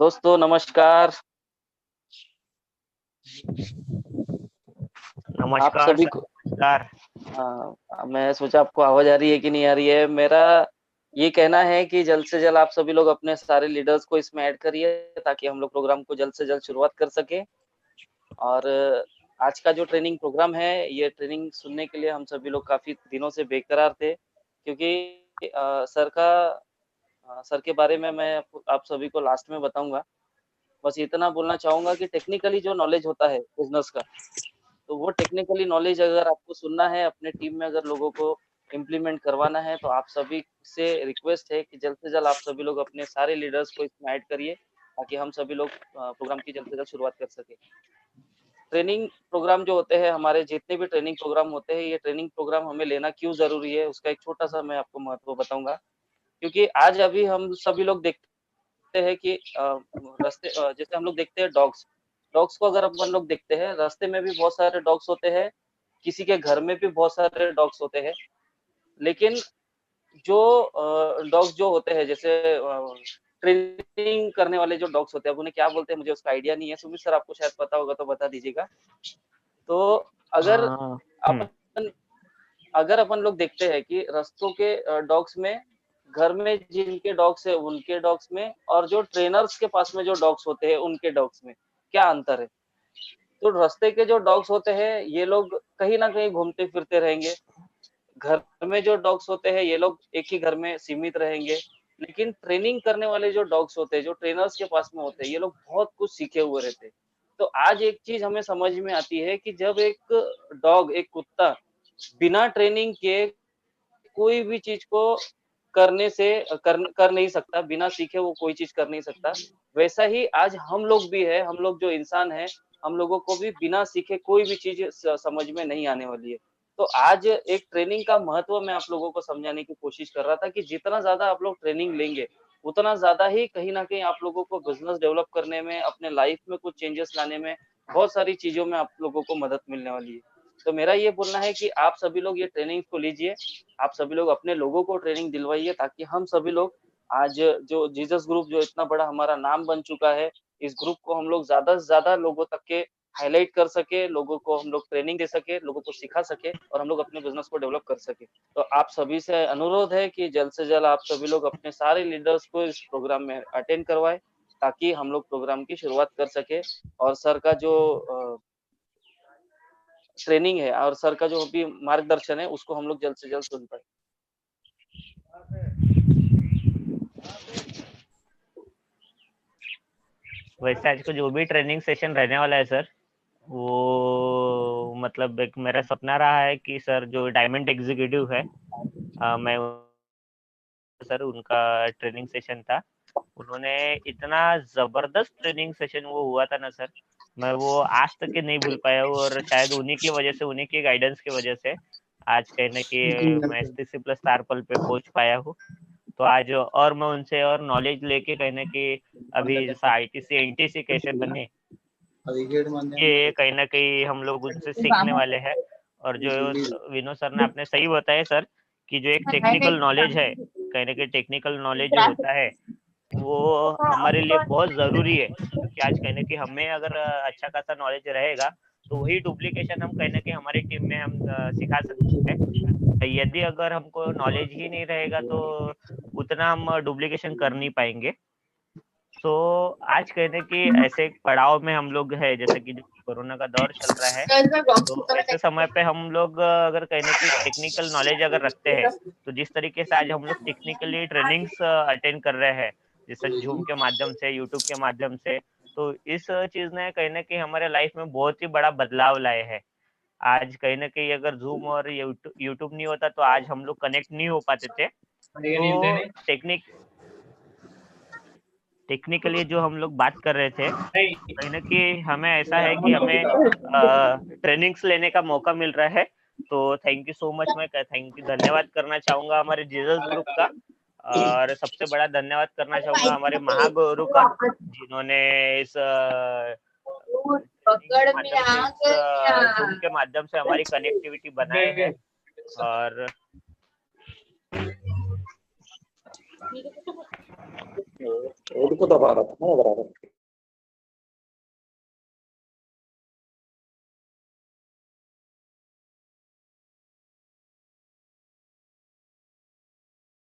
दोस्तों नमस्कार। आप नमस्कार सभी सर। को नमस्कार। मैं सोचा आपको आवाज आ रही है कि नहीं आ रही है। मेरा ये कहना है कि जल्द से जल्द आप सभी लोग अपने सारे लीडर्स को इसमें ऐड करिए ताकि हम लोग प्रोग्राम को जल्द से जल्द शुरुआत कर सके। और आज का जो ट्रेनिंग प्रोग्राम है, ये ट्रेनिंग सुनने के लिए हम सभी लोग काफी दिनों से बेकरार थे, क्योंकि सर के बारे में मैं आप सभी को लास्ट में बताऊंगा। बस इतना बोलना चाहूंगा कि टेक्निकली जो नॉलेज होता है बिजनेस का, तो वो टेक्निकली नॉलेज अगर आपको सुनना है, अपने टीम में अगर लोगों को इम्प्लीमेंट करवाना है, तो आप सभी से रिक्वेस्ट है कि जल्द से जल्द आप सभी लोग अपने सारे लीडर्स को इसमें ऐड करिए ताकि हम सभी लोग प्रोग्राम की जल्द से जल्द शुरुआत कर सके। ट्रेनिंग प्रोग्राम जो होते हैं, हमारे जितने भी ट्रेनिंग प्रोग्राम होते हैं, ये ट्रेनिंग प्रोग्राम हमें लेना क्यों जरूरी है, उसका एक छोटा सा मैं आपको महत्व बताऊंगा। क्योंकि आज अभी हम सभी लोग देखते हैं कि जैसे हम लोग देखते हैं डॉग्स डॉग्स को अगर अपन लोग देखते हैं, रास्ते में भी बहुत सारे डॉग्स होते हैं, किसी के घर में भी बहुत सारे डॉग्स होते हैं। लेकिन जो डॉग्स जो होते हैं, जैसे ट्रेनिंग करने वाले जो डॉग्स होते हैं, अब उन्हें क्या बोलते हैं मुझे उसका आइडिया नहीं है। सुमित सर आपको शायद पता होगा तो बता दीजिएगा। तो अगर हाँ। अपन अगर अपन लोग देखते हैं कि रास्तों के डॉग्स में, घर में जिनके डॉग्स है उनके डॉग्स में, और जो ट्रेनर्स के पास में जो डॉग्स होते हैं उनके डॉग्स में क्या अंतर है। तो रास्ते के जो डॉग्स होते हैं, ये लोग कहीं ना कहीं घूमते फिरते रहेंगे। घर में जो डॉग्स होते हैं, ये लोग एक ही घर में सीमित रहेंगे। लेकिन ट्रेनिंग करने वाले जो डॉग्स होते हैं, जो ट्रेनर्स के पास में होते हैं, ये लोग बहुत कुछ सीखे हुए रहते हैं। तो आज एक चीज हमें समझ में आती है कि जब एक कुत्ता बिना ट्रेनिंग के कोई भी चीज को कर नहीं सकता, बिना सीखे वो कोई चीज कर नहीं सकता। वैसा ही आज हम लोग भी है, हम लोग जो इंसान है, हम लोगों को भी बिना सीखे कोई भी चीज समझ में नहीं आने वाली है। तो आज एक ट्रेनिंग का महत्व मैं आप लोगों को समझाने की कोशिश कर रहा था कि जितना ज्यादा आप लोग ट्रेनिंग लेंगे, उतना ज्यादा ही कहीं ना कहीं आप लोगों को बिजनेस डेवलप करने में, अपने लाइफ में कुछ चेंजेस लाने में, बहुत सारी चीजों में आप लोगों को मदद मिलने वाली है। तो मेरा ये बोलना है कि आप सभी लोग ये ट्रेनिंग को लीजिए, आप सभी लोग अपने लोगों को ट्रेनिंग दिलवाइए, ताकि हम सभी लोग आज जो जीसस ग्रुप जो इतना बड़ा हमारा नाम बन चुका है, इस ग्रुप को हम लोग ज्यादा से ज्यादा लोगों तक के हाईलाइट कर सके, लोगों को हम लोग ट्रेनिंग दे सके, लोगों को सिखा सके, और हम लोग अपने बिजनेस को डेवलप कर सके। तो आप सभी से अनुरोध है कि जल्द से जल्द आप सभी लोग अपने सारे लीडर्स को इस प्रोग्राम में अटेंड करवाए, ताकि हम लोग प्रोग्राम की शुरुआत कर सके। और सर का जो ट्रेनिंग है और सर का जो भी मार्गदर्शन है, उसको हम लोग जल्द से जल्द सुन पाए। वैसे आज को जो भी ट्रेनिंग सेशन रहने वाला है सर, वो मतलब एक मेरा सपना रहा है कि सर जो डायमंड एग्जीक्यूटिव है, मैं सर उनका ट्रेनिंग सेशन था। उन्होंने इतना जबरदस्त ट्रेनिंग सेशन वो हुआ था ना सर, मैं वो आज तक के नहीं भूल पाया हूँ। और शायद उन्हीं की वजह से, उन्हीं की गाइडेंस की वजह से आज कहने की मैं STC प्लस तारपल पे पहुंच पाया हूँ। तो आज और मैं उनसे और नॉलेज लेके कहने की अभी जैसा ITC NTC कैसे बने, ये कहीं ना कहीं हम लोग उनसे सीखने वाले हैं। और जो विनोद सर ने आपने सही बताया सर, कि जो एक टेक्निकल नॉलेज है, कहीं ना कहीं टेक्निकल नॉलेज जो होता है वो हमारे लिए बहुत जरूरी है। क्योंकि आज कहने की हमें अगर अच्छा खासा नॉलेज रहेगा, तो वही डुप्लीकेशन हम कहने की हमारी टीम में हम सिखा सकते हैं। यदि अगर हमको नॉलेज ही नहीं रहेगा, तो उतना हम डुप्लीकेशन कर नहीं पाएंगे। तो आज कहने की ऐसे एक पड़ाव में हम लोग है, जैसे कि जो कोरोना का दौर चल रहा है, तो ऐसे समय पे हम लोग अगर कहने की टेक्निकल नॉलेज अगर रखते हैं, तो जिस तरीके से आज हम लोग टेक्निकली ट्रेनिंग्स अटेंड कर रहे हैं, जैसे जूम के माध्यम से, यूट्यूब के माध्यम से, तो इस चीज ने कहीं ना कहीं हमारे लाइफ में बहुत ही बड़ा बदलाव लाए हैं। आज कहीं न कहीं अगर ज़ूम और यूट्यूब नहीं होता तो आज हम लोग कनेक्ट नहीं हो पाते थे। तो टेक्निकली जो हम लोग बात कर रहे थे, कहीं न कहीं हमें ऐसा है कि हमें ट्रेनिंग्स लेने का मौका मिल रहा है। तो थैंक यू सो मच मैं थैंक यू धन्यवाद करना चाहूँगा हमारे जीसस ग्रुप का और सबसे बड़ा धन्यवाद करना चाहूँगा हमारे महागुरु का, जिन्होंने इस ट्रेनिंग के पकड़ में माध्यम से आ इस गया। ज़ूम के माध्यम से हमारी कनेक्टिविटी बनाए हैं और उनको दबा रहा था ना बराबर।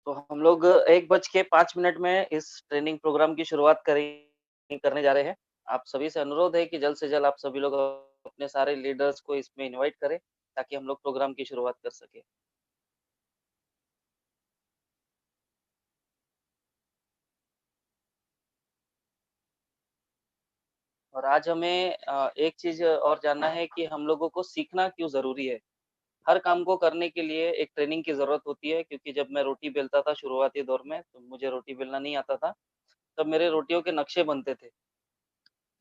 तो हम लोग 1:05 में इस ट्रेनिंग प्रोग्राम की शुरुआत करने जा रहे हैं। आप सभी से अनुरोध है कि जल्द से जल्द आप सभी लोग अपने सारे लीडर्स को इसमें इनवाइट करें, ताकि हम लोग प्रोग्राम की शुरुआत कर सकें। और आज हमें एक चीज़ और जानना है कि हम लोगों को सीखना क्यों ज़रूरी है। हर काम को करने के लिए एक ट्रेनिंग की ज़रूरत होती है, क्योंकि जब मैं रोटी बेलता था शुरुआती दौर में, तो मुझे रोटी बेलना नहीं आता था। तब मेरे रोटियों के नक्शे बनते थे।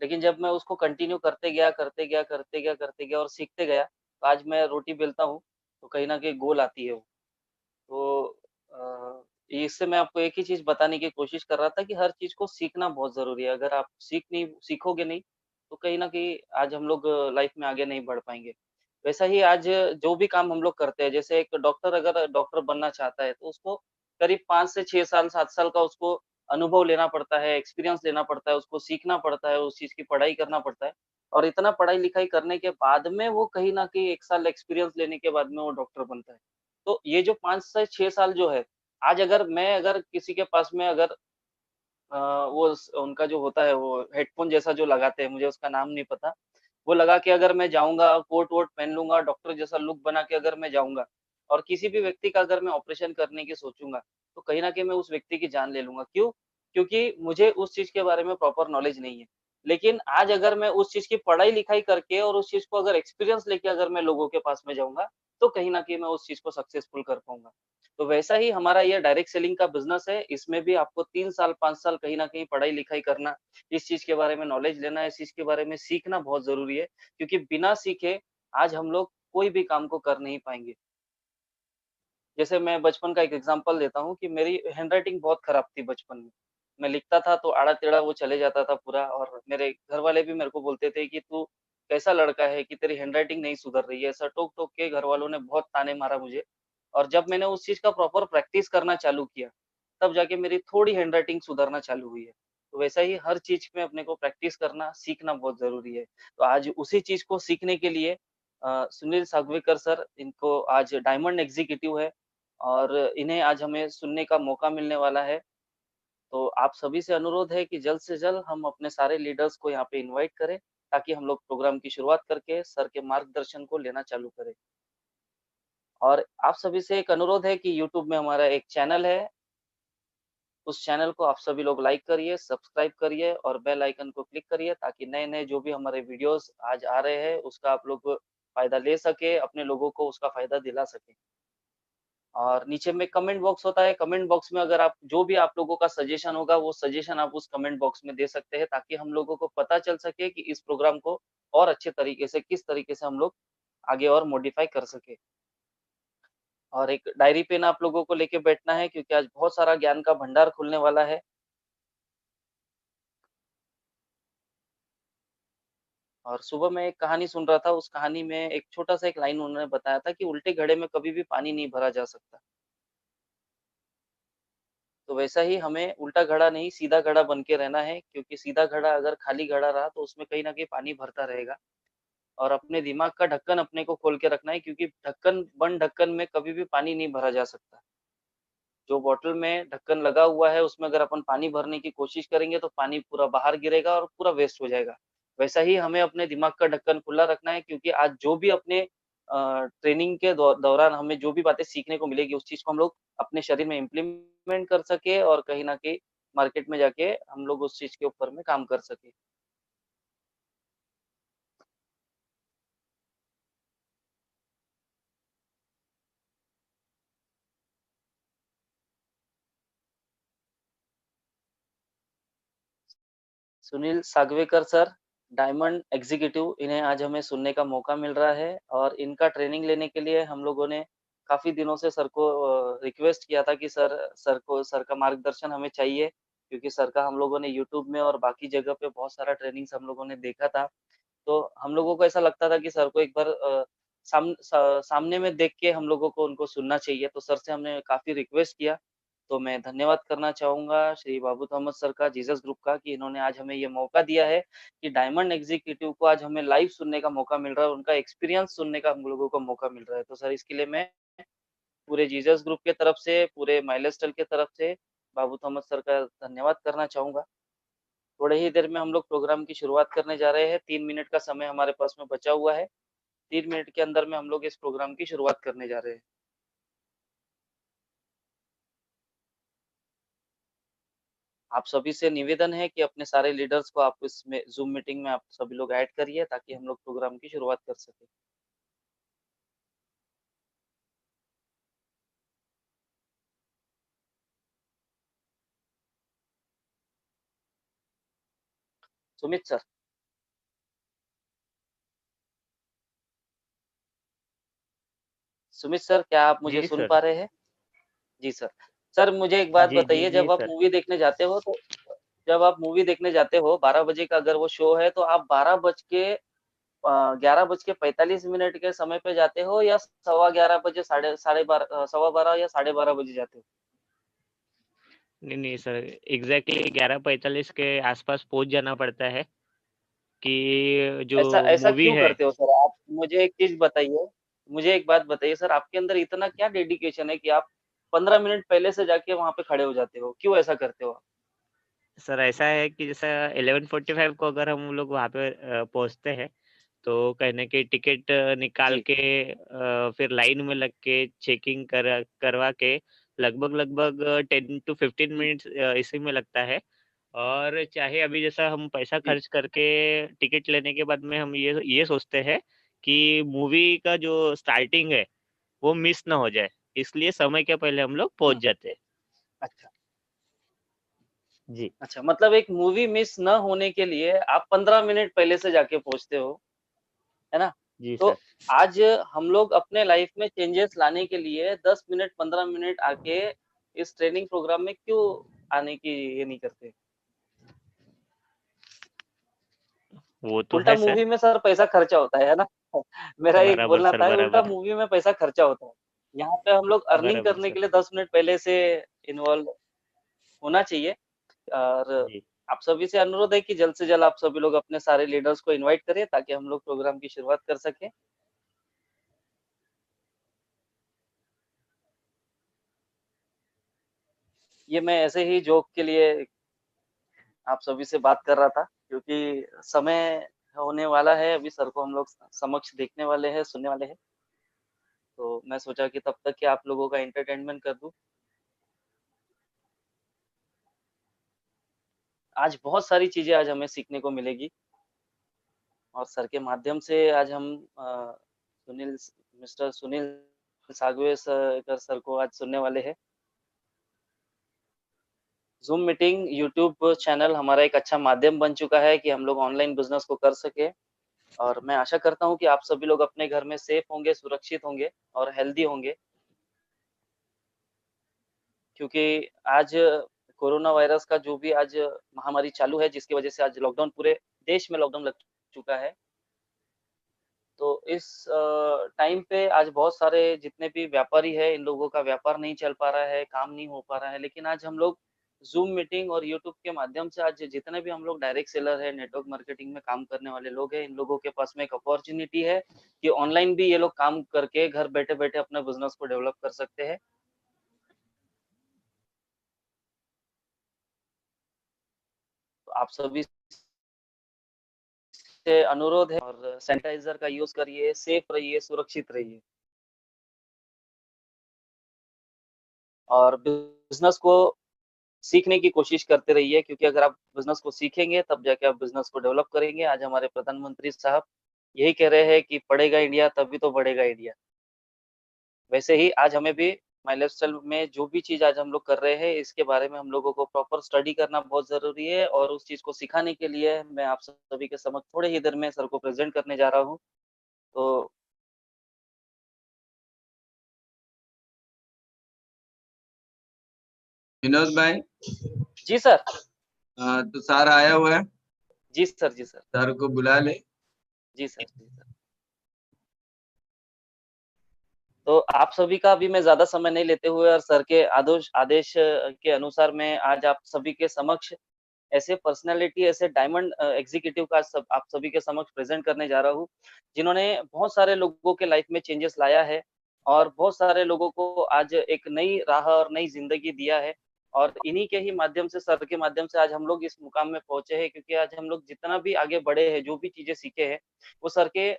लेकिन जब मैं उसको कंटिन्यू करते गया और सीखते गया, तो आज मैं रोटी बेलता हूँ, तो कहीं न कहीं गोल आती है वो। तो इससे मैं आपको एक ही चीज़ बताने की कोशिश कर रहा था कि हर चीज़ को सीखना बहुत ज़रूरी है। अगर आप सीखोगे नहीं, तो कहीं न कहीं आज हम लोग लाइफ़ में आगे नहीं बढ़ पाएँगे। वैसा ही आज जो भी काम हम लोग करते हैं, जैसे एक डॉक्टर अगर डॉक्टर बनना चाहता है, तो उसको करीब 5 से 6 साल, 7 साल का उसको अनुभव लेना पड़ता है, एक्सपीरियंस लेना पड़ता है, उसको सीखना पड़ता है, उस चीज़ की पढ़ाई करना पड़ता है। और इतना पढ़ाई-लिखाई करने के बाद में वो कहीं न कहीं 1 साल एक्सपीरियंस लेने के बाद में वो डॉक्टर बनता है। तो ये जो 5 से 6 साल जो है, आज अगर किसी के पास में अगर अ, वो स उनका जो होता है वो हेडफ़ोन जैसा जो लगाते हैं, मुझे उसका नाम नहीं पता। वो लगा के अगर मैं जाऊँगा, कोट-वोट पहन लूँगा, डॉक्टर जैसा लुक बना के अगर मैं जाऊँगा और किसी भी व्यक्ति का अगर मैं ऑपरेशन करने की सोचूँगा, तो कहीं न कहीं मैं उस व्यक्ति की जान ले लूँगा। क्यों? क्योंकि मुझे उस चीज़ के बारे में प्रॉपर नॉलेज नहीं है। लेकिन आज अगर मैं उस चीज़ की पढ़ाई-लिखाई करके और उस चीज़ को अगर एक्सपीरियंस लेके अगर मैं लोगों के पास में जाऊँगा, तो कहीं न कहीं मैं उस चीज़ को सक्सेसफुल कर पाऊँगा। तो वैसा ही हमारा ये डायरेक्ट सेलिंग का बिज़नेस है। इसमें भी आपको 3 साल, 5 साल कहीं न कहीं पढ़ाई-लिखाई करना, इस चीज़ के बारे में नॉलेज लेना, इस चीज़ के बारे में सीखना बहुत ज़रूरी है, क्योंकि बिना सीखे आज हम लोग कोई भी काम को कर नहीं पाएँगे। जैसे मैं बचपन का एक एग्ज़ाम्पल देता हूँ कि मेरी हैंडराइटिंग बहुत खराब थी बचपन में। मैं लिखता था तो आड़ा-टेढ़ा वो चले जाता था पूरा, और मेरे घरवाले भी मेरे को बोलते थे कि तू कैसा लड़का है कि तेरी हैंडराइटिंग नहीं सुधर रही है। ऐसा टोक-टोक के घरवालों ने बहुत ताने मारा मुझे। और जब मैंने उस चीज़ का प्रॉपर प्रैक्टिस करना चालू किया, तब जाके मेरी थोड़ी हैंडराइटिंग सुधरना चालू हुई है। तो वैसा ही हर चीज़ में अपने को प्रैक्टिस करना, सीखना बहुत ज़रूरी है। तो आज उसी चीज़ को सीखने के लिए सुनील सागवेकर सर, इनको आज डायमंड एग्ज़ीक्यूटिव है और इन्हें आज हमें सुनने का मौका मिलने वाला है। तो आप सभी से अनुरोध है कि जल्द से जल्द हम अपने सारे लीडर्स को यहाँ पे इनवाइट करें, ताकि हम लोग प्रोग्राम की शुरुआत करके सर के मार्गदर्शन को लेना चालू करें। और आप सभी से एक अनुरोध है कि यूट्यूब में हमारा एक चैनल है, उस चैनल को आप सभी लोग लाइक करिए, सब्सक्राइब करिए और बेल आइकन को क्लिक करिए, ताकि नए-नए जो भी हमारे वीडियोज़ आज आ रहे हैं, उसका आप लोग फ़ायदा ले सकें, अपने लोगों को उसका फ़ायदा दिला सकें। और नीचे में कमेंट बॉक्स होता है, कमेंट बॉक्स में अगर आप जो भी आप लोगों का सजेशन होगा, वो सजेशन आप उस कमेंट बॉक्स में दे सकते हैं, ताकि हम लोगों को पता चल सके कि इस प्रोग्राम को और अच्छे तरीके से, किस तरीके से हम लोग आगे और मॉडिफ़ाई कर सकें। और एक डायरी पेन आप लोगों को लेके बैठना है, क्योंकि आज बहुत सारा ज्ञान का भंडार खुलने वाला है। और सुबह मैं एक कहानी सुन रहा था, उस कहानी में एक छोटा-सा एक लाइन उन्होंने बताया था कि उल्टे घड़े में कभी भी पानी नहीं भरा जा सकता। तो वैसा ही हमें उल्टा घड़ा नहीं, सीधा घड़ा बन के रहना है, क्योंकि सीधा घड़ा अगर खाली घड़ा रहा, तो उसमें कहीं न कहीं पानी भरता रहेगा। और अपने दिमाग का ढक्कन अपने को खोल के रखना है, क्योंकि बंद ढक्कन में कभी भी पानी नहीं भरा जा सकता। जो बॉटल में ढक्कन लगा हुआ है, उसमें अगर अपन पानी भरने की कोशिश करेंगे, तो पानी पूरा बाहर गिरेगा और पूरा वेस्ट हो जाएगा। वैसा ही हमें अपने दिमाग का ढक्कन खुला रखना है, क्योंकि आज जो भी अपने ट्रेनिंग के दौरान हमें जो भी बातें सीखने को मिलेगी, उस चीज़ को हम लोग अपने शरीर में इम्प्लीमेंट कर सकें और कहीं न कहीं मार्केट में जाके हम लोग उस चीज़ के ऊपर में काम कर सकें। Sunil Sagvekar sir, diamond executive, इन्हें आज हमें सुनने का मौका मिल रहा है और इनका ट्रेनिंग लेने के लिए हम लोगों ने काफ़ी दिनों से सर को रिक्वेस्ट किया था कि सर का मार्गदर्शन हमें चाहिए, क्योंकि सर का हम लोगों ने यूट्यूब में और बाकी जगह पे बहुत सारा ट्रेनिंग्स हम लोगों ने देखा था। तो हम लोगों को ऐसा लगता था कि सर को एक बार सामने में देख के हम लोगों को उनको सुनना चाहिए, तो सर से हमने काफ़ी रिक्वेस्ट किया। तो मैं धन्यवाद करना चाहूँगा श्री बाबू थॉमस सर का, जीसस ग्रुप का, कि इन्होंने आज हमें ये मौका दिया है कि डायमंड एग्जीक्यूटिव को आज हमें लाइव सुनने का मौका मिल रहा है, उनका एक्सपीरियंस सुनने का हम लोगों को मौका मिल रहा है। तो सर इसके लिए मैं पूरे जीसस ग्रुप के तरफ से, पूरे माइलस्टोन के तरफ से बाबू थॉमस सर का धन्यवाद करना चाहूँगा। थोड़े ही देर में हम लोग प्रोग्राम की शुरुआत करने जा रहे हैं। 3 मिनट का समय हमारे पास में बचा हुआ है। 3 मिनट के अंदर में हम लोग इस प्रोग्राम की शुरुआत करने जा रहे हैं। आप सभी से निवेदन है कि अपने सारे लीडर्स को आप इसमें ज़ूम मीटिंग में आप सभी लोग ऐड करिए, ताकि हम लोग प्रोग्राम की शुरुआत कर सकें। सुमित सर। सुमित सर, क्या आप मुझे जी सुन सर। पा रहे हैं? जी सर। सर मुझे एक बात जी जी बताइए, जी जब आप सर। मूवी देखने जाते हो तो जब आप मूवी देखने जाते हो 12 बजे का अगर वो शो है, तो आप 11:45 के समय पे जाते हो, या सवा 11 बजे, साढ़े 12, सवा 12 या साढ़े 12 बजे जाते हो? नहीं नहीं सर, एग्जैक्टली 11:45 के आसपास पहुंच जाना पड़ता है कि जो ऐसा ऐसा मूवी क्यों है। करते हो सर? आप मुझे एक चीज़ बताइए, मुझे एक बात बताइए सर, आपके अंदर इतना क्या डेडिकेशन है कि आप 15 मिनट पहले से जाके वहाँ पे खड़े हो जाते हो? क्यों ऐसा करते हो आप? सर ऐसा है कि जैसा 11:45 को अगर हम लोग वहाँ पे पहुँचते हैं, तो कहने की टिकट निकाल जी, के फिर लाइन में लग के चेकिंग करवा के लगभग 10 टू 15 जी, मिनट्स इसी में लगता है। और चाहे अभी जैसा हम पैसा जी। खर्च करके टिकट लेने के बाद में हम ये सोचते हैं कि मूवी का जो स्टार्टिंग है, वो मिस ना हो जाए, इसलिए समय के पहले हम लोग पहुँच हुँ, जाते हैं। अच्छा, जी। अच्छा, मतलब एक मूवी मिस ना होने के लिए आप 15 मिनट पहले से जाके पहुँचते हो, है ना? जी तो सर। आज हम लोग अपने लाइफ में चेंजेस लाने के लिए 10 मिनट, 15 मिनट आके इस ट्रेनिंग प्रोग्राम में क्यों आने की ये नहीं करते? वो तो उल्टा है सर। मूवी में सर पैसा खर्चा होता है ना? मेरा एक बराबर बोलना सर, था, उल्टा बराबर। मूवी में पैसा खर्चा होता है। यहाँ पे हम लोग अर्निंग बराबर करने सर। के लिए 10 मिनट पहले से इन्वॉल्व होना चाहिए। और जी। आप सभी से अनुरोध है कि जल्द से जल्द आप सभी लोग अपने सारे लीडर्स को इनवाइट करिए, ताकि हम लोग प्रोग्राम की शुरुआत कर सकें। ये मैं ऐसे ही जोक के लिए आप सभी से बात कर रहा था, क्योंकि समय होने वाला है, अभी सर को हम लोग समक्ष देखने वाले हैं, सुनने वाले हैं। तो मैं सोचा कि तब तक के आप लोगों का एंटरटेनमेंट कर दूँ। आज बहुत सारी चीज़ें आज हमें सीखने को मिलेगी, और सर के माध्यम से आज हम सुनील मिस्टर सुनील सर को आज सुनने वाले हैं। ज़ूम मीटिंग, यूट्यूब चैनल हमारा एक अच्छा माध्यम बन चुका है कि हम लोग ऑनलाइन बिज़नेस को कर सकें, और मैं आशा करता हूँ कि आप सभी लोग अपने घर में सेफ होंगे, सुरक्षित होंगे और हेल्दी होंगे। क्योंकि आज कोरोना वायरस का जो भी आज महामारी चालू है, जिसकी वजह से आज लॉकडाउन, पूरे देश में लॉकडाउन लग चुका है। तो इस टाइम पे आज बहुत सारे जितने भी व्यापारी हैं, इन लोगों का व्यापार नहीं चल पा रहा है, काम नहीं हो पा रहा है। लेकिन आज हम लोग ज़ूम मीटिंग और यूट्यूब के माध्यम से आज जितने भी हम लोग डायरेक्ट सेलर हैं, नेटवर्क मार्केटिंग में काम करने वाले लोग हैं, इन लोगों के पास में एक अपॉर्च्युनिटी है कि ऑनलाइन भी ये लोग काम करके घर बैठे-बैठे अपने बिज़नेस को डेवलप कर सकते हैं। तो आप सभी से अनुरोध है, और सैनिटाइज़र का यूज़ करिए, सेफ रहिए, सुरक्षित रहिए। और बिज़नेस को सीखने की कोशिश करते रहिए, क्योंकि अगर आप बिज़नेस को सीखेंगे, तब जाके आप बिज़नेस को डेवलप करेंगे। आज हमारे प्रधानमंत्री साहब यही कह रहे हैं कि पढ़ेगा इंडिया तभी तो बढ़ेगा इंडिया। वैसे ही आज हमें भी माई लाइफस्टाइल में जो भी चीज़ आज हम लोग कर रहे हैं, इसके बारे में हम लोगों को प्रॉपर स्टडी करना बहुत ज़रूरी है और उस चीज़ को सिखाने के लिए मैं आप सभी के समक्ष थोड़े ही देर में सर को प्रेज़ेंट करने जा रहा हूँ। तो विनोद भाई, जी सर। तो सर आया हुआ है, जी सर, जी सर। सर को बुला ले। जी सर, जी सर। तो आप सभी का भी मैं ज़्यादा समय नहीं लेते हुए और सर के आदेश के अनुसार मैं आज आप सभी के समक्ष ऐसे पर्सनैलिटी, ऐसे डायमंड एग्ज़ीक्यूटिव का सब आप सभी के समक्ष प्रेज़ेंट करने जा रहा हूँ, जिन्होंने बहुत सारे लोगों के लाइफ़ में चेंजेस लाया है और बहुत सारे लोगों को आज एक नई राह और नई ज़िंदगी दिया है। और इन्हीं के ही माध्यम से, सर के माध्यम से आज हम लोग इस मुकाम में पहुँचे हैं, क्योंकि आज हम लोग जितना भी आगे बढ़े हैं, जो भी चीज़ें सीखे हैं, वो सर के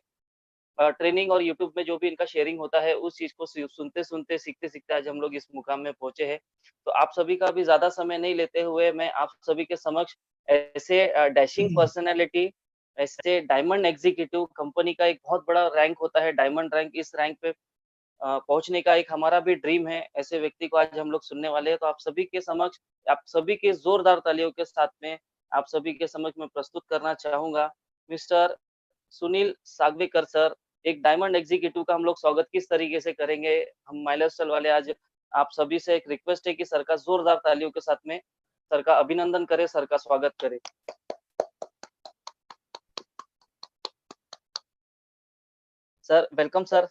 ट्रेनिंग और यूट्यूब में जो भी इनका शेयरिंग होता है, उस चीज़ को सुनते-सुनते, सीखते-सीखते आज हम लोग इस मुकाम में पहुँचे हैं। तो आप सभी का भी ज़्यादा समय नहीं लेते हुए मैं आप सभी के समक्ष ऐसे डैशिंग पर्सनैलिटी, ऐसे डायमंड एग्ज़ीक्यूटिव, कंपनी का एक बहुत बड़ा रैंक होता है डायमंड रैंक, इस रैंक पे पहुँचने का एक हमारा भी ड्रीम है। ऐसे व्यक्ति को आज हम लोग सुनने वाले हैं, तो आप सभी के समक्ष, आप सभी के ज़ोरदार तालियों के साथ में आप सभी के समक्ष मैं प्रस्तुत करना चाहूँगा, मिस्टर सुनील सागवेकर सर। एक डायमंड एग्जीक्यूटिव का हम लोग स्वागत किस तरीके से करेंगे, हम माई लाइफस्टाइल वाले आज आप सभी से एक रिक्वेस्ट है कि सर का जोरदार तालियों के साथ में सर का अभिनंदन करें, सर का स्वागत करें। Sir, welcome sir.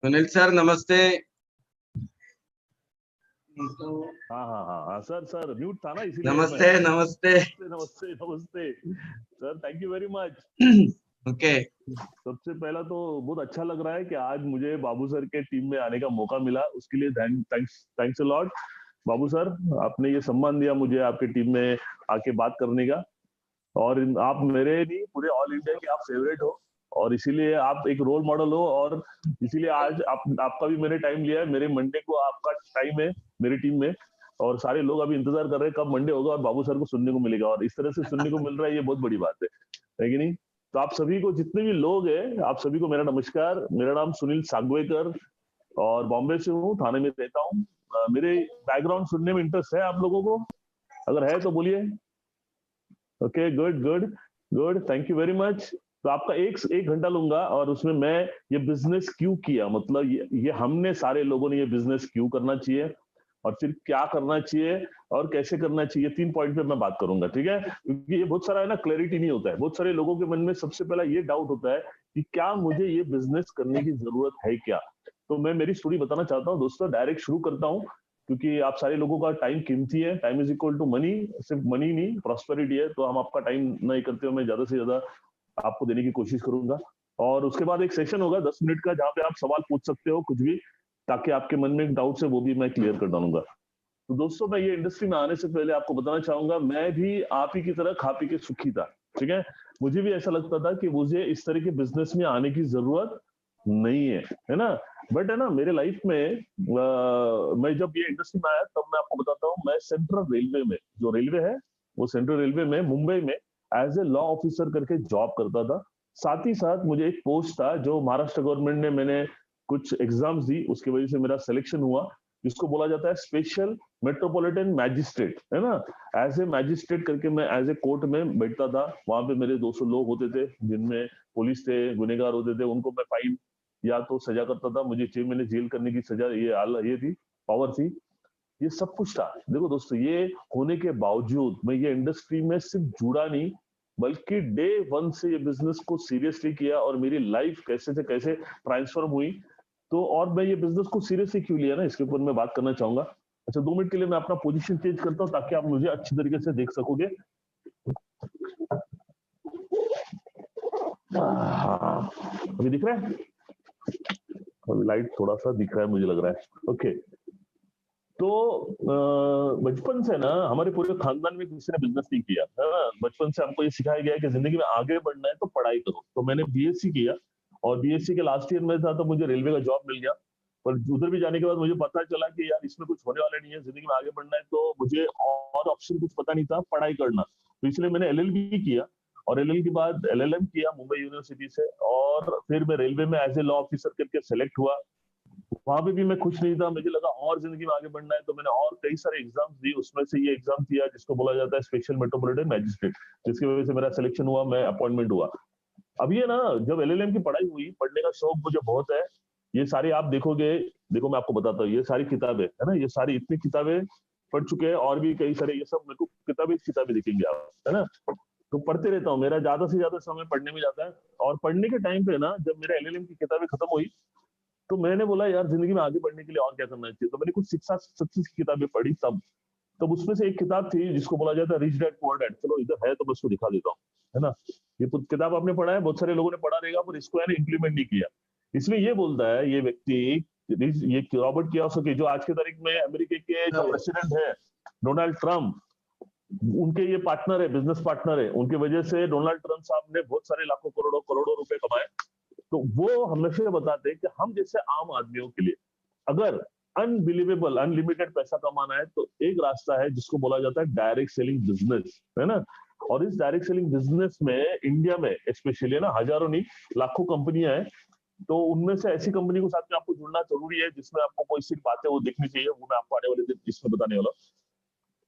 Sunil sir नमस्ते। हाँ हाँ हाँ हाँ सर म्यूट था ना, इसीलिए नमस्ते नमस्ते नमस्ते नमस्ते sir, thank you very much. Okay, सबसे पहला तो बहुत अच्छा लग रहा है कि आज मुझे बाबू सर के टीम में आने का मौका मिला, उसके लिए thanks a lot Babu sir. आपने ये सम्मान दिया मुझे आपके टीम में आके बात करने का, और आप मेरे नहीं पूरे ऑल इंडिया के आप फेवरेट हो, और इसीलिए आप एक रोल मॉडल हो, और इसीलिए आज आपका भी मैंने टाइम लिया है। मेरे मंडे को आपका टाइम है मेरी टीम में, और सारे लोग अभी इंतजार कर रहे हैं कब मंडे होगा और बाबू सर को सुनने को मिलेगा, और इस तरह से सुनने को मिल रहा है, ये बहुत बड़ी बात है कि नहीं? तो आप सभी को, जितने भी लोग हैं, आप सभी को मेरा नमस्कार। मेरा नाम सुनील सागवेकर और बॉम्बे से हूँ, थाने में रहता हूँ। मेरे बैकग्राउंड सुनने में इंटरेस्ट है आप लोगों को? अगर है तो बोलिए। Okay, good good good, thank you very much. तो आपका एक घंटा लूंगा, और उसमें मैं ये बिजनेस क्यों किया, मतलब ये हमने सारे लोगों ने ये बिजनेस क्यों करना चाहिए, और फिर क्या करना चाहिए और कैसे करना चाहिए, 3 पॉइंट पे मैं बात करूंगा, ठीक है? क्योंकि ये बहुत सारा है ना, क्लैरिटी नहीं होता है। बहुत सारे लोगों के मन में सबसे पहला ये डाउट होता है कि क्या मुझे ये बिजनेस करने की जरूरत है क्या? तो मैं मेरी स्टोरी बताना चाहता हूँ दोस्तों, डायरेक्ट शुरू करता हूँ, क्योंकि आप सारे लोगों का टाइम कीमती है। Time is equal to money, सिर्फ मनी नहीं, प्रॉस्पेरिटी है। तो हम आपका टाइम नहीं करते हुए मैं ज्यादा से ज्यादा आपको देने की कोशिश करूंगा, और उसके बाद एक सेशन होगा 10 मिनट का, जहाँ पे आप सवाल पूछ सकते हो कुछ भी, ताकि आपके मन में एक डाउट है वो भी मैं क्लियर कर डालूंगा। तो दोस्तों, मैं ये इंडस्ट्री में आने से पहले आपको बताना चाहूंगा, मैं भी आप ही की तरह खा पी के सुखी था, ठीक है? मुझे भी ऐसा लगता था कि मुझे इस तरह के बिजनेस में आने की जरूरत नहीं है ना? बट है ना, मेरे लाइफ में मैं जब ये इंडस्ट्री में आया, तब मैं आपको बताता हूँ, मैं सेंट्रल रेलवे में, जो रेलवे है वो सेंट्रल रेलवे में मुंबई में एज ए लॉ ऑफिसर करके जॉब करता था। साथ ही साथ मुझे एक पोस्ट था जो महाराष्ट्र गवर्नमेंट ने, मैंने कुछ एग्जाम्स दी, उसकी वजह से मेरा सिलेक्शन हुआ, जिसको बोला जाता है स्पेशल मेट्रोपॉलिटन मैजिस्ट्रेट, है ना? एज ए मैजिस्ट्रेट करके मैं एज ए कोर्ट में बैठता था। वहां पे मेरे 200 लोग होते थे, जिनमें पुलिस थे, गुनेगार होते थे, उनको मैं फाइन या तो सजा करता था। मुझे 6 महीने जेल करने की सजा, ये थी, पावर थी, ये सब कुछ था। देखो दोस्तों, ये होने के बावजूद मैं ये इंडस्ट्री में सिर्फ जुड़ा नहीं, बल्कि डे 1 से ये बिजनेस को सीरियसली किया, और मेरी लाइफ कैसे से कैसे ट्रांसफॉर्म हुई। तो और मैं ये बिजनेस को सीरियसली क्यों लिया ना, इसके ऊपर मैं बात करना चाहूंगा। अच्छा, 2 मिनट के लिए मैं अपना पोजीशन चेंज करता हूँ, ताकि आप मुझे अच्छी तरीके से देख सकोगे। हाँ, अभी दिख रहा है? अभी लाइट थोड़ा सा दिख रहा है, मुझे लग रहा है। ओके, तो बचपन से ना हमारे पूरे खानदान में किसी ने बिजनेस नहीं किया, है ना? बचपन से हमको ये सिखाया गया है कि जिंदगी में आगे बढ़ना है तो पढ़ाई करो। तो मैंने बीएससी किया, और बीएससी के लास्ट ईयर में था तो मुझे रेलवे का जॉब मिल गया। पर उधर भी जाने के बाद मुझे पता चला कि यार, इसमें कुछ होने वाला नहीं है, जिंदगी में आगे बढ़ना है तो मुझे और ऑप्शन कुछ पता नहीं था, पढ़ाई करना। तो इसलिए मैंने एलएलबी किया, और एलएल के बाद एलएलएम किया मुंबई यूनिवर्सिटी से, और फिर मैं रेलवे में एज ए लॉ ऑफिसर करके सेलेक्ट हुआ। वहां पे भी मैं खुश नहीं था, मुझे लगा और जिंदगी में आगे बढ़ना है, तो मैंने और कई सारे एग्जाम्स दिए। उसमें से ये एग्जाम दिया जिसको बोला जाता है स्पेशल मेट्रोपॉलिटन मैजिस्ट्रेट, जिसकी वजह से मेरा सिलेक्शन हुआ, मैं अपॉइंटमेंट हुआ। अब ये ना, जब एलएलएम की पढ़ाई हुई, पढ़ने का शौक मुझे बहुत है। ये सारी आप देखोगे, देखो मैं आपको बताता हूँ, ये सारी किताबें है ना, ये सारी इतनी किताबें पढ़ चुके हैं, और भी कई सारे, ये सब मेरे को किताबें दिखेंगे आप, है ना। तो पढ़ते रहता हूँ, मेरा ज्यादा से ज्यादा समय पढ़ने में जाता है। और पढ़ने के टाइम पे ना, जब मेरा एलएलएम की किताबें खत्म हुई, तो मैंने बोला यार जिंदगी में आगे बढ़ने के लिए और क्या करना चाहिए। तो मैंने कुछ शिक्षा सक्सेस की किताबें पढ़ी तब उसमें से एक किताब थी जिसको बोला जाता है रिच डैड पुअर डैड। चलो इधर है तो मैं उसको दिखा देता हूँ, है ना। ये किताब आपने पढ़ा है, बहुत सारे लोगों ने पढ़ा रहेगा, पर इसको है ना इम्प्लीमेंट नहीं किया। इसमें ये बोलता है ये व्यक्ति, ये रॉबर्ट कियोसाकी, जो आज की तारीख में अमेरिका के जो प्रेसिडेंट है डोनाल्ड ट्रम्प, उनके ये पार्टनर है, बिजनेस पार्टनर है। उनकी वजह से डोनाल्ड ट्रम्प साहब ने बहुत सारे लाखों करोड़ों रुपए कमाए। तो वो हमेशा बताते हैं कि हम जैसे आम आदमियों के लिए अगर अनबिलीवेबल अनलिमिटेड पैसा कमाना है, तो एक रास्ता है जिसको बोला जाता है डायरेक्ट सेलिंग बिजनेस, है ना। और इस डायरेक्ट सेलिंग बिजनेस में इंडिया में स्पेशली ना, हजारों नहीं लाखों कंपनियां हैं। तो उनमें से ऐसी कंपनी के साथ में आपको जुड़ना जरूरी है जिसमें आपको कोई सी बातें वो देखनी चाहिए, वो मैं आपको आने वाले दिन इसमें बताने वाला।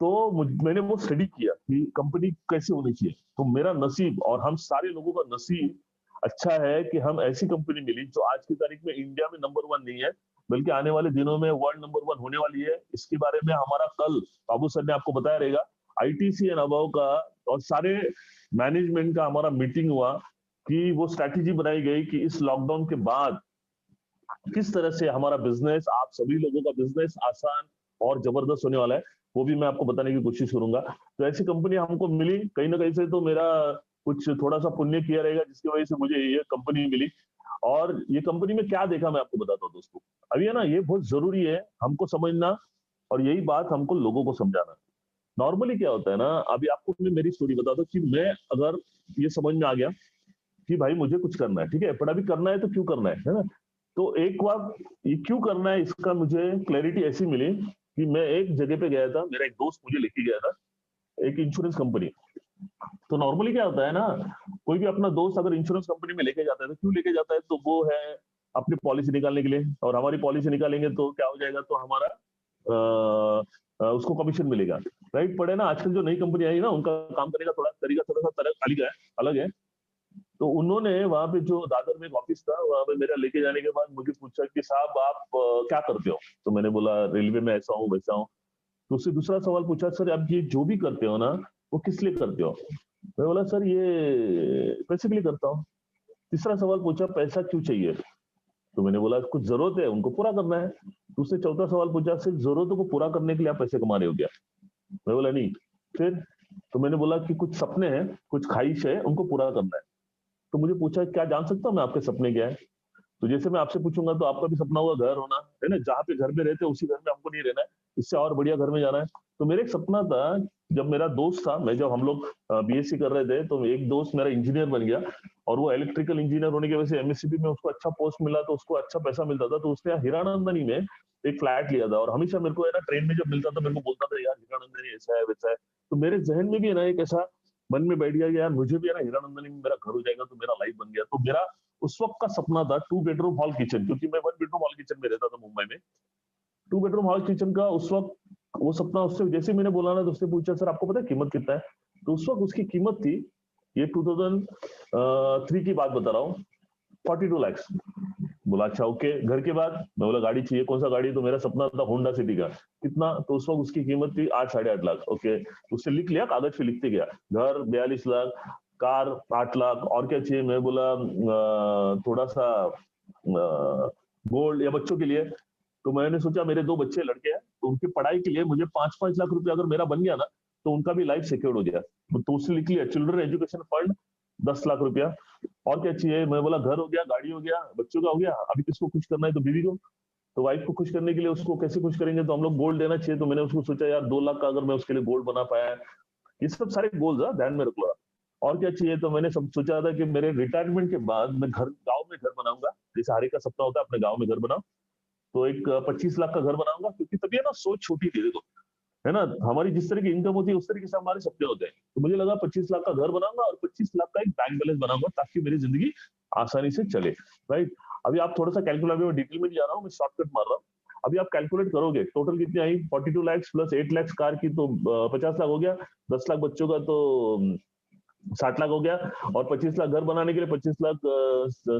तो मैंने वो स्टडी किया कि कंपनी कैसे होनी चाहिए। तो मेरा नसीब और हम सारे लोगों का नसीब अच्छा है कि हम ऐसी कंपनी मिली जो आज की तारीख में इंडिया में नंबर 1 नहीं है, बल्कि आने वाले दिनों में वर्ल्ड नंबर 1 होने वाली है। इसके बारे में हमारा कल बाबू सर ने आपको बताया रहेगा, आईटीसी एंड अबव का और सारे मैनेजमेंट का हमारा मीटिंग हुआ कि वो स्ट्रैटेजी बनाई गई कि इस लॉकडाउन के बाद किस तरह से हमारा बिजनेस, आप सभी लोगों का बिजनेस आसान और जबरदस्त होने वाला है। वो भी मैं आपको बताने की कोशिश करूंगा। तो ऐसी कंपनी हमको मिली कहीं ना कहीं से, तो मेरा कुछ थोड़ा सा पुण्य किया रहेगा जिसकी वजह से मुझे ये कंपनी मिली। और ये कंपनी में क्या देखा मैं आपको बताता हूँ दोस्तों। अभी है ना, ये बहुत जरूरी है हमको समझना, और यही बात हमको लोगों को समझाना। नॉर्मली क्या होता है ना, अभी आपको मैं मेरी स्टोरी बताता हूँ कि मैं अगर ये समझ में आ गया कि भाई मुझे कुछ करना है, ठीक है, पर अभी करना है तो क्यों करना है ना। तो एक बार ये क्यों करना है इसका मुझे क्लैरिटी ऐसी मिली कि मैं एक जगह पे गया था, मेरा एक दोस्त मुझे लेके गया था एक इंश्योरेंस कंपनी। तो नॉर्मली क्या होता है ना, कोई भी अपना दोस्त अगर इंश्योरेंस कंपनी में लेके जाता है तो क्यों लेके जाता है, तो वो है अपनी पॉलिसी निकालने के लिए। और हमारी पॉलिसी निकालेंगे तो क्या हो जाएगा, तो हमारा उसको कमीशन मिलेगा, राइट। पड़े ना, आजकल जो नई कंपनी आई ना, उनका काम करने का थोड़ा तरीका थोड़ा सा अलग है। तो उन्होंने वहां पे जो दादर में एक ऑफिस था, वहां पे मेरा लेके जाने के बाद मुझे पूछा कि साहब आप क्या करते हो। तो मैंने बोला रेलवे में ऐसा हूँ वैसा हूँ। तो उससे दूसरा सवाल पूछा, सर आप ये जो भी करते हो ना, वो किस लिए करते हो। मैं बोला सर ये पैसे के लिए करता हूँ। तीसरा सवाल पूछा, पैसा क्यों चाहिए। तो मैंने बोला कुछ जरूरत है, उनको पूरा करना है। तो उससे चौथा सवाल पूछा, सिर्फ जरूरतों को पूरा करने के लिए आप पैसे कमा रहे हो क्या। मैं बोला नहीं। फिर तो मैंने बोला कि कुछ सपने हैं, कुछ ख्वाहिश है, उनको पूरा करना है। तो मुझे पूछा क्या जान सकता हूँ मैं आपके सपने क्या है। तो जैसे मैं आपसे पूछूंगा तो आपका भी सपना होगा घर होना, है ना, जहाँ पे घर में रहते हैं उसी घर में हमको नहीं रहना है, इससे और बढ़िया घर में जाना है। तो मेरा एक सपना था, जब मेरा दोस्त था, जब हम लोग बीएससी कर रहे थे, तो एक दोस्त मेरा इंजीनियर बन गया, और वो इलेक्ट्रिकल इंजीनियर होने की वजह से एमएससीबी में उसको अच्छा पोस्ट मिला, तो उसको अच्छा पैसा मिलता था। तो उसने हीरानंदनी में एक फ्लैट लिया था, और हमेशा मेरे को है ना ट्रेन में जब मिलता था मेरे को बोलता था यार हीरानंदनी ऐसा है वैसा है। तो मेरे जहन में भी है ना एक ऐसा मन में बैठ गया कि यार मुझे भी है ना हीरानंदनी में मेरा घर हो जाएगा तो मेरा लाइफ बन गया। तो मेरा उस वक्त का सपना था 2 बेडरूम हॉल किचन, क्योंकि मैं 1 बेडरूम हॉल किचन में रहता था मुंबई में। 2 बेडरूम हॉल किचन का उस वक्त वो सपना, उससे जैसे मैंने बोला ना, तो उसने पूछा सर आपको पता है कीमत कितना है। तो उस वक्त उसकी कीमत थी, ये 2003 की बात बता रहा हूँ, 42 लाख। बोला अच्छा ओके। घर के बाद मैं बोला गाड़ी चाहिए, कौन सा गाड़ी। तो मेरा सपना था होंडा सिटी का। कितना, तो उस वक्त उसकी कीमत थी 8 साढ़े 8 लाख। ओके, उससे लिख लिया, कागज पे लिखते गया। घर 42 लाख, कार 8 लाख, और क्या चाहिए। मैं बोला थोड़ा सा गोल्ड या बच्चों के लिए। तो मैंने सोचा मेरे 2 बच्चे लड़के हैं, तो उनकी पढ़ाई के लिए मुझे 5-5 लाख रुपया अगर मेरा बन गया ना, तो उनका भी लाइफ सिक्योर हो गया। तो उसने लिख लिया चिल्ड्रन एजुकेशन फंड 10 लाख रुपया। और क्या चाहिए। मैं बोला घर हो गया, गाड़ी हो गया, बच्चों का हो गया, अभी किसको खुश करना है, तो बीवी को। तो वाइफ को खुश करने के लिए उसको कैसे खुश करेंगे, तो हम लोग गोल्ड देना चाहिए। तो मैंने उसको सोचा यार 2 लाख का अगर मैं उसके लिए गोल्ड बना पाया। ये सब सारे गोल्स ध्यान में रखो। और क्या चाहिए, तो मैंने सब सोचा था कि मेरे रिटायरमेंट के बाद मैं घर गाँव में घर बनाऊंगा, जैसे हर एक का सपना होता है अपने गाँव में घर बनाओ। तो एक 25 लाख का घर बनाऊंगा, क्योंकि तभी है ना सोच छोटी थी देखो, है ना। हमारी जिस तरह की इनकम होती है उस तरीके से हमारे सपने होते हैं। तो मुझे लगा 25 लाख का घर बनाऊंगा और 25 लाख का एक बैंक बैलेंस बनाऊंगा ताकि मेरी जिंदगी आसानी से चले, राइट। अभी आप थोड़ा सा कैलकुलेट, मैं डिटेल में नहीं जा रहा हूँ, मैं शॉर्टकट मार रहा हूँ। अभी आप कैलकुलेट करोगे टोटल कितनी आई, 42 लाख प्लस 8 लाख कार की तो 50 लाख हो गया, 10 लाख बच्चों का तो 60 लाख हो गया, और 25 लाख घर बनाने के लिए 25 लाख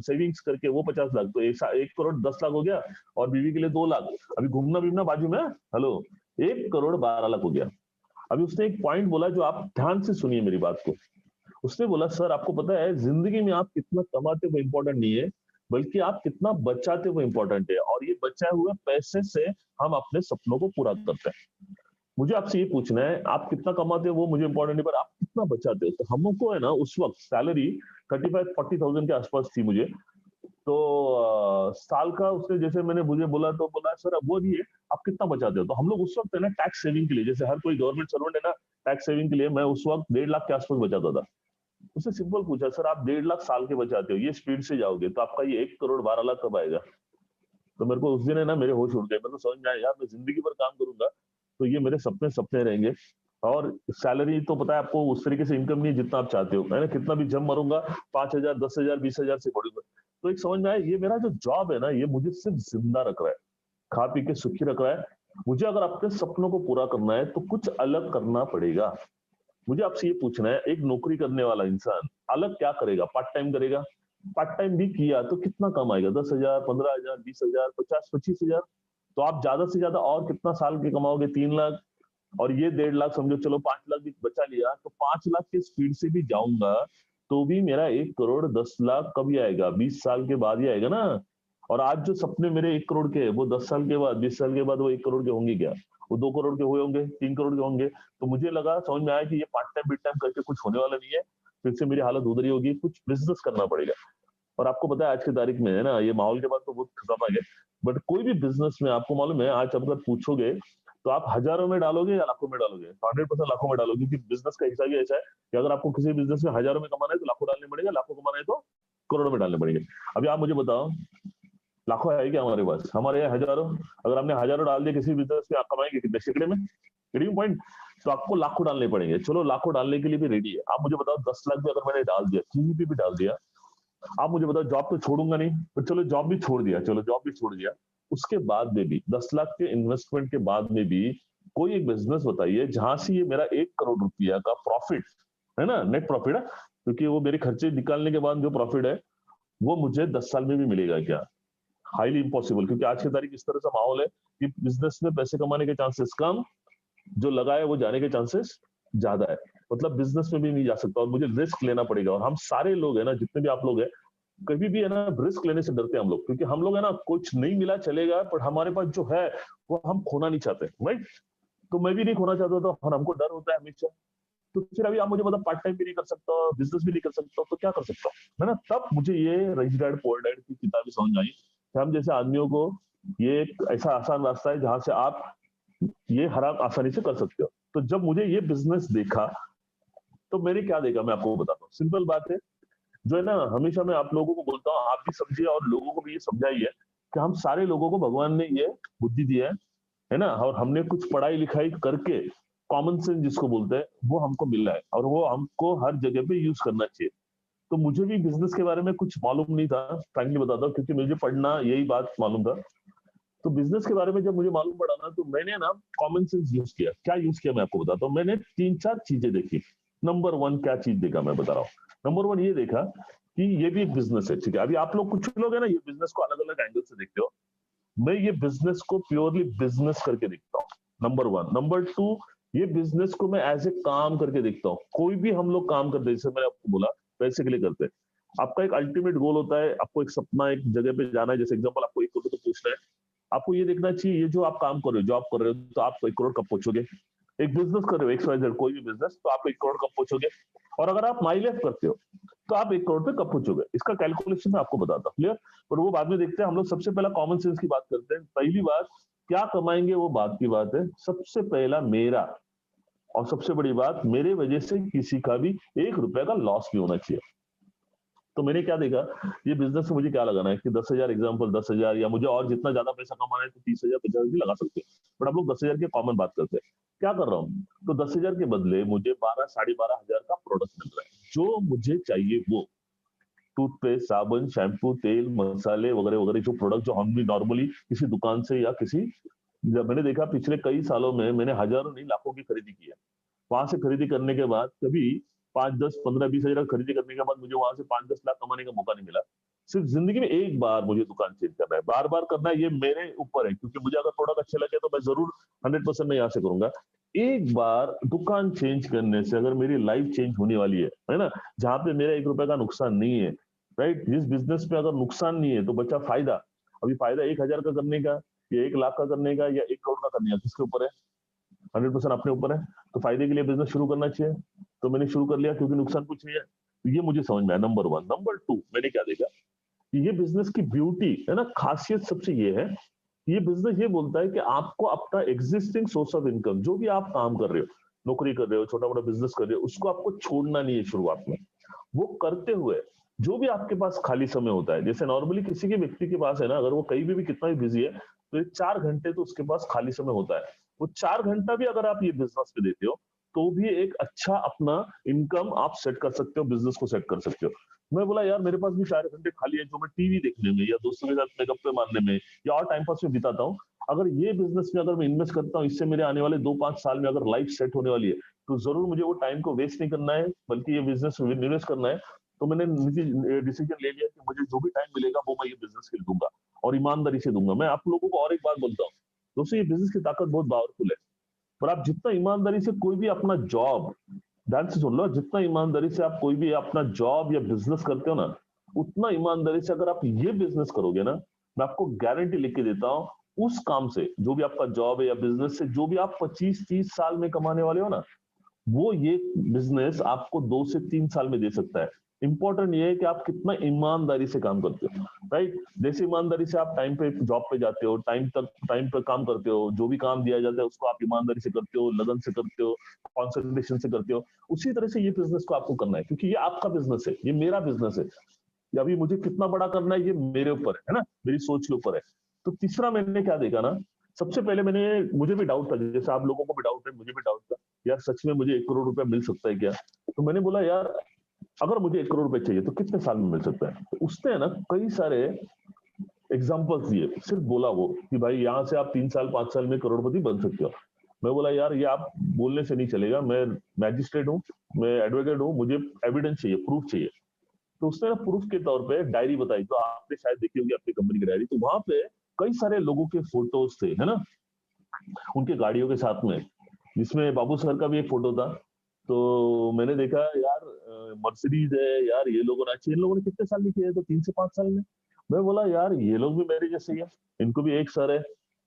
सेविंग्स करके वो 50 लाख, तो 1 करोड़ 10 लाख हो गया, और बीवी के लिए 2 लाख। अभी घूमना बीमना बाजू में, हेलो, 1 करोड़ 12 लाख हो गया। अभी उसने एक पॉइंट बोला जो आप ध्यान से सुनिए मेरी बात को। उसने बोला सर आपको पता है जिंदगी में आप कितना कमाते हो इंपॉर्टेंट नहीं है, बल्कि आप कितना बचाते हो इंपॉर्टेंट है, और ये बचाए हुए पैसे से हम अपने सपनों को पूरा करते हैं। मुझे आपसे ये पूछना है आप कितना कमाते हो वो मुझे इंपॉर्टेंट नहीं, पर आप कितना बचाते हो। तो हमको है ना उस वक्त सैलरी 35-40,000 के आसपास थी मुझे। तो साल का उसने जैसे मैंने मुझे बोला तो बोला सर अब वो नहीं है, आप कितना बचाते हो। तो हम लोग उस वक्त है ना टैक्स सेविंग के लिए, जैसे हर कोई गवर्नमेंट सर्वेंट है ना टैक्स सेविंग के लिए, मैं उस वक्त 1.5 लाख के आसपास बचाता था। उससे सिंपल पूछा सर आप 1.5 लाख साल के बचाते हो, ये स्पीड से जाओगे तो आपका ये 1 करोड़ 12 लाख कब आएगा। तो मेरे को उस दिन है ना मेरे होश उड़ गए, मेरे को समझ में आया यार मैं जिंदगी भर काम करूंगा तो ये मेरे सपने सपने रहेंगे। और सैलरी तो पता है आपको उस तरीके से इनकम नहीं है जितना आप चाहते हो, है ना, कितना भी जम मरूंगा 5,000 10,000 20,000 से बढ़ूंगा। तो एक समझ में आया ये मेरा जो जॉब है ना ये मुझे सिर्फ जिंदा रख रहा है, खा पी के सुखी रख रहा है। मुझे अगर अपने सपनों को पूरा करना है तो कुछ अलग करना पड़ेगा। मुझे आपसे ये पूछना है एक नौकरी करने वाला इंसान अलग क्या करेगा, पार्ट टाइम करेगा, पार्ट टाइम भी किया तो कितना कमाएगा, 10,000 15,000 20,000 50 25,000। तो आप ज्यादा से ज्यादा और कितना साल के कमाओगे, 3 लाख, और ये 1.5 लाख समझो, चलो 5 लाख भी बचा लिया, तो 5 लाख की स्पीड से भी जाऊंगा तो भी मेरा 1 करोड़ 10 लाख कभी आएगा, 20 साल के बाद ही आएगा ना। और आज जो सपने मेरे 1 करोड़ के वो 10 साल के बाद 20 साल के बाद वो 1 करोड़ के होंगे क्या, वो 2 करोड़ के हुए होंगे, 3 करोड़ के होंगे। तो मुझे लगा समझ में आया कि ये पार्ट टाइम बिट टाइम करके कुछ होने वाला नहीं है, फिर से मेरी हालत उधर ही होगी, कुछ बिजनेस करना पड़ेगा। और आपको पता है आज की तारीख में है ना ये माहौल के बाद तो बहुत खतरनाक है, बट कोई भी बिजनेस में आपको मालूम है आज अगर पूछोगे तो आप हजारों में डालोगे या लाखों में डालोगे, 100% लाखों में डालोगे, क्योंकि बिजनेस का हिसाब ही ऐसा है कि अगर आपको किसी बिजनेस में हजारों में कमाना है तो लाखों डालने पड़ेगा, लाखों कमाना है तो करोड़ों में डालने पड़ेंगे। अभी आप मुझे बताओ लाखों है क्या हमारे पास, हमारे यहाँ हजारों, अगर हमने हजारों डाल दिए किसी बिजनेस में आप कमाएंगे कितने, सैकड़े में, गेटिंग पॉइंट। तो आपको लाखों डालने पड़ेंगे, चलो लाखों डालने के लिए भी रेडी है। आप मुझे बताओ 10 लाख भी अगर मैंने डाल दिया, कहीं भी डाल दिया, आप मुझे बताओ जॉब तो छोड़ूंगा नहीं, पर चलो जॉब भी छोड़ दिया, चलो जॉब भी छोड़ दिया, उसके बाद में भी 10 लाख के इन्वेस्टमेंट के बाद में भी कोई एक बिजनेस बताइए जहां से ये मेरा 1 करोड़ रुपया का प्रॉफिट है ना, नेट प्रॉफिट है, क्योंकि वो मेरे खर्चे निकालने के बाद जो प्रॉफिट है वो मुझे 10 साल में भी मिलेगा क्या। हाईली इम्पॉसिबल, क्योंकि आज की तारीख इस तरह से माहौल है कि बिजनेस में पैसे कमाने के चांसेस कम, जो लगाए वो जाने के चांसेस ज्यादा है। मतलब बिजनेस में भी नहीं जा सकता और मुझे रिस्क लेना पड़ेगा। और हम सारे लोग है ना, जितने भी आप लोग हैं, कभी भी है ना रिस्क लेने से डरते हैं हम लोग, क्योंकि हम लोग है ना कुछ नहीं मिला चलेगा, पर हमारे पास जो है वो हम खोना नहीं चाहते, राइट। तो मैं भी नहीं खोना चाहता था और हमको डर होता है हमेशा। तो फिर अभी आप मुझे मतलब पार्ट टाइम भी नहीं कर सकता, बिजनेस भी नहीं कर सकता, तो क्या कर सकता हूँ, है ना। तब मुझे ये रिच डैड पुअर डैड की किताबें समझ आई कि हम जैसे आदमियों को ये एक ऐसा आसान रास्ता है जहां से आप ये हराम आसानी से कर सकते हो। तो जब मुझे ये बिजनेस देखा तो मैंने क्या देखा मैं आपको बताता हूँ, सिंपल बात है। जो है ना हमेशा मैं आप लोगों को बोलता हूँ, आप भी समझिए और लोगों को भी ये समझाइए कि हम सारे लोगों को भगवान ने ये बुद्धि दिया है ना, और हमने कुछ पढ़ाई लिखाई करके कॉमन सेंस जिसको बोलते हैं वो हमको मिला है, और वो हमको हर जगह पे यूज करना चाहिए। तो मुझे भी बिजनेस के बारे में कुछ मालूम नहीं था, फ्रैंकली बताता हूँ, क्योंकि मुझे पढ़ना यही बात मालूम था। तो बिजनेस के बारे में जब मुझे मालूम पड़ा ना, तो मैंने ना कॉमन सेंस यूज किया। क्या यूज किया मैं आपको बताता हूँ। मैंने 3-4 चीजें देखी। नंबर 1 क्या चीज देखा मैं बता रहा हूँ। नंबर 1 ये देखा कि ये भी एक बिजनेस है, ठीक है। अभी आप लोग कुछ लोग है ना ये बिजनेस को अलग अलग एंगल से देखते हो, मैं ये बिजनेस को प्योरली बिजनेस करके देखता हूँ, नंबर 1। नंबर 2, ये बिजनेस को मैं एज ए काम करके देखता हूँ। कोई भी हम लोग काम करते हैं, जैसे मैंने आपको बोला पैसे के लिए करते हैं, आपका एक अल्टीमेट गोल होता है, आपको एक सपना एक जगह पे जाना है। जैसे एग्जांपल आपको 1 करोड़ तो पूछना है, आपको ये देखना चाहिए ये जो आप काम कर रहे हो, जॉब कर रहे हो, तो आप 1 करोड़ कब पहुंचोगे। एक बिजनेस कर रहे हो XYZ कोई भी बिजनेस, तो आप 1 करोड़ कब पहुंचोगे। और अगर आप माई लेफ्ट करते हो तो आप 1 करोड़ पे कब पहुंचोगे। इसका कैलकुलेशन मैं आपको बताता हूँ, क्लियर। पर वो बाद में देखते हैं। हम लोग सबसे पहला कॉमन सेंस की बात करते हैं। पहली बात क्या कमाएंगे वो बात की बात है, सबसे पहला मेरा, और सबसे बड़ी बात मेरे वजह से किसी का भी 1 रुपए का लॉस भी होना चाहिए। तो मैंने क्या देखा, ये बिजनेस में मुझे क्या लगाना है कि 10,000 एग्जाम्पल 10,000, या मुझे और जितना ज्यादा पैसा कमाना है तो 30,000 50,000 भी लगा सकते हैं, बट हम लोग 10,000 की कॉमन बात करते हैं। क्या कर रहा हूँ, तो 10,000 के बदले मुझे 12-12,500 का प्रोडक्ट मिल रहा है, जो मुझे चाहिए वो टूथपेस्ट, साबुन, शैम्पू, तेल, मसाले वगैरह वगैरह, जो प्रोडक्ट जो हम भी नॉर्मली किसी दुकान से या किसी, जब मैंने देखा पिछले कई सालों में मैंने हजारों नहीं लाखों की खरीदी की है। वहां से खरीदी करने के बाद कभी 5, 10, 15, 20 हजार खरीदी करने के बाद मुझे वहां से 5-10 लाख कमाने का मौका नहीं मिला। सिर्फ जिंदगी में एक बार मुझे दुकान चेंज करना है, बार बार करना है, ये मेरे ऊपर है, क्योंकि मुझे अगर प्रोडक्ट अच्छे लगे तो मैं जरूर 100% मैं यहाँ से करूंगा। एक बार दुकान चेंज करने से अगर मेरी लाइफ चेंज होने वाली है ना, जहां पे मेरा 1 रुपए का नुकसान नहीं है, राइट। जिस बिजनेस में अगर नुकसान नहीं है तो बचा फायदा। अभी फायदा 1,000 का करने का या 1 लाख का करने का या 1 करोड़ का करने का, किसके ऊपर है? 100% अपने ऊपर है। तो फायदे के लिए बिजनेस शुरू करना चाहिए, तो मैंने शुरू कर लिया क्योंकि नुकसान कुछ नहीं है। तो ये मुझे समझ में आया, नंबर 1। नंबर 2, मैंने क्या देखा कि ये बिजनेस की ब्यूटी है ना, खासियत सबसे ये है, ये बिजनेस ये बोलता है कि आपको अपना एग्जिस्टिंग सोर्स ऑफ इनकम, जो भी आप काम कर रहे हो, नौकरी कर रहे हो, छोटा मोटा बिजनेस कर रहे हो, उसको आपको छोड़ना नहीं है शुरुआत में। वो करते हुए जो भी आपके पास खाली समय होता है, जैसे नॉर्मली किसी के व्यक्ति के पास है ना, अगर वो कहीं भी कितना भी बिजी है, तो 4 घंटे तो उसके पास खाली समय होता है। वो 4 घंटा भी अगर आप ये बिजनेस पे देते हो तो भी एक अच्छा अपना इनकम आप सेट कर सकते हो, बिजनेस को सेट कर सकते हो। मैं बोला यार मेरे पास भी 4 घंटे खाली है, जो मैं टीवी देखने में या दोस्तों के साथ में गप्पे मारने में या और टाइम पास में बिताता हूँ, अगर ये बिजनेस में अगर मैं इन्वेस्ट करता हूँ, इससे मेरे आने वाले 2-5 साल में अगर लाइफ सेट होने वाली है, तो जरूर मुझे वो टाइम को वेस्ट नहीं करना है, बल्कि ये बिजनेस में इन्वेस्ट करना है। तो मैंने डिसीजन ले लिया कि मुझे जो भी टाइम मिलेगा वो मैं ये बिजनेस के लिए दूंगा और ईमानदारी से दूंगा। मैं आप लोगों को और एक बात बोलता हूँ दोस्तों, ये बिजनेस की ताकत बहुत पावरफुल है, पर आप जितना ईमानदारी से कोई भी अपना जॉब, ध्यान से सुन लो, जितना ईमानदारी से आप कोई भी अपना जॉब या बिजनेस करते हो ना, उतना ईमानदारी से अगर आप ये बिजनेस करोगे ना, मैं आपको गारंटी लिख के देता हूँ, उस काम से, जो भी आपका जॉब है या बिजनेस से जो भी आप 25-30 साल में कमाने वाले हो ना, वो ये बिजनेस आपको 2 से 3 साल में दे सकता है। इंपॉर्टेंट ये है कि आप कितना ईमानदारी से काम करते हो, राइट। जैसे ईमानदारी से आप टाइम पे जॉब पे जाते हो, टाइम पे काम करते हो, जो भी काम दिया जाता है उसको आप ईमानदारी से करते हो, लगन से करते हो, कॉन्सेंट्रेशन से करते हो, उसी तरह से ये बिजनेस को आपको करना है, क्योंकि ये आपका बिजनेस है, ये मेरा बिजनेस है। या अभी मुझे कितना बड़ा करना है ये मेरे ऊपर है ना, मेरी सोच के ऊपर है। तो तीसरा मैंने क्या देखा ना, सबसे पहले मुझे भी डाउट था, जैसे आप लोगों को भी डाउट है, मुझे भी डाउट था, यार सच में मुझे 1 करोड़ रुपया मिल सकता है क्या? तो मैंने बोला यार अगर मुझे 1 करोड़ रुपए चाहिए तो कितने साल में मिल सकता है? तो उसने है ना कई सारे एग्जाम्पल्स दिए, सिर्फ बोला वो कि भाई यहाँ से आप 3 साल 5 साल में करोड़पति बन सकते हो। मैं बोला यार ये आप बोलने से नहीं चलेगा, मैं मैजिस्ट्रेट हूँ, मैं एडवोकेट हूँ, मुझे एविडेंस चाहिए, प्रूफ चाहिए। तो उसने ना प्रूफ के तौर पे डायरी बताई, तो आपने शायद देखी होगी अपनी कंपनी की डायरी, तो वहां पे कई सारे लोगों के फोटोज थे, है ना, उनके गाड़ियों के साथ में, जिसमें बाबू सर का भी एक फोटो था। तो मैंने देखा यार मर्सिडीज है यार, ये लोगों ने अच्छे, इन लोगों ने कितने साल में किया है? तो 3 से 5 साल में। मैं बोला यार ये लोग भी मेरे जैसे ही है, इनको भी एक सर है,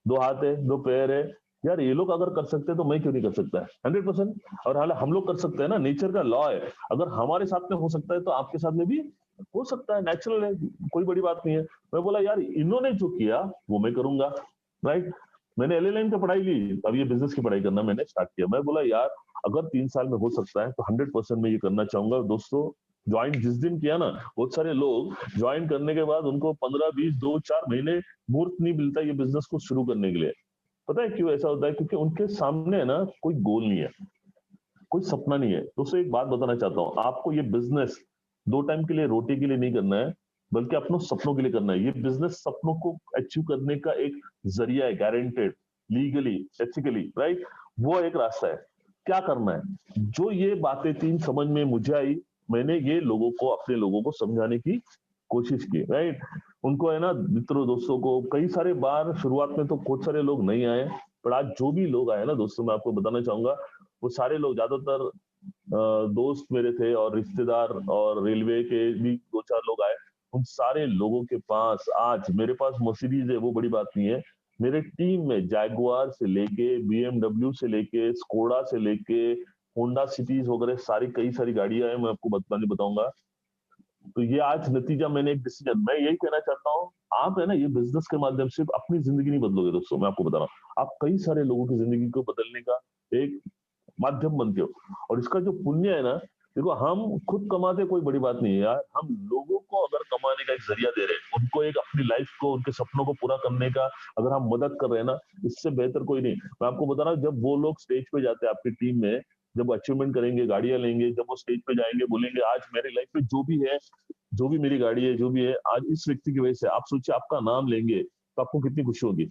2 हाथ है, 2 पैर है, यार ये लोग अगर कर सकते हैं तो मैं क्यों नहीं कर सकता? 100%। और हाल हम लोग कर सकते हैं ना, नेचर का लॉ है, अगर हमारे साथ में हो सकता है तो आपके साथ में भी हो सकता है, नेचुरल है, कोई बड़ी बात नहीं है। मैं बोला यार इन्होंने जो किया वो मैं करूंगा, राइट। मैंने LLM की पढ़ाई ली, अब ये बिजनेस की पढ़ाई करना मैंने स्टार्ट किया। मैं बोला यार अगर 3 साल में हो सकता है तो 100% मैं ये करना चाहूंगा। दोस्तों ज्वाइन जिस दिन किया ना, बहुत सारे लोग ज्वाइन करने के बाद उनको 15-20 2-4 महीने मुहूर्त नहीं मिलता ये बिजनेस को शुरू करने के लिए। पता है क्यों ऐसा होता है? क्योंकि उनके सामने है ना कोई गोल नहीं है, कोई सपना नहीं है। दोस्तों एक बात बताना चाहता हूँ, आपको ये बिजनेस 2 टाइम के लिए रोटी के लिए नहीं करना है, बल्कि अपनों सपनों के लिए करना है। ये बिजनेस सपनों को अचीव करने का एक जरिया है, गारंटेड, लीगली, एथिकली, राइट। वो एक रास्ता है। क्या करना है? जो ये बातें 3 समझ में मुझे आई, मैंने ये लोगों को, अपने लोगों को समझाने की कोशिश की, राइट। उनको है ना, मित्रों दोस्तों को, कई सारे बार शुरुआत में तो बहुत सारे लोग नहीं आए, पर आज जो भी लोग आए ना दोस्तों, मैं आपको बताना चाहूंगा, वो सारे लोग ज्यादातर दोस्त मेरे थे और रिश्तेदार, और रेलवे के भी 2-4 लोग आए। उन सारे लोगों के पास आज, मेरे पास मर्सिडीज है वो बड़ी बात नहीं है, मेरे टीम में जैगुआर से लेके BMW से लेके स्कोडा से लेके होंडा सिटीज वगैरह सारी, कई सारी गाड़ियां हैं, मैं आपको बताऊंगा। तो ये आज नतीजा, मैंने एक डिसीजन, मैं यही कहना चाहता हूँ, आप है ना ये बिजनेस के माध्यम से अपनी जिंदगी नहीं बदलोगे दोस्तों, मैं आपको बता रहा हूँ, आप कई सारे लोगों की जिंदगी को बदलने का एक माध्यम बनते हो। और इसका जो पुण्य है ना, देखो हम खुद कमाते कोई बड़ी बात नहीं है यार, हम लोगों को अगर कमाने का एक जरिया दे रहे हैं, उनको एक अपनी लाइफ को, उनके सपनों को पूरा करने का अगर हम मदद कर रहे हैं ना, इससे बेहतर कोई नहीं। मैं आपको बता रहा हूँ, जब वो लोग स्टेज पे जाते हैं आपकी टीम में, जब अचीवमेंट करेंगे, गाड़ियां लेंगे, जब वो स्टेज पे जाएंगे, बोलेंगे आज मेरी लाइफ में जो भी है, जो भी मेरी गाड़ी है, जो भी है, आज इस व्यक्ति की वजह से, आप सोचिए आपका नाम लेंगे तो आपको कितनी खुशी होगी,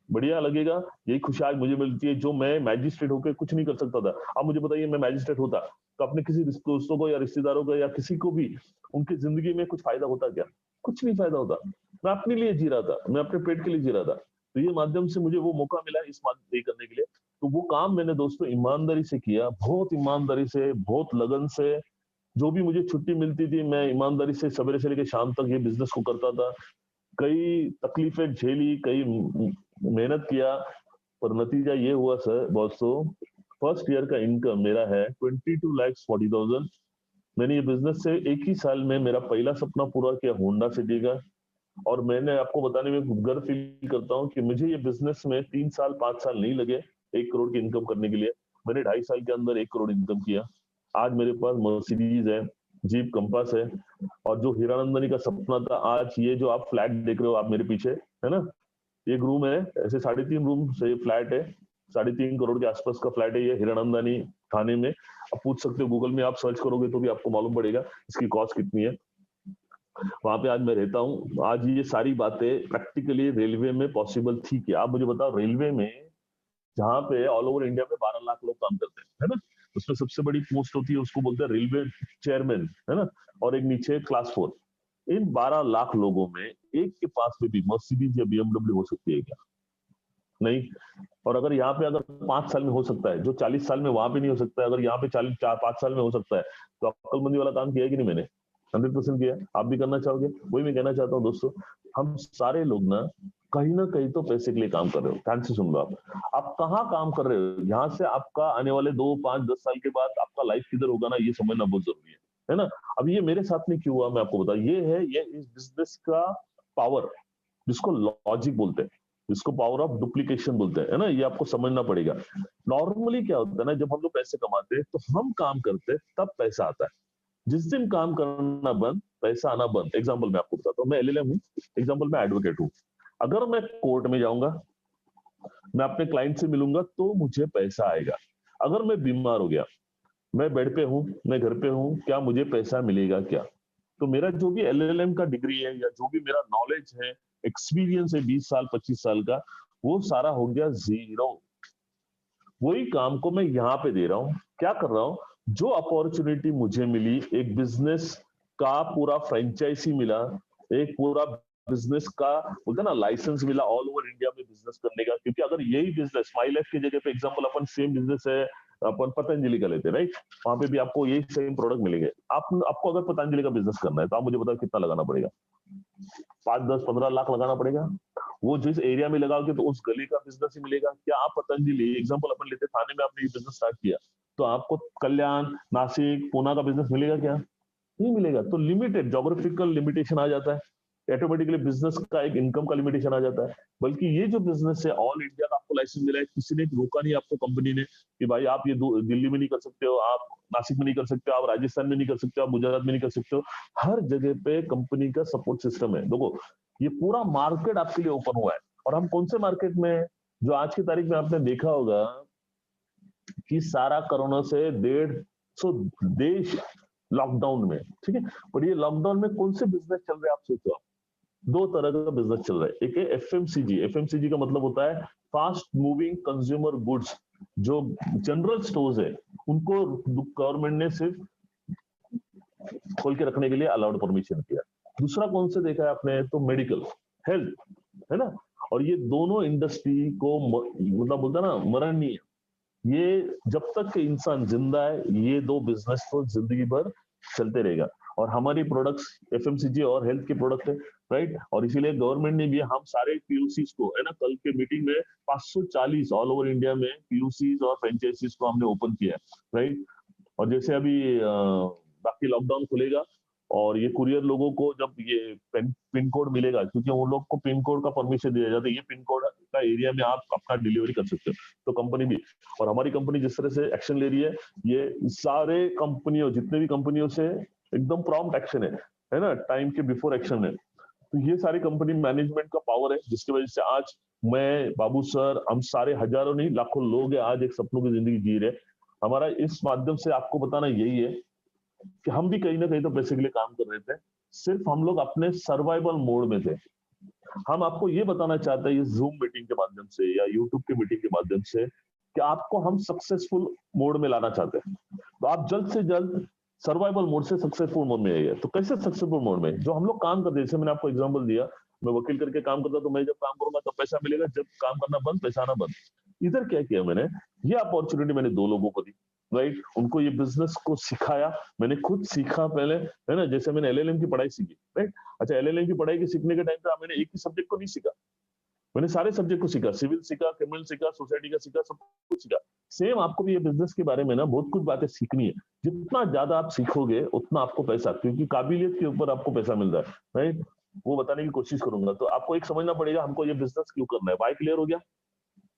बढ़िया लगेगा। यही खुशी आज मुझे मिलती है, जो मैं मैजिस्ट्रेट होकर कुछ नहीं कर सकता था। अब मुझे बताइए, मैं मैजिस्ट्रेट होता तो अपने किसी दोस्तों को या रिश्तेदारों को या किसी को भी उनकी जिंदगी में कुछ फायदा होता क्या? कुछ नहीं फायदा होता। मैं अपने लिए जी रहा था, मैं अपने पेट के लिए जी रहा था। तो ये माध्यम से मुझे वो मौका मिला इस माध्यम ये करने के लिए। तो वो काम मैंने दोस्तों ईमानदारी से किया, बहुत ईमानदारी से, बहुत लगन से। जो भी मुझे छुट्टी मिलती थी, मैं ईमानदारी से सवेरे से लेकर शाम तक ये बिजनेस को करता था। कई तकलीफें झेली, कई मेहनत किया, पर नतीजा ये हुआ सर दोस्तों, फर्स्ट ईयर का इनकम मेरा है 22,40,000। मैंने ये बिजनेस से एक ही साल में मेरा पहला सपना पूरा किया, होंडा सिटी का। और मैंने आपको बताने में गर्व फील करता हूँ कि मुझे ये बिजनेस में 3 साल 5 साल नहीं लगे 1 करोड़ की इनकम करने के लिए। मैंने 2.5 साल के अंदर 1 करोड़ इनकम किया। आज मेरे पास मर्सिडीज है, जीप कंपास है, और जो हीरानंदानी का सपना था, आज ये जो आप फ्लैट देख रहे हो आप मेरे पीछे, है ना, एक रूम है, ऐसे 3.5 रूम से फ्लैट है, 3.5 करोड़ के आसपास का फ्लैट है ये हीरानंदानी थाने में। आप पूछ सकते हो, गूगल में आप सर्च करोगे तो भी आपको मालूम पड़ेगा इसकी कॉस्ट कितनी है। वहां पे आज मैं रहता हूँ। आज ये सारी बातें प्रैक्टिकली रेलवे में पॉसिबल थी कि आप मुझे बताओ, रेलवे में जहाँ पे ऑल ओवर इंडिया में 12 लाख लोग काम करते हैं, है ना, उसमें सबसे बड़ी पोस्ट होती है, उसको बोलते हैं रेलवे चेयरमैन, है ना, और एक नीचे क्लास 4। इन 12 लाख लोगों में एक के पास में भी मर्सिडीज या बीएमडब्ल्यू हो सकती है क्या? नहीं। और अगर यहाँ पे अगर 5 साल में हो सकता है, जो 40 साल में वहां पे नहीं हो सकता है, अगर यहाँ पे 5 साल में हो सकता है, तो अक्लमंदी वाला काम किया है कि नहीं मैंने? 100% किया। आप भी करना चाहोगे? वही मैं कहना चाहता हूँ दोस्तों, हम सारे लोग ना कहीं तो पैसे के लिए काम कर रहे हो। ध्यान से सुन लो, आप कहाँ काम कर रहे हो, यहाँ से आपका आने वाले 2, 5, 10 साल के बाद आपका लाइफ किधर होगा ना, ये समझना बहुत जरूरी है ना। अब ये मेरे साथ में क्यों हुआ मैं आपको बता, ये है ये इस बिजनेस का पावर, जिसको लॉजिक बोलते हैं, इसको पावर ऑफ डुप्लीकेशन बोलते हैं, है ना, ये आपको समझना पड़ेगा। नॉर्मली क्या होता है ना, जब हम लोग पैसे कमाते हैं तो हम काम करते हैं तब पैसा आता है। जिस दिन काम करना बंद, पैसा आना बंद। एग्जांपल मैं आपको बताता हूँ, मैं एलएलएम हूँ, एग्जांपल मैं एडवोकेट हूँ। अगर मैं कोर्ट में जाऊंगा, मैं अपने क्लाइंट से मिलूंगा तो मुझे पैसा आएगा। अगर मैं बीमार हो गया, मैं बेड पे हूँ, मैं घर पे हूँ, क्या मुझे पैसा मिलेगा क्या? तो मेरा जो भी एलएलएम का डिग्री है या जो भी मेरा नॉलेज है, एक्सपीरियंस है 20 साल 25 साल का, वो सारा हो गया जीरो। वही काम को मैं यहाँ पे दे रहा हूँ। क्या कर रहा हूँ? जो अपॉर्चुनिटी मुझे मिली, एक बिजनेस का पूरा फ्रेंचाइजी मिला, एक पूरा बिजनेस का बोलते ना लाइसेंस मिला ऑल ओवर इंडिया में बिजनेस करने का। क्योंकि अगर यही बिजनेस माई लाइफ की जगह पे एग्जांपल अपन सेम बिजनेस है, अपन पतंजलि का लेते हैं, राइट, वहां पे भी आपको यही सेम प्रोडक्ट मिलेंगे। आपको अगर पतंजलि का बिजनेस करना है तो आप मुझे बताओ कितना लगाना पड़ेगा? 5, 10, 15 लाख लगाना पड़ेगा। वो जिस एरिया में लगाओगे तो उस गली का बिजनेस ही मिलेगा। क्या आप पतंजलि एग्जांपल अपन लेते, थाने में आपने ये बिजनेस स्टार्ट किया, तो आपको कल्याण, नासिक, पुणे का बिजनेस मिलेगा क्या? नहीं मिलेगा। तो लिमिटेड जोग्राफिकल लिमिटेशन आ जाता है, ऑटोमेटिकली बिजनेस का एक इनकम का लिमिटेशन आ जाता है। बल्कि ये जो बिजनेस है ऑल इंडिया का आपको लाइसेंस मिला है, किसी ने रोका नहीं आपको, कंपनी ने, कि भाई आप ये दिल्ली में नहीं कर सकते हो, आप नासिक में नहीं कर सकते हो, आप राजस्थान में नहीं कर सकते हो, आप गुजरात में नहीं कर सकते हो। हर जगह पे कंपनी का सपोर्ट सिस्टम है। देखो, ये पूरा मार्केट आपके लिए ओपन हुआ है। और हम कौन से मार्केट में, जो आज की तारीख में आपने देखा होगा कि सारा कोरोना से 150 देश लॉकडाउन में, ठीक है, पर ये लॉकडाउन में कौन से बिजनेस चल रहे हैं आप सोचो। आप 2 तरह का बिजनेस चल रहा है। एक है एफएमसीजी। एफएमसीजी का मतलब होता है फास्ट मूविंग कंज्यूमर गुड्स। जो जनरल स्टोर्स है उनको गवर्नमेंट ने सिर्फ खोल के रखने के लिए अलाउड परमिशन किया। दूसरा कौन से देखा है आपने, तो मेडिकल, हेल्थ, है ना। और ये दोनों इंडस्ट्री को मतलब बोलता ना मरण नहीं है। ये जब तक के इंसान जिंदा है, ये 2 बिजनेस तो जिंदगी भर चलते रहेगा। और हमारी प्रोडक्ट्स एफएमसीजी और हेल्थ के प्रोडक्ट है, राइट। और इसीलिए गवर्नमेंट ने भी हम सारे पीयूसीज को, है ना, कल के मीटिंग में 540 ऑल ओवर इंडिया में पीयूसीज और फ्रेंचाइजीज को हमने ओपन किया है, राइट। और जैसे अभी बाकी लॉकडाउन खुलेगा और ये कुरियर लोगों को जब ये पिन कोड मिलेगा, क्योंकि उन लोग को पिन कोड का परमिशन दिया जाता है, ये पिन कोड का एरिया में आप अपना डिलीवरी कर सकते हो, तो कंपनी भी, और हमारी कंपनी जिस तरह से एक्शन ले रही है, ये सारे कंपनियों, जितने भी कंपनियों से एकदम प्रॉम्प्ट एक्शन है ना, टाइम के बिफोर एक्शन है। तो ये सारी कंपनी मैनेजमेंट का पावर है, जिसकी वजह से आज मैं, बाबू सर, हम सारे हजारों नहीं लाखों लोग हैं आज एक सपनों की जिंदगी जी रहे। हमारा इस माध्यम से आपको बताना यही है कि हम भी कहीं ना कहीं तो पैसे के लिए काम कर रहे थे, सिर्फ हम लोग अपने सर्वाइवल मोड में थे। हम आपको ये बताना चाहते हैं, ये जूम मीटिंग के माध्यम से या यूट्यूब की मीटिंग के माध्यम से, कि आपको हम सक्सेसफुल मोड में लाना चाहते हैं। तो आप जल्द से जल्द सर्वाइवल मोड से सक्सेसफुल मोड में आइए। तो कैसे सक्सेसफुल मोड में, जो हम लोग काम करते हैं, जैसे मैंने आपको एग्जांपल दिया, मैं वकील करके काम करता, तो मैं जब काम करूंगा तब पैसा मिलेगा, जब काम करना बंद, पैसा आना बंद। इधर क्या किया मैंने, ये अपॉर्चुनिटी मैंने 2 लोगों को दी, राइट, उनको ये बिजनेस को सिखाया, मैंने खुद सीखा पहले, है ना, जैसे मैंने एलएलएम की पढ़ाई सीखी, राइट। अच्छा, एलएलएम की पढ़ाई के सीखने के टाइम पे मैंने एक ही सब्जेक्ट को नहीं सीखा, मैंने सारे सब्जेक्ट को सीखा, सिविल सीखा, क्रिमिनल सीखा, सोसाइटी का सीखा, सब कुछ सीखा। सेम आपको भी ये बिजनेस के बारे में ना बहुत कुछ बातें सीखनी है। जितना ज्यादा आप सीखोगे उतना आपको पैसा, क्योंकि काबिलियत के ऊपर आपको पैसा मिल रहा है, राइट, वो बताने की कोशिश करूंगा। तो आपको एक समझना पड़ेगा हमको ये बिजनेस क्यों करना है। वाई क्लियर हो गया?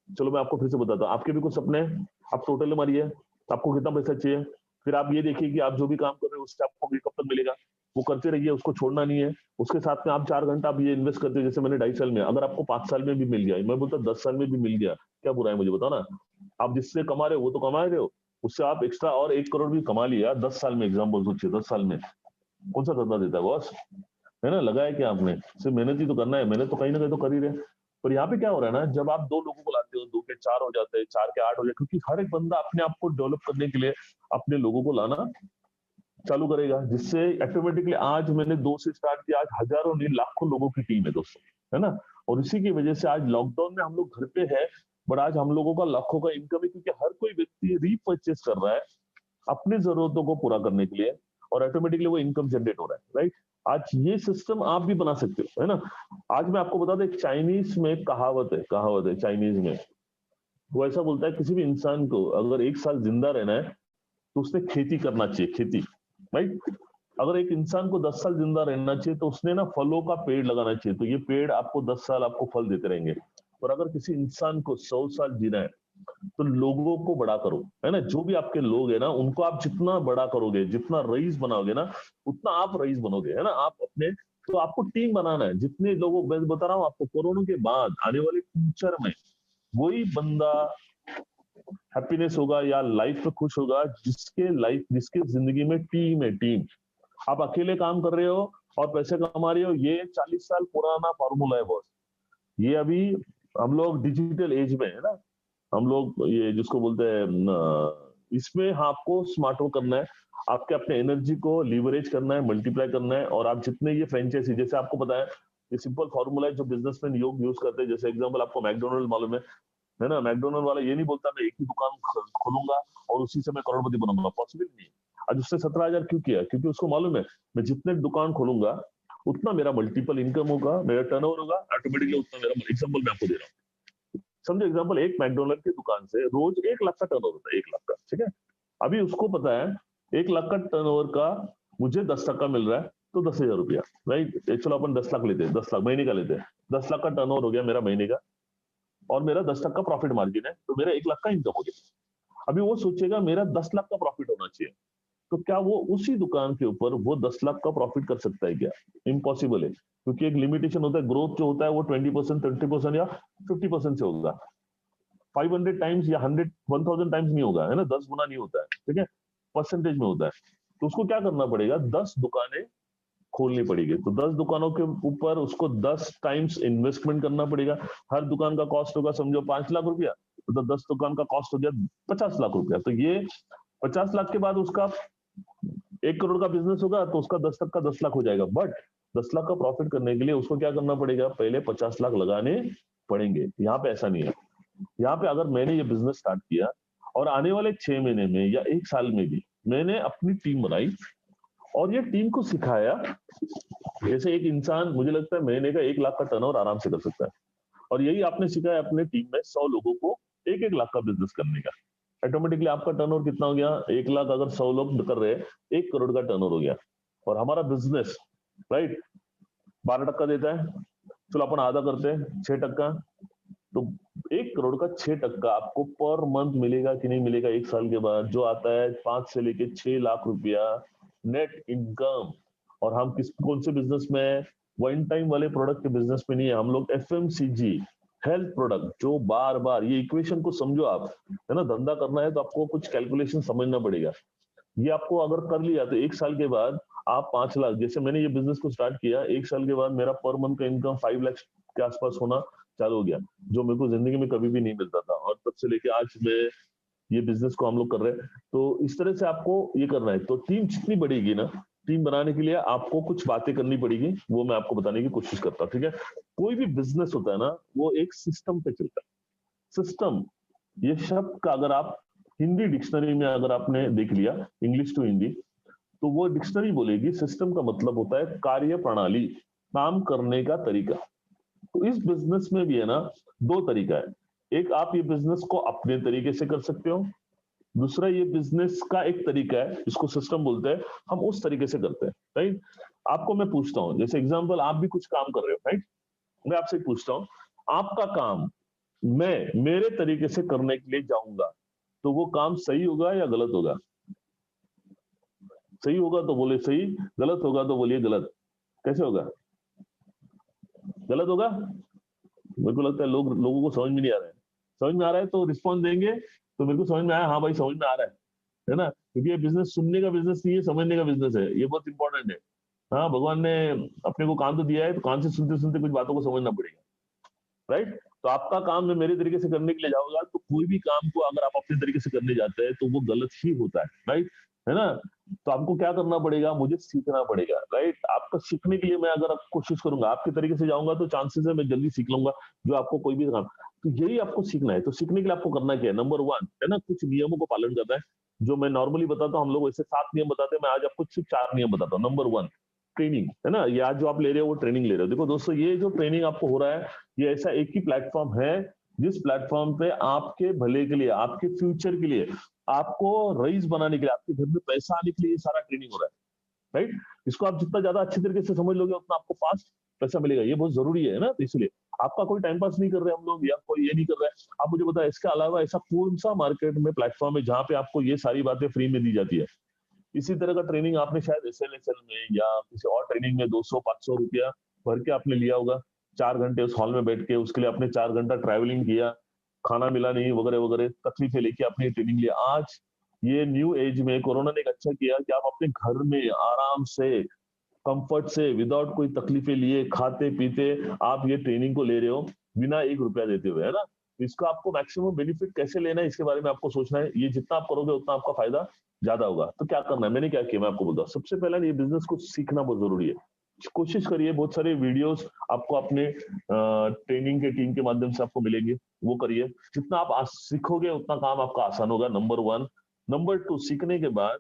चलो मैं आपको फिर से बताता हूँ। आपके भी कुछ सपने हैं, आप टोटल मारिए, आपको कितना पैसा चाहिए, फिर आप ये देखिए कि आप जो भी काम कर रहे हो उससे आपको कब तक मिलेगा, वो करते रहिए, उसको छोड़ना नहीं है। उसके साथ में आप 4 घंटा आप ये इन्वेस्ट करते हैं, जैसे मैंने 2.5 साल में, अगर आपको 5 साल में भी मिल गया, मैं बोलता 10 साल में भी मिल गया, क्या बुरा है, मुझे बताओ ना। आप जिससे कमा रहे हो वो तो कमा रहे हो, उससे आप एक्स्ट्रा और 1 करोड़ भी कमा लिया 10 साल में, एग्जाम्पल सोचिए 10 साल में, कौन सा धंधा देता है बॉस, है ना, लगा है क्या आपने, सिर्फ मेहनत ही तो करना है, मेहनत तो कहीं ना कहीं तो कर ही रहे। पर यहाँ पे क्या हो रहा है ना, जब आप 2 लोगों को लाते हो, 2 के 4 हो जाते हैं, 4 के 8 हो जाते, क्योंकि हर एक बंदा अपने आप को डेवलप करने के लिए अपने लोगों को लाना चालू करेगा, जिससे ऑटोमेटिकली आज मैंने 2 से स्टार्ट किया, आज हजारों नहीं लाखों लोगों की टीम है दोस्तों, है ना। और इसी की वजह से आज लॉकडाउन में हम लोग घर पे है, बट आज हम लोगों का लाखों का इनकम है, क्योंकि हर कोई व्यक्ति रीपर्चेस कर रहा है अपनी जरूरतों को पूरा करने के लिए, और ऑटोमेटिकली वो इनकम जनरेट हो रहा है, राइट। आज ये सिस्टम आप भी बना सकते हो, है ना। आज मैं आपको बता दूं, एक चाइनीज में कहावत है चाइनीज में, वो ऐसा बोलता है, किसी भी इंसान को अगर 1 साल जिंदा रहना है तो उसने खेती करना चाहिए, खेती, राइट। अगर एक इंसान को 10 साल जिंदा रहना चाहिए तो उसने ना फलों का पेड़ लगाना चाहिए, तो ये पेड़ आपको 10 साल आपको फल देते रहेंगे। और अगर किसी इंसान को 100 साल जीना है तो लोगों को बड़ा करो, है ना, जो भी आपके लोग है ना, उनको आप जितना बड़ा करोगे, जितना रईस बनाओगे ना, उतना आप रईस बनोगे, है ना। आप अपने, तो आपको टीम बनाना है, जितने लोगों, मैं बता रहा हूँ आपको, कोरोना के बाद आने वाले फ्यूचर में वही बंदा हैप्पीनेस होगा या लाइफ में खुश होगा जिसके जिंदगी में टीम है, टीम। आप अकेले काम कर रहे हो और पैसे कमा रहे हो, ये 40 साल पुराना फॉर्मूला है बॉस। ये अभी हम लोग डिजिटल एज में है ना, हम लोग ये जिसको बोलते हैं, इसमें आपको स्मार्ट वर्क करना है, आपके अपने एनर्जी को लीवरेज करना है, मल्टीप्लाई करना है। और आप जितने ये फ्रेंचाइजी, जैसे आपको पता है ये सिंपल फॉर्मूला है जो बिजनेसमैन योग यूज करते हैं। जैसे एग्जांपल आपको मैकडोनल्ड मालूम है ना, मैकडोनल्ड वाला ये नहीं बोलता मैं एक ही दुकान खोलूंगा और उसी से मैं करोड़पति बनूंगा, पॉसिबल नहीं है। आज उससे 17,000 क्यों किया, क्योंकि उसको मालूम है मैं जितने दुकान खोलूंगा उतना मेरा मल्टीपल इनकम होगा, मेरा टर्नओवर होगा, ऑटोमेटिकली उतना मेरा, एग्जांपल मैं आपको दे रहा हूँ, समझो एग्जांपल, एक मैकडोनल्ड की दुकान से रोज 1 लाख का टर्नओवर होता है, 1 लाख का, ठीक है। अभी उसको पता है 1 लाख का टर्नओवर का मुझे 10% मिल रहा है, तो 10,000 रुपया, राइट। चलो अपन 10 लाख लेते हैं, 10 लाख महीने का लेते हैं, 10 लाख का टर्नओवर हो गया मेरा महीने का, और मेरा 10% प्रॉफिट मार्जिन है, तो मेरा 1 लाख का इनकम हो गया। अभी वो सोचेगा मेरा 10 लाख का प्रॉफिट होना चाहिए, तो क्या वो उसी दुकान के ऊपर वो 10 लाख का प्रॉफिट कर सकता है क्या? इम्पॉसिबल है, क्योंकि एक लिमिटेशन होता है, ग्रोथ जो होता है वो 20%, 30% या 50% से होगा। 500 टाइम्स या 1000 टाइम्स नहीं होगा, है ना, 10 गुना नहीं होता है, ठीक है, परसेंटेज में होता है। तो उसको क्या करना पड़ेगा, 10 दुकानें खोलनी पड़ेगी। तो 10 दुकानों के ऊपर उसको 10 टाइम्स इन्वेस्टमेंट करना पड़ेगा। हर दुकान का कॉस्ट होगा समझो 5 लाख रुपया, तो 10 दुकान का कॉस्ट हो गया 50 लाख रुपया। तो ये 50 लाख के बाद उसका 1 करोड़ का बिजनेस होगा, तो उसका 10 तक का 10 लाख हो जाएगा। बट 10 लाख का प्रॉफिट करने के लिए उसको क्या करना पड़ेगा, पहले 50 लाख लगाने पड़ेंगे। यहाँ पे ऐसा नहीं है। यहाँ पे अगर मैंने ये बिजनेस स्टार्ट किया और आने वाले 6 महीने में या 1 साल में भी मैंने अपनी टीम बनाई और ये टीम को सिखाया, जैसे एक इंसान मुझे लगता है महीने का 1 लाख का टर्नओवर आराम से कर सकता है। और यही आपने सिखाया अपने टीम में 100 लोगों को 1-1 लाख का बिजनेस करने का। ऑटोमेटिकली आपका टर्नओवर कितना हो गया, 1 लाख अगर 100 लोग कर रहे हैं, 1 करोड़ का टर्नओवर हो गया। और हमारा बिजनेस राइट 12% देता है, चलो अपन आधा करते हैं 6%, तो 1 करोड़ का 6% आपको पर मंथ मिलेगा कि नहीं मिलेगा 1 साल के बाद, जो आता है 5 से लेके 6 लाख रुपया नेट इनकम। और हम कौन से बिजनेस में, वन टाइम वाले प्रोडक्ट के बिजनेस में नहीं है, हम लोग एफएमसीजी हेल्थ प्रोडक्ट, जो बार बार, ये इक्वेशन को समझो आप, है ना, धंधा करना है तो आपको कुछ कैलकुलेशन समझना पड़ेगा। ये आपको अगर कर लिया तो 1 साल के बाद आप 5 लाख, जैसे मैंने ये बिजनेस को स्टार्ट किया, 1 साल के बाद मेरा पर मंथ का इनकम 5 लाख के आसपास होना चालू हो गया, जो मेरे को जिंदगी में कभी भी नहीं मिलता था। और तब से लेके आज मैं ये बिजनेस को हम लोग कर रहे हैं। तो इस तरह से आपको ये करना है। तो टीम जितनी बढ़ेगी ना, टीम बनाने के लिए आपको कुछ बातें करनी पड़ेगी, वो मैं आपको बताने की कोशिश करता हूँ, ठीक है। कोई भी बिजनेस होता है ना, वो एक सिस्टम पे चलता है। सिस्टम, ये शब्द का अगर आप हिंदी डिक्शनरी में अगर आपने देख लिया, इंग्लिश टू हिंदी, तो वो डिक्शनरी बोलेगी सिस्टम का मतलब होता है कार्य प्रणाली, काम करने का तरीका। तो इस बिजनेस में भी है ना 2 तरीका है, एक आप ये बिजनेस को अपने तरीके से कर सकते हो, दूसरा ये बिजनेस का एक तरीका है जिसको सिस्टम बोलते हैं, हम उस तरीके से करते हैं, राइट। आपको मैं पूछता हूँ, जैसे एग्जांपल आप भी कुछ काम कर रहे हो, राइट, मैं आपसे पूछता हूँ, आपका काम मैं मेरे तरीके से करने के लिए जाऊंगा, तो वो काम सही होगा या गलत होगा? सही होगा तो बोले सही, गलत होगा तो बोलिए गलत। कैसे होगा? गलत होगा? मेरे को लगता है लोगों को समझ में नहीं आ रहा है। समझ में आ रहा है तो रिस्पॉन्स देंगे, तो मेरे को समझ में आया, हाँ भाई समझ में आ रहा है ना। क्योंकि ये बिजनेस सुनने का बिजनेस नहीं है, समझने का बिजनेस है, ये बहुत इंपॉर्टेंट है। हाँ, भगवान ने अपने को कान तो दिया है, तो कान से सुनते सुनते कुछ बातों को समझना पड़ेगा, राइट। तो आपका काम मैं मेरे तरीके से करने के लिए जाऊंगा, तो कोई भी काम को अगर आप अपने तरीके से करने जाते हैं तो वो गलत ही होता है, राइट, है ना। तो आपको क्या करना पड़ेगा, मुझे सीखना पड़ेगा, राइट। आपका सीखने के लिए मैं अगर कोशिश करूंगा, आपके तरीके से जाऊंगा, तो चांसेस है मैं जल्दी सीख लूंगा जो आपको कोई भी काम। तो यही आपको सीखना है। तो सीखने के लिए आपको करना क्या है, नंबर 1 है ना, कुछ नियमों को पालन करना है, जो मैं नॉर्मली बताता हूँ। हम लोग ऐसे 7 नियम बताते हैं, मैं आज आपको सिर्फ 4 नियम बताता हूँ। नंबर 1 ट्रेनिंग, है ना, ये आज जो आप ले रहे हो वो ट्रेनिंग ले रहे हो। देखो दोस्तों, ये जो ट्रेनिंग आपको हो रहा है, ये ऐसा एक ही प्लेटफॉर्म है जिस प्लेटफॉर्म पे आपके भले के लिए, आपके फ्यूचर के लिए, आपको रईस बनाने के लिए, आपके घर में पैसा आने के लिए ये सारा ट्रेनिंग हो रहा है, राइट। इसको आप जितना ज्यादा अच्छे तरीके से समझ लोगे, उतना आपको फास्ट पैसा मिलेगा। ये बहुत जरूरी है ना। तो इसलिए आपका कोई टाइम पास नहीं कर रहे हम लोग, या कोई ये नहीं कर रहा है। आप मुझे बताएं, इसके अलावा ऐसा कौन सा मार्केट में प्लेटफॉर्म है जहां पे आपको ये सारी बातें फ्री में दी जाती है? इसी तरह का ट्रेनिंग आपने शायद SLSL में या किसी और ट्रेनिंग में 200-500 रुपया भर के आपने लिया होगा। 4 घंटे उस हॉल में बैठ के, उसके लिए आपने 4 घंटा ट्रैवलिंग किया, खाना मिला नहीं, वगैरह वगैरह तकलीफें लेके आपने ट्रेनिंग लिया। आज ये न्यू एज में कोरोना ने एक अच्छा किया कि आप अपने घर में आराम से, कंफर्ट से, विदाउट कोई तकलीफें लिए, खाते पीते आप ये ट्रेनिंग को ले रहे हो, बिना 1 रुपया देते हुए, है ना। तो इसका आपको मैक्सिमम बेनिफिट कैसे लेना है, इसके बारे में आपको सोचना है। ये जितना आप करोगे उतना आपका फायदा ज्यादा होगा। तो क्या करना है, मैंने क्या किया मैं आपको बोलता हूँ। सबसे पहले ये बिजनेस को सीखना बहुत जरूरी है। कोशिश करिए, बहुत सारे वीडियोस आपको अपने ट्रेनिंग के टीम के माध्यम से आपको मिलेंगे, वो करिए। जितना आप सीखोगे उतना काम आपका आसान होगा, नंबर 1। नंबर 2, सीखने के बाद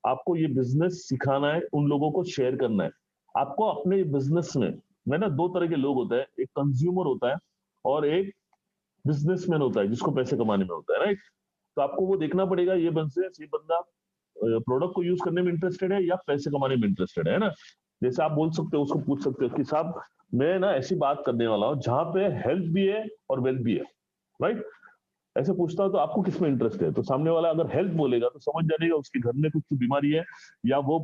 आपको ये बिजनेस सिखाना है, उन लोगों को शेयर करना है। आपको अपने बिजनेस में ना 2 तरह के लोग होते हैं, एक कंज्यूमर होता है और एक बिजनेसमैन होता है, जिसको पैसे कमाने में होता है, राइट। तो आपको वो देखना पड़ेगा, ये बंदा प्रोडक्ट को यूज करने में इंटरेस्टेड है या पैसे कमाने में इंटरेस्टेड है ना। जैसे आप बोल सकते हो, उसको पूछ सकते हो कि साहब मैं ना ऐसी बात करने वाला हूँ जहां पे हेल्थ भी है और वेल्थ भी है, राइट। ऐसे पूछता हूं तो आपको किसमें इंटरेस्ट है? तो सामने वाला अगर हेल्थ बोलेगा तो समझ जाएगा उसके घर में कुछ बीमारी है या वो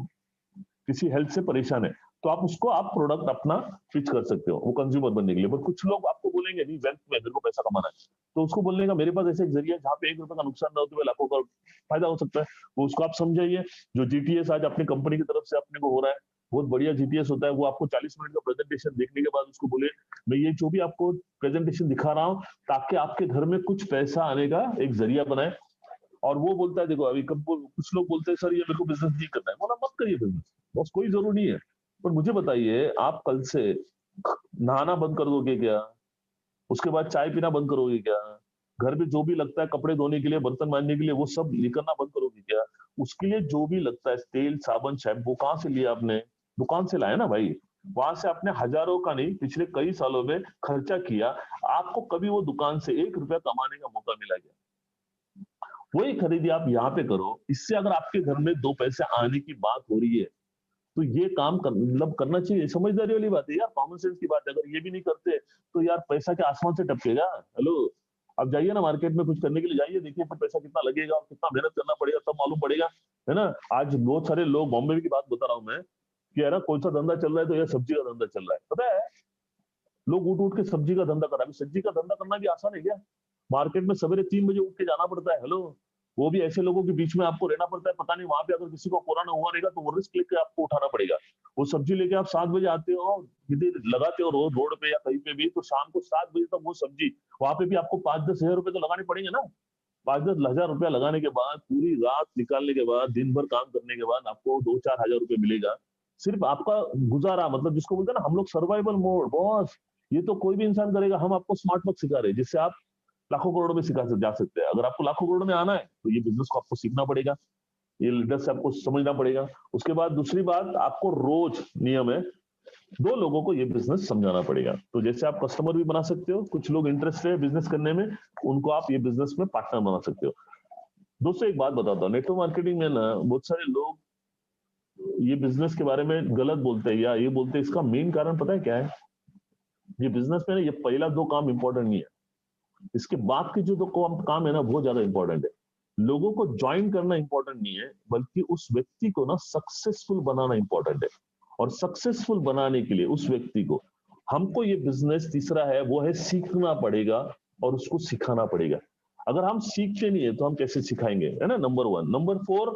किसी हेल्थ से परेशान है। तो आप प्रोडक्ट अपना पिच कर सकते हो वो कंज्यूमर बनने के लिए। बट कुछ लोग आपको बोलेंगे नहीं, वेल्थ में मेरे को पैसा कमाना है, तो उसको बोलने का मेरे पास ऐसे एक जरिया है जहाँ पे 1 रुपए का नुकसान ना होते हुए लाखों का फायदा हो सकता है, वो उसको आप समझाइए। जो GTS आज अपनी कंपनी की तरफ से अपने को हो रहा है, बहुत बढ़िया GTS होता है। वो आपको 40 मिनट का प्रेजेंटेशन देखने के बाद उसको बोले, मैं ये जो भी आपको प्रेजेंटेशन दिखा रहा हूँ ताकि आपके घर में कुछ पैसा आने का एक जरिया बनाए। और वो बोलता है, देखो अभी कुछ लोग बोलते हैं सर ये मेरे को बिजनेस नहीं करना है, बोला मत करिए बिजनेस, बस कोई जरूरी नहीं है। पर मुझे बताइए, आप कल से नहाना बंद कर दोगे क्या? उसके बाद चाय पीना बंद करोगे क्या? घर पे जो भी लगता है कपड़े धोने के लिए, बर्तन मांजने के लिए, वो सब निकलना बंद करोगे क्या? उसके लिए जो भी लगता है तेल, साबुन, शैम्पू, कहाँ से लिया आपने? दुकान से लाया ना भाई। वहां से आपने हजारों का नहीं, पिछले कई सालों में खर्चा किया, आपको कभी वो दुकान से 1 रुपया कमाने का मौका मिला गया? वही खरीदी आप यहाँ पे करो। इससे अगर आपके घर में 2 पैसे आने की बात हो रही है तो ये काम मतलब करना चाहिए, समझदारी वाली बात है यार, कॉमन सेंस की बात है। अगर ये भी नहीं करते तो यार पैसा क्या आसमान से टपकेगा? हेलो, आप जाइए ना मार्केट में कुछ करने के लिए, जाइए, देखिए पर पैसा कितना लगेगा और कितना मेहनत करना पड़ेगा, तब मालूम पड़ेगा, है ना। आज बहुत सारे लोग, बॉम्बे की बात बता रहा हूँ मैं, कि यार कौन सा धंधा चल रहा है, तो यार सब्जी का धंधा चल रहा है, पता है, लोग उठ उठ के सब्जी का धंधा कर रहा है। सब्जी का धंधा करना भी आसान है क्या? मार्केट में सवेरे 3 बजे उठ के जाना पड़ता है, हेलो, वो भी ऐसे लोगों के बीच में आपको रहना पड़ता है, पता नहीं वहां पे अगर किसी को कोरोना हुआ रहेगा तो वो रिस्क लेके आपको उठाना पड़ेगा। वो सब्जी लेके आप 7 बजे आते हो, इधर लगाते हो रोड पे या कहीं पे भी, तो शाम को 7 बजे तक वो सब्जी, वहां पे भी आपको 5-10 हजार रुपए तो लगाने पड़ेंगे ना। 5-10 हजार रुपया लगाने के बाद, पूरी रात निकालने के बाद, दिन भर काम करने के बाद आपको 2-4 हजार रुपये मिलेगा, सिर्फ आपका गुजारा, मतलब जिसको बोलते हैं ना हम लोग सर्वाइवल मोड बॉस। ये तो कोई भी इंसान करेगा। हम आपको स्मार्ट वर्क सिखा रहे हैं जिससे आप लाखों करोड़ों में सिखा जा सकते हैं। अगर आपको लाखों करोड़ में आना है तो ये बिजनेस को आपको सीखना पड़ेगा, ये लीडर से आपको समझना पड़ेगा। उसके बाद दूसरी बात, आपको रोज नियम है 2 लोगों को ये बिजनेस समझाना पड़ेगा। तो जैसे आप कस्टमर भी बना सकते हो, कुछ लोग इंटरेस्ट है बिजनेस करने में, उनको आप ये बिजनेस में पार्टनर बना सकते हो। दोस्तों एक बात बताता हूँ, नेटवर्क मार्केटिंग में ना बहुत सारे लोग ये बिजनेस के बारे में गलत बोलते हैं या ये बोलते हैं, इसका मेन कारण पता है क्या है? ये बिजनेस में ना ये पहला 2 काम इंपॉर्टेंट नहीं है, इसके बाद के जो 2 काम है ना बहुत ज्यादा इंपॉर्टेंट है। लोगों को ज्वाइन करना इंपॉर्टेंट नहीं है, बल्कि उस व्यक्ति को ना सक्सेसफुल बनाना इंपॉर्टेंट है। और सक्सेसफुल बनाने के लिए उस व्यक्ति को, हमको ये बिजनेस तीसरा है वो है सीखना पड़ेगा और उसको सिखाना पड़ेगा। अगर हम सीखते नहीं है तो हम कैसे सिखाएंगे, है ना, नंबर 1। नंबर 4,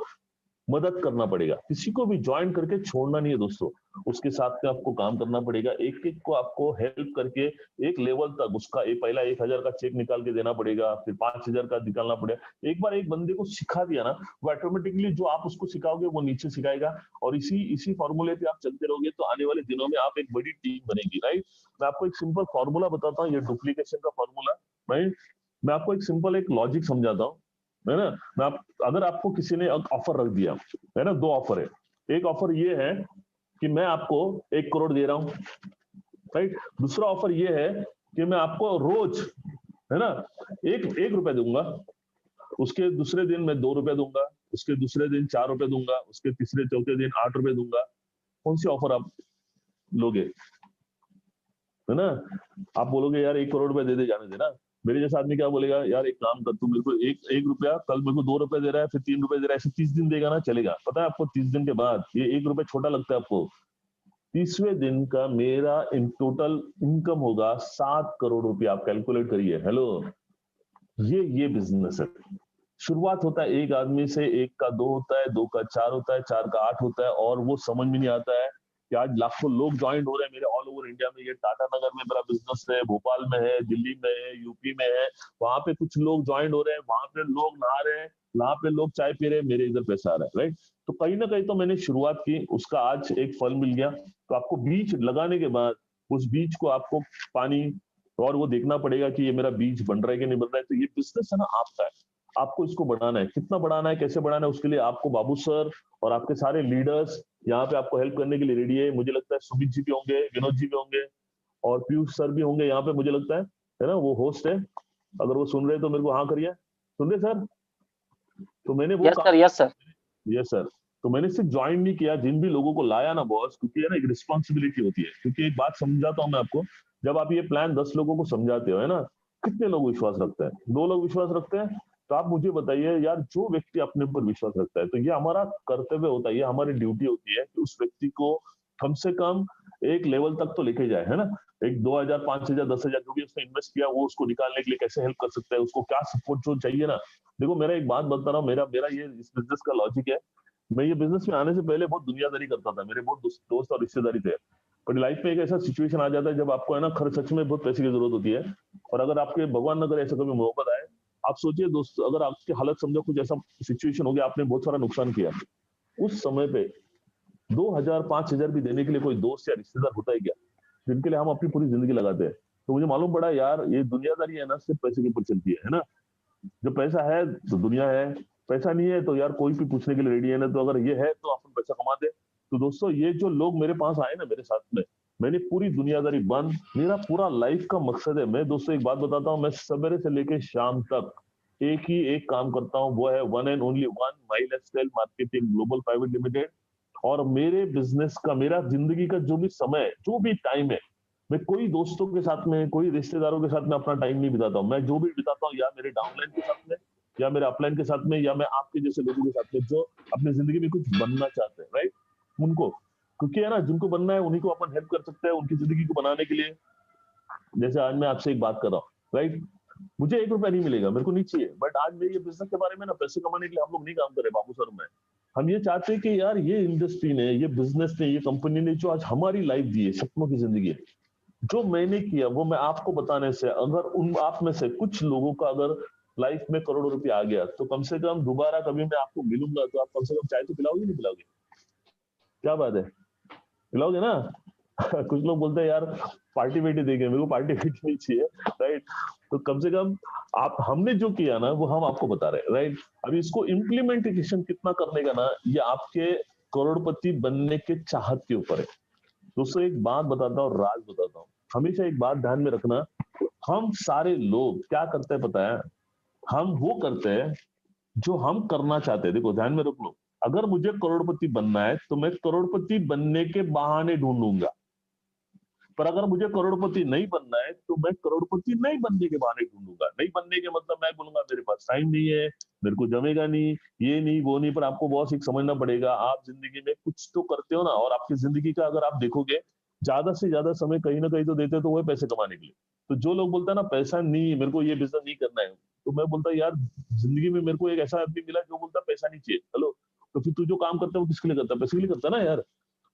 मदद करना पड़ेगा। किसी को भी ज्वाइन करके छोड़ना नहीं है दोस्तों, उसके साथ में आपको काम करना पड़ेगा। एक एक को आपको हेल्प करके एक लेवल तक उसका पहला 1,000 का चेक निकाल के देना पड़ेगा, फिर 5,000 का निकालना पड़ेगा। एक बार एक बंदे को सिखा दिया ना, वो ऑटोमेटिकली जो आप उसको सिखाओगे वो नीचे सिखाएगा, और इसी इसी फॉर्मूले पे आप चलते रहोगे तो आने वाले दिनों में आप एक बड़ी टीम बनेगी, राइट। मैं आपको एक सिंपल फॉर्मूला बताता हूँ, ये डुप्लीकेशन का फॉर्मूला, राइट। मैं आपको एक सिंपल एक लॉजिक समझाता हूँ, है ना। अगर आपको किसी ने ऑफर रख दिया, है ना, 2 ऑफर है। एक ऑफर ये है कि मैं आपको 1 करोड़ दे रहा हूं, राइट। दूसरा ऑफर ये है कि मैं आपको रोज, है ना, एक रुपए दूंगा, उसके दूसरे दिन मैं 2 रुपए दूंगा, उसके दूसरे दिन 4 रुपए दूंगा, उसके तीसरे चौथे दिन 8 रुपए दूंगा। कौन सी ऑफर आप लोगे, है ना। आप बोलोगे यार 1 करोड़ रुपए दे दे, जाने देना। मेरे जैसा आदमी क्या बोलेगा, यार एक काम कर, तू मेरे को एक रुपया, कल मेरे को 2 रुपए दे रहा है, फिर 3 रुपए दे रहा है, ऐसे 30 दिन देगा ना, चलेगा। पता है आपको 30 दिन के बाद ये 1 रुपया छोटा लगता है आपको, 30वें दिन का मेरा इन टोटल इनकम होगा 7 करोड़ रुपया। आप कैलकुलेट करिए, हेलो, ये बिजनेस है। शुरुआत होता है एक आदमी से, 1 का 2 होता है, 2 का 4 होता है, 4 का 8 होता है, और वो समझ में नहीं आता है कि आज लाखों लोग ज्वाइन हो रहे हैं मेरे ऑल ओवर इंडिया में। ये टाटा नगर में मेरा बिजनेस है, भोपाल में है, दिल्ली में है, यूपी में है, वहां पे कुछ लोग ज्वाइन हो रहे हैं, वहां पे लोग नहा रहे हैं, वहां पे लोग चाय पी रहे हैं, मेरे इधर पैसा आ रहा है, राइट। तो कहीं ना कहीं तो मैंने शुरुआत की, उसका आज एक फल मिल गया। तो आपको बीज लगाने के बाद उस बीज को आपको पानी और वो देखना पड़ेगा कि ये मेरा बीज बन रहा है कि नहीं बन रहा है। तो ये बिजनेस है ना आपका है, आपको इसको बढ़ाना है। कितना बढ़ाना है, कैसे बढ़ाना है, उसके लिए आपको बाबू सर और आपके सारे लीडर्स यहाँ पे आपको हेल्प करने के लिए रेडी है। मुझे लगता है सुमित जी भी होंगे, विनोद जी भी होंगे, और पीयूष सर भी होंगे यहाँ पे, मुझे लगता है ना, वो होस्ट है। अगर वो सुन रहे हैं तो मेरे को हाँ करिए, सुन रहे सर। तो मैंने वो yes sir, yes sir. Yes sir. तो मैंने सिर्फ ज्वाइन नहीं किया, जिन भी लोगों को लाया ना बॉस, क्योंकि है ना एक रिस्पॉन्सिबिलिटी होती है। क्योंकि एक बात समझाता हूँ मैं आपको, जब आप ये प्लान 10 लोगों को समझाते हो, है ना, कितने लोग विश्वास रखते हैं? 2 लोग विश्वास रखते हैं। तो आप मुझे बताइए यार, जो व्यक्ति अपने ऊपर विश्वास रखता है, तो ये हमारा कर्तव्य होता है, ये हमारी ड्यूटी होती है कि उस व्यक्ति को कम से कम एक लेवल तक तो लेके जाए, है ना। एक 2,000, 5,000, 10,000 जो भी उसने इन्वेस्ट किया, वो उसको निकालने के लिए कैसे हेल्प कर सकता है, उसको क्या सपोर्ट जो चाहिए ना। देखो मेरा एक बात बता रहा हूँ, मेरा मेरा ये इस बिजनेस का लॉजिक है। मैं ये बिजनेस में आने से पहले बहुत दुनियादारी करता था, मेरे बहुत दोस्त और रिश्तेदारी थे। पर लाइफ में एक ऐसा सिचुएशन आ जाता है जब आपको है ना खर्च सच में बहुत पैसे की जरूरत होती है। और अगर आपके भगवान न करे ऐसा कभी मोहब्बत आए, आप सोचिए दोस्त, अगर आपकी हालत समझो कुछ ऐसा सिचुएशन हो गया, आपने बहुत सारा नुकसान किया, उस समय पे 2,000, 5,000 भी देने के लिए कोई दोस्त या रिश्तेदार होता है क्या, जिनके लिए हम अपनी पूरी जिंदगी लगाते हैं। तो मुझे मालूम पड़ा यार, ये दुनियादारी है ना सिर्फ पैसे के ऊपर चलती है ना। जब पैसा है तो दुनिया है, पैसा नहीं है तो यार कोई भी पूछने के लिए रेडी है ना। तो अगर ये है तो अपन पैसा कमाते। तो दोस्तों ये जो लोग मेरे पास आए ना मेरे साथ में, मैंने पूरी दुनियादारी बंद, मेरा पूरा लाइफ का मकसद है। मैं दोस्तों एक बात बताता हूँ, मैं सवेरे से लेके शाम तक एक ही एक काम करता हूँ, वो है one and only one, my lifestyle marketing global private limited. और मेरे बिजनेस का, मेरा जिंदगी का जो भी समय, जो भी टाइम है, मैं कोई दोस्तों के साथ में, कोई रिश्तेदारों के साथ में अपना टाइम नहीं बिताता हूँ। मैं जो भी बिताता हूँ या मेरे डाउनलाइन के साथ में, या मेरे अपलाइन के साथ में, या मैं आपके जैसे लोगों के साथ में जो अपनी जिंदगी में कुछ बनना चाहते हैं, राइट, उनको। क्योंकि है ना, जिनको बनना है उन्हीं को अपन हेल्प कर सकते हैं उनकी जिंदगी को बनाने के लिए। जैसे आज मैं आपसे एक बात कर रहा हूँ, राइट, मुझे 1 रुपया नहीं मिलेगा, मेरे को नहीं चाहिए, बट आज मेरे ये बिजनेस के बारे में ना, पैसे कमाने के लिए हम लोग नहीं काम कर रहे बाबू सर में। हम ये चाहते हैं कि यार ये इंडस्ट्री ने, ये बिजनेस ने, ये कंपनी ने जो आज हमारी लाइफ दी है, सपनों की जिंदगी है, जो मैंने किया वो मैं आपको बताने से, अगर उन आप में से कुछ लोगों का अगर लाइफ में करोड़ों रुपया आ गया, तो कम से कम दोबारा कभी मैं आपको मिलूंगा तो आप कम से कम चाय तो पिलाओगे, नहीं पिलाओगे? क्या बात है, पिलाओगे ना? कुछ लोग बोलते हैं यार पार्टी वेटी देंगे, मेरे को पार्टी वेटी नहीं चाहिए, राइट। तो कम से कम आप, हमने जो किया ना वो हम आपको बता रहे हैं, राइट। अभी इसको इम्प्लीमेंटेशन कितना करने का ना, ये आपके करोड़पति बनने के चाहत के ऊपर है। दोस्तों एक बात बताता हूँ, राज बताता हूँ, हमेशा एक बात ध्यान में रखना, हम सारे लोग क्या करते हैं पता है? हम वो करते हैं जो हम करना चाहते हैं। देखो ध्यान में रख लो, अगर मुझे करोड़पति बनना है तो मैं करोड़पति बनने के बहाने ढूंढूंगा, पर अगर मुझे करोड़पति नहीं बनना है तो मैं करोड़पति नहीं बनने के बहाने ढूंढूंगा। नहीं बनने के मतलब मैं बोलूंगा मेरे पास टाइम नहीं है, मेरे को जमेगा नहीं, ये नहीं वो नहीं। पर आपको बहुत एक समझना पड़ेगा, आप जिंदगी में कुछ तो करते हो ना, और आपकी जिंदगी का अगर आप देखोगे ज्यादा से ज्यादा समय कहीं ना कहीं तो देते तो वो पैसे कमाने के लिए। तो जो लोग बोलते हैं ना पैसा नहीं, मेरे को ये बिजनेस नहीं करना है, तो मैं बोलता यार जिंदगी में मेरे को एक ऐसा आदमी मिला जो बोलता पैसा नहीं चाहिए। हेलो, तो फिर तू जो काम करता है वो किसके लिए करता है? पैसे के लिए करता है ना यार।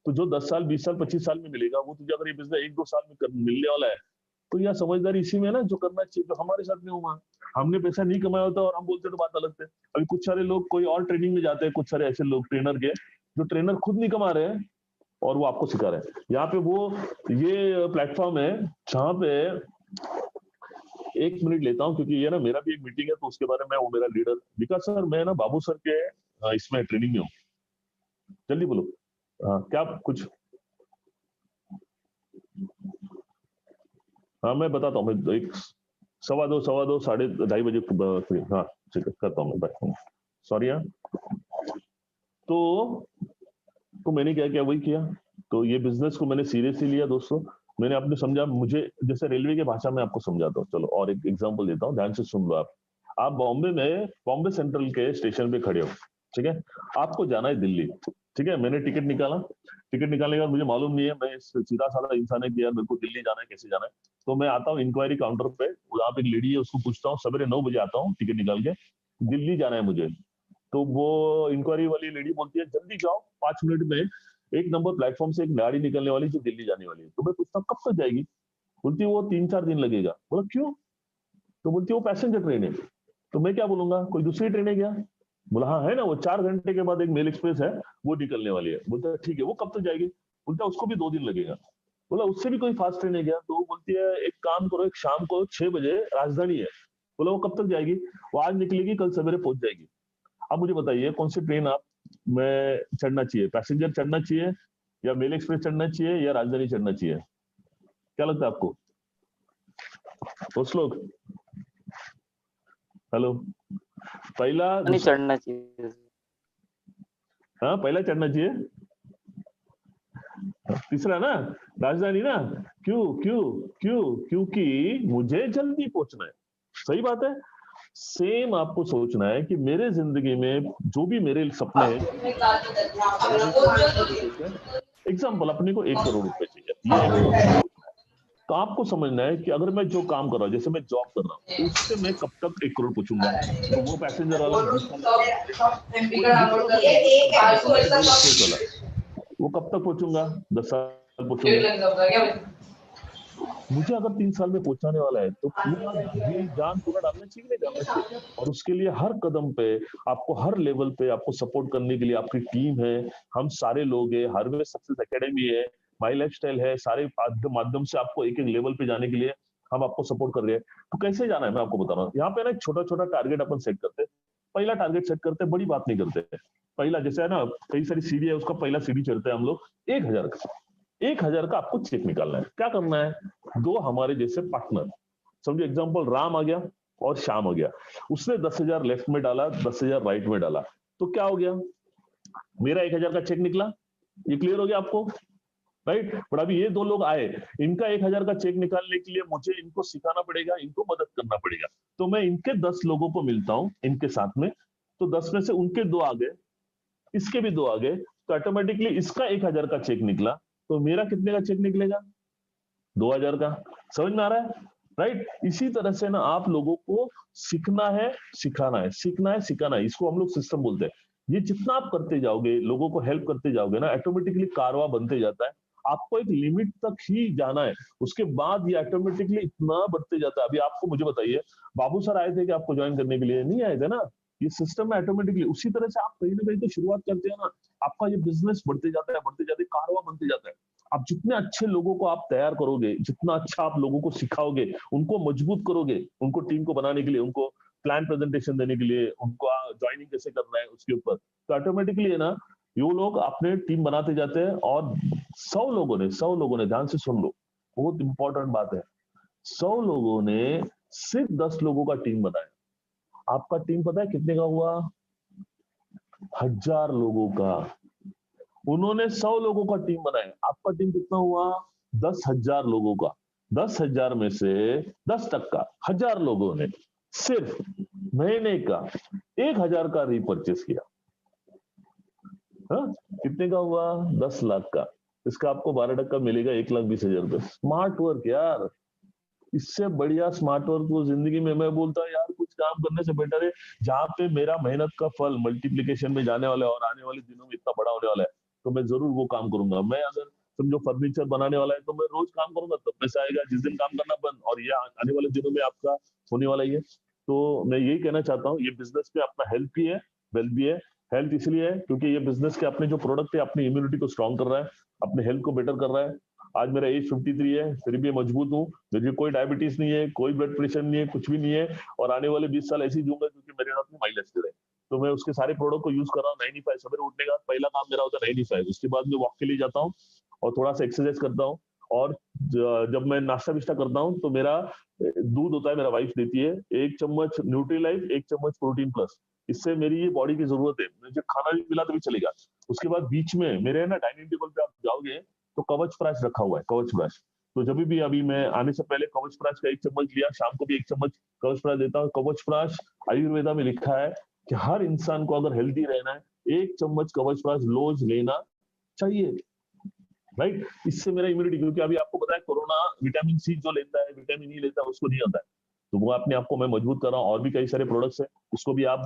तो जो 10 साल 20 साल 25 साल में मिलेगा वो तुझे अगर ये बिजनेस 1-2 साल में मिलने वाला है, तो यार समझदारी इसी में है ना, जो करना चाहिए। जो हमारे साथ में हुआ, हमने पैसा नहीं कमाया होता और हम बोलते तो बात अलग थे। अभी कुछ सारे लोग कोई और ट्रेनिंग में जाते हैं, कुछ सारे ऐसे लोग ट्रेनर के, जो ट्रेनर खुद नहीं कमा रहे हैं और वो आपको सिखा रहे हैं। यहाँ पे वो ये प्लेटफॉर्म है जहाँ पे 1 मिनट लेता हूँ, क्योंकि ये ना मेरा भी एक मीटिंग है, तो उसके बारे में वो मेरा लीडर विकास सर, मैं ना बाबू सर के इसमें ट्रेनिंग में हूँ। जल्दी बोलो। क्या कुछ? हाँ मैं बताता हूँ, मैं एक 2:15 साढ़े 2:30 बजे हाँ ठीक है, करता हूँ मैं, बाय। सॉरी हाँ। तो मैंने क्या किया, वही किया। तो ये बिजनेस को मैंने सीरियसली लिया दोस्तों। मैंने आपने समझा, मुझे जैसे रेलवे की भाषा में आपको समझाता हूँ। चलो और एक एग्जांपल देता हूँ, ध्यान से सुन लो आप बॉम्बे में, बॉम्बे सेंट्रल के स्टेशन पे खड़े हो, ठीक है, आपको जाना है दिल्ली, ठीक है। मैंने टिकट निकाला, टिकट निकालने के बाद मुझे मालूम नहीं है, मैं सीधा साधा इंसान है कि यार मेरे को दिल्ली जाना है, कैसे जाना है। तो मैं आता हूँ इंक्वायरी काउंटर पे, वहां पे एक लेडी है, उसको पूछता हूँ, सवेरे 9 बजे आता हूँ टिकट निकाल के, दिल्ली जाना है मुझे। तो वो इंक्वायरी वाली लेडी बोलती है जल्दी जाओ, 5 मिनट में 1 नंबर प्लेटफॉर्म से एक गाड़ी निकलने वाली जो दिल्ली जाने वाली है। तो मैं पूछता हूँ कब तक जाएगी? बोलती है वो 3-4 दिन लगेगा। बोला क्यों? तो बोलती है वो पैसेंजर ट्रेन है। तो मैं क्या बोलूंगा, कोई दूसरी ट्रेन है क्या? बोला हाँ है ना, वो 4 घंटे के बाद एक मेल एक्सप्रेस है, वो निकलने वाली है। बोलता है ठीक है, वो कब तक जाएगी? बोलता है उसको भी 2 दिन लगेगा। बोला उससे भी कोई फास्ट ट्रेन है क्या? तो बोलती है एक काम करो, एक शाम को 6 बजे राजधानी है। बोला वो कब तक जाएगी? वो आज निकलेगी, कल सवेरे पहुंच जाएगी। अब मुझे बताइए कौन सी ट्रेन आप में चढ़ना चाहिए, पैसेंजर चढ़ना चाहिए या मेल एक्सप्रेस चढ़ना चाहिए या राजधानी चढ़ना चाहिए? क्या लगता है आपको उस लोग? हेलो, पहला नहीं चढ़ना चाहिए। हाँ पहला चढ़ना चाहिए, तीसरा ना राजधानी ना। क्यों क्यों क्यों? क्योंकि मुझे जल्दी पहुंचना है। सही बात है। सेम आपको सोचना है कि मेरे जिंदगी में जो भी मेरे सपने हैं, एग्जाम्पल अपने को 1 करोड़ रुपए चाहिए, ये 1 करोड़ रुपए। तो आपको समझना है कि अगर मैं जो काम कर रहा हूँ, जैसे मैं जॉब कर रहा हूँ, उससे मैं कब तक 1 करोड़ पूछूंगा। तो वो पैसेंजर वाला वो कब तक पहुंचूंगा? 10 साल पहुंचूंगा। मुझे अगर 3 साल में पहुंचाने वाला है तो पूरा जी जान पूरा डालना चाहिए, नहीं डालना चाहिए? और उसके लिए हर कदम पे आपको, हर लेवल पे आपको सपोर्ट करने के लिए आपकी टीम है, हम सारे लोग हैं, हार्वेस्ट सक्सेस एकेडमी है, माई लाइफस्टाइल है, सारे माध्यम से आपको एक एक लेवल पे जाने के लिए हम आपको सपोर्ट कर रहे हैं। तो कैसे जाना है मैं आपको बता रहा हूँ। यहाँ पे ना एक छोटा छोटा टारगेट अपन सेट करते हैं। पहला टारगेट सेट करते हैं, बड़ी बात नहीं करते। पहला जैसे है ना, कई सारी सीढ़ी है, उसका पहला सीढ़ी चढ़ते हैं हम लोग 1000 का। 1000 का आपको चेक निकालना है। क्या करना है, 2 हमारे जैसे पार्टनर, समझो एग्जांपल राम आ गया और श्याम आ गया, उसने 10,000 लेफ्ट में डाला, 10,000 राइट में डाला, तो क्या हो गया, मेरा 1000 का चेक निकला, ये क्लियर हो गया आपको, राइट? बट अभी ये 2 लोग आए, इनका 1000 का चेक निकालने के लिए मुझे इनको सिखाना पड़ेगा, इनको मदद करना पड़ेगा। तो मैं इनके 10 लोगों को मिलता हूँ इनके साथ में, तो 10 में से उनके 2 आ गए, इसके भी 2 आ गए, तो ऑटोमेटिकली इसका 1000 का चेक निकला, तो मेरा कितने का चेक निकलेगा? 2000 का। समझ में आ रहा है, राइट? इसी तरह से ना आप लोगों को सीखना है, सिखाना है, सीखना है, सिखाना है, इसको हम लोग सिस्टम बोलते हैं। ये जितना आप करते जाओगे, लोगों को हेल्प करते जाओगे ना, ऑटोमेटिकली कारवा बनते जाता है। आपको एक लिमिट तक ही जाना है, उसके बाद ये ऑटोमेटिकली इतना बढ़ते जाता है। अभी आपको मुझे बताइए, बाबू सर आए थे कि आपको ज्वाइन करने के लिए? नहीं आए थे ना। ये सिस्टम में ऑटोमेटिकली उसी तरह से आप कहीं ना कहीं तो शुरुआत करते हैं ना, आपका ये बिजनेस बढ़ते जाता है, बढ़ते जाते कारवा बनते जाता है। आप जितने अच्छे लोगों को आप तैयार करोगे, जितना अच्छा आप लोगों को सिखाओगे, उनको मजबूत करोगे, उनको टीम को बनाने के लिए, उनको प्लान प्रेजेंटेशन देने के लिए, उनको ज्वाइनिंग कैसे करना है उसके ऊपर, तो ऑटोमेटिकली है ना ये लोग अपने टीम बनाते जाते हैं। और 100 लोगों ने ध्यान से सुन लो, बहुत इंपॉर्टेंट बात है, 100 लोगों ने सिर्फ 10 लोगों का टीम बनाया। आपका टीम पता है कितने का हुआ? 1000 लोगों का। उन्होंने 100 लोगों का टीम बनाया, आपका टीम कितना हुआ? 10,000 लोगों का। 10,000 में से 10% 1000 लोगों ने सिर्फ महीने का 1000 का रीपरचेस किया। हाँ, कितने का हुआ? 10 लाख का। इसका आपको 12% मिलेगा, 1,20,000 रुपए। स्मार्ट वर्क यार, इससे बढ़िया स्मार्ट वर्क वो जिंदगी में, मैं बोलता हूँ यार, कुछ काम करने से बेटर है जहां पे मेरा मेहनत का फल मल्टीप्लिकेशन में जाने वाला है और आने वाले दिनों में इतना बड़ा होने वाला है, तो मैं जरूर वो काम करूंगा। मैं अगर समझो फर्नीचर बनाने वाला है तो मैं रोज काम करूंगा, तब पैसा आएगा। जिस दिन काम करना बंद, और ये आने वाले दिनों में आपका होने वाला ही है। तो मैं यही कहना चाहता हूँ, ये बिजनेस में अपना हेल्थ भी है, वेल्थ भी है। हेल्थ इसलिए है क्योंकि ये बिजनेस के अपने जो प्रोडक्ट है अपनी इम्यूनिटी को स्ट्रॉन्ग कर रहा है, अपने हेल्थ को बेटर कर रहा है। आज मेरा एज 53 है, फिर भी मजबूत हूँ, मुझे कोई डायबिटीज नहीं है, कोई ब्लड प्रेशर नहीं है, कुछ भी नहीं है। और आने वाले 20 साल ऐसे ही जीऊंगा क्योंकि मेरे हाथ में माइलेज है। तो मैं उसके सारे प्रोडक्ट को यूज कर रहा हूँ। 95 सवेरे उठने का पहला काम मेरा होता है 95। उसके बाद मैं वॉक के लिए जाता हूँ और थोड़ा सा एक्सरसाइज करता हूँ। और जब मैं नाश्ता विश्ता करता हूँ तो मेरा दूध होता है, मेरा वाइफ देती है, 1 चम्मच न्यूट्रीलाइफ, 1 चम्मच प्रोटीन प्लस। इससे मेरी ये बॉडी की जरूरत है, मुझे खाना भी मिला तो भी चलेगा। उसके बाद बीच में मेरे ना डाइनिंग टेबल पे आप जाओगे तो कवच प्राश रखा हुआ है, कवच प्राश। तो जब भी अभी मैं आने से पहले कवच प्राश का 1 चम्मच लिया, शाम को भी 1 चम्मच कवच प्राश देता हूँ। कवच प्राश आयुर्वेदा में लिखा है कि हर इंसान को अगर हेल्दी रहना है 1 चम्मच कवच प्राश रोज लेना चाहिए, राइट? इससे मेरा इम्यूनिटी, क्योंकि अभी आपको पता है कोरोना विटामिन सी जो लेता है, विटामिन ई लेता है, उसको नहीं आता है। तो वो अपने आप को मैं मजबूत कर रहा हूँ। और भी कई सारे प्रोडक्ट्स हैं, उसको भी आप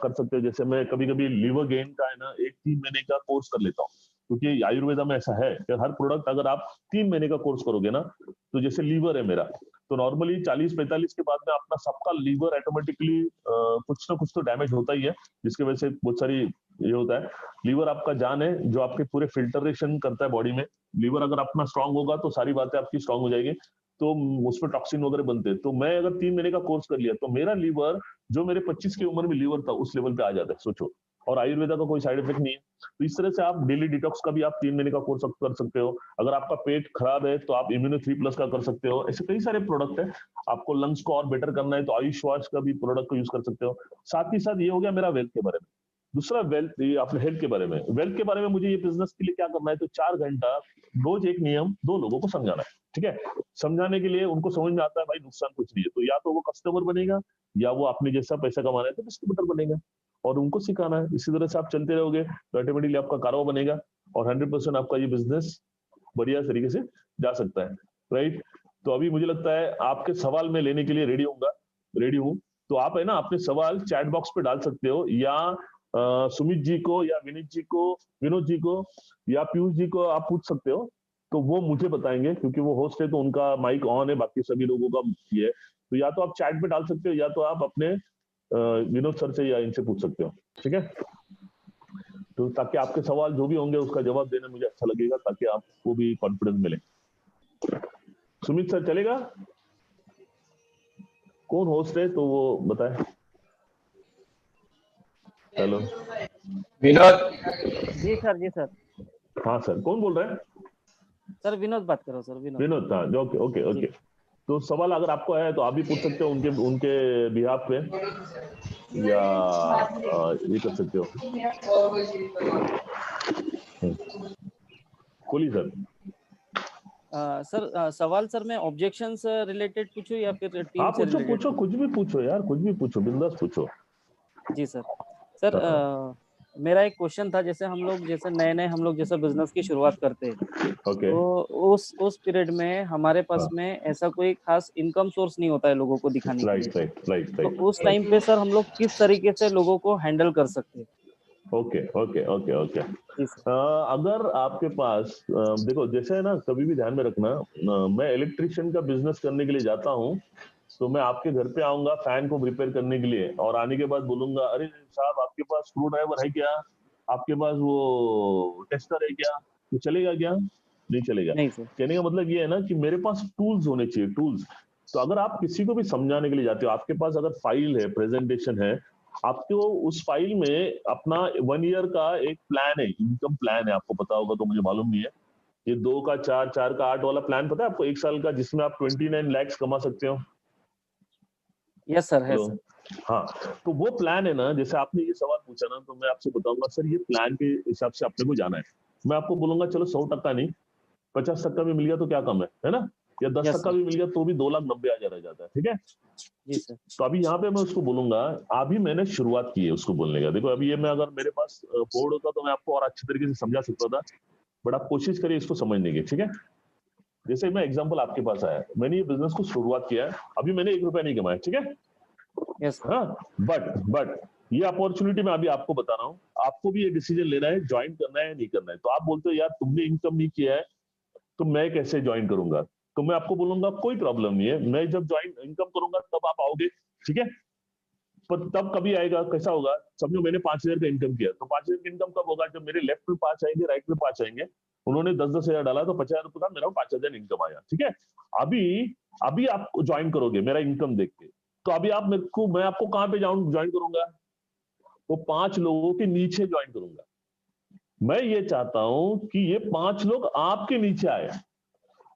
कर सकते हो। जैसे मैं कभी कभी लीवर गेन का है ना 1-3 महीने का कोर्स कर लेता हूँ, क्योंकि आयुर्वेदा में ऐसा है कि हर प्रोडक्ट अगर आप 3 महीने का कोर्स करोगे ना, तो जैसे लीवर है मेरा, तो नॉर्मली 40-45 के बाद में अपना सबका लीवर ऑटोमेटिकली कुछ ना कुछ तो डैमेज होता ही है, जिसकी वजह से बहुत सारी ये होता है। लीवर आपका जान है, जो आपके पूरे फिल्टरेशन करता है बॉडी में। लीवर अगर अपना स्ट्रांग होगा तो सारी बातें आपकी स्ट्रांग हो जाएगी, तो उसमें टॉक्सिन वगैरह बनते हैं। तो मैं अगर 3 महीने का कोर्स कर लिया तो मेरा लीवर, जो मेरे 25 की उम्र में लीवर था, उस लेवल पे आ जाता है, सोचो। और आयुर्वेदा का कोई साइड इफेक्ट नहीं है। तो इस तरह से आप डेली डिटॉक्स का भी आप 3 महीने का कोर्स कर सकते हो। अगर आपका पेट खराब है तो आप इम्यूनो 3+ का कर सकते हो। ऐसे कई सारे प्रोडक्ट है। आपको लंग्स को और बेटर करना है तो आयुष वाश का भी प्रोडक्ट को यूज कर सकते हो। साथ ही साथ ये हो गया मेरा वेल्थ के बारे में। दूसरा वेल्थ, ये अपने हेल्थ के बारे में। वेल्थ के बारे में मुझे ये बिजनेस के लिए क्या करना है, तो 4 घंटा रोज एक नियम 2 लोगों को समझाना है, ठीक है? समझाने के लिए उनको समझ में आता है भाई नुकसान कुछ नहीं है, तो या तो वो कस्टमर बनेगा या वो अपने जैसा पैसा कमाना है तो डिस्ट्रीब्यूटर बनेगा, और उनको सिखाना है। इसी तरह से आप चलते रहोगे तो ऑटोमेटिकली आपका कारोबार बनेगा और 100% आपका ये बिजनेस बढ़िया तरीके से जा सकता है, राइट? तो अभी मुझे लगता है आपके सवाल में लेने के लिए रेडी हूँ। तो आप है ना अपने सवाल चैट बॉक्स पे डाल सकते हो, या सुमित जी को या विनीत जी को, विनोद जी को या पीयूष जी को आप पूछ सकते हो। तो वो मुझे बताएंगे क्योंकि वो होस्ट है, तो उनका माइक ऑन है, बाकी सभी लोगों का ये है। तो या तो आप चैट पे डाल सकते हो या तो आप अपने विनोद सर से या इनसे पूछ सकते हो, ठीक है? तो ताकि आपके सवाल जो भी होंगे उसका जवाब देने मुझे अच्छा लगेगा, ताकि आपको भी कॉन्फिडेंस मिले। सुमित सर चलेगा? कौन होस्ट है तो वो बताए। हेलो विनोद। जी सर, जी सर। हाँ सर, कौन बोल रहे हैं? सर विनोद बात करो सर, विनोद। हाँ, ओके ओके ओके। तो सवाल अगर आपको है तो आप भी पूछ सकते हो उनके बिहाफ पे, या ये कर सकते हो। बोलिए सर। सर सवाल सर मैं ऑब्जेक्शन से रिलेटेड पूछूं या फिर टीम हाँ से पूछो रिलेटेड? पूछो, कुछ भी पूछो यार, कुछ भी पूछो, बिंदास पूछो। जी सर। सर मेरा एक क्वेश्चन था, जैसे हम लोग जैसे नए हम लोग जैसे बिजनेस की शुरुआत करते हैं, ओके। तो उस पीरियड में हमारे पास हाँ। में ऐसा कोई खास इनकम सोर्स नहीं होता है लोगों को दिखाने के लिए। राइट राइट तो राइट। उस टाइम पे सर हम लोग किस तरीके से लोगों को हैंडल कर सकते हैं? Okay okay okay okay. जी सर। अगर आपके पास देखो, जैसे है ना, कभी भी ध्यान में रखना, मैं इलेक्ट्रिशियन का बिजनेस करने के लिए जाता हूँ, तो मैं आपके घर पे आऊंगा फैन को रिपेयर करने के लिए, और आने के बाद बोलूंगा, अरे साहब आपके पास स्क्रू ड्राइवर है क्या, आपके पास वो टेस्टर है क्या, तो चलेगा क्या? नहीं चलेगा। नहीं सर। कहने का मतलब ये है ना कि मेरे पास टूल्स होने चाहिए, टूल्स। तो अगर आप किसी को भी समझाने के लिए जाते हो, आपके पास अगर फाइल है, प्रेजेंटेशन है, आपको उस फाइल में अपना 1 ईयर का एक प्लान है, इनकम प्लान है, आपको पता होगा तो मुझे मालूम नहीं है, ये 2 का 4, 4 का 8 वाला प्लान पता है आपको, 1 साल का, जिसमें आप 29 लाख कमा सकते हो। यस सर, है हेलो। सर। हाँ, तो वो प्लान है ना, जैसे आपने ये सवाल पूछा ना, तो मैं आपसे बताऊंगा सर ये प्लान के हिसाब से अपने को जाना है। मैं आपको बोलूंगा चलो 100% नहीं, 50% भी मिल गया तो क्या कम है ना, या 10% यस सर। भी मिल गया तो भी 2,90,000 रह जाता है, ठीक है। जी सर। तो अभी यहाँ पे मैं उसको बोलूंगा, अभी मैंने शुरुआत की है उसको बोलने का। देखो अभी ये, मैं अगर मेरे पास बोर्ड होता तो मैं आपको और अच्छे तरीके से समझा सकता था, बट आप कोशिश करिए इसको समझने की, ठीक है। जैसे मैं एग्जांपल आपके पास आया, मैंने ये बिजनेस को शुरुआत किया है, अभी मैंने 1 रुपया नहीं कमाया, ठीक है। Yes sir. हाँ, बट ये अपॉर्चुनिटी मैं अभी आपको बता रहा हूँ, आपको भी ये डिसीजन लेना है, ज्वाइन करना है या नहीं करना है। तो आप बोलते हो यार तुमने इनकम नहीं किया है तो मैं कैसे ज्वाइन करूंगा, तो मैं आपको बोलूंगा कोई प्रॉब्लम नहीं है, मैं जब ज्वाइन इनकम करूंगा तब आप आओगे, ठीक है। पर तब कभी आएगा, कैसा होगा, समझो मैंने 5,000 का इनकम किया, तो 5,000 का इनकम कब होगा, जब मेरे लेफ्ट में 5 आएंगे, राइट में 5 आएंगे, उन्होंने 10,000 डाला तो 50,000 रुपये था, मेरा 5,000 इनकम आया, ठीक है। अभी अभी आप ज्वाइन करोगे मेरा इनकम देख के, तो अभी आप मेरे को, मैं आपको कहाँ पे ज्वाइन करूंगा, वो 5 लोगों के नीचे ज्वाइन करूंगा। मैं ये चाहता हूं कि ये 5 लोग आपके नीचे आए।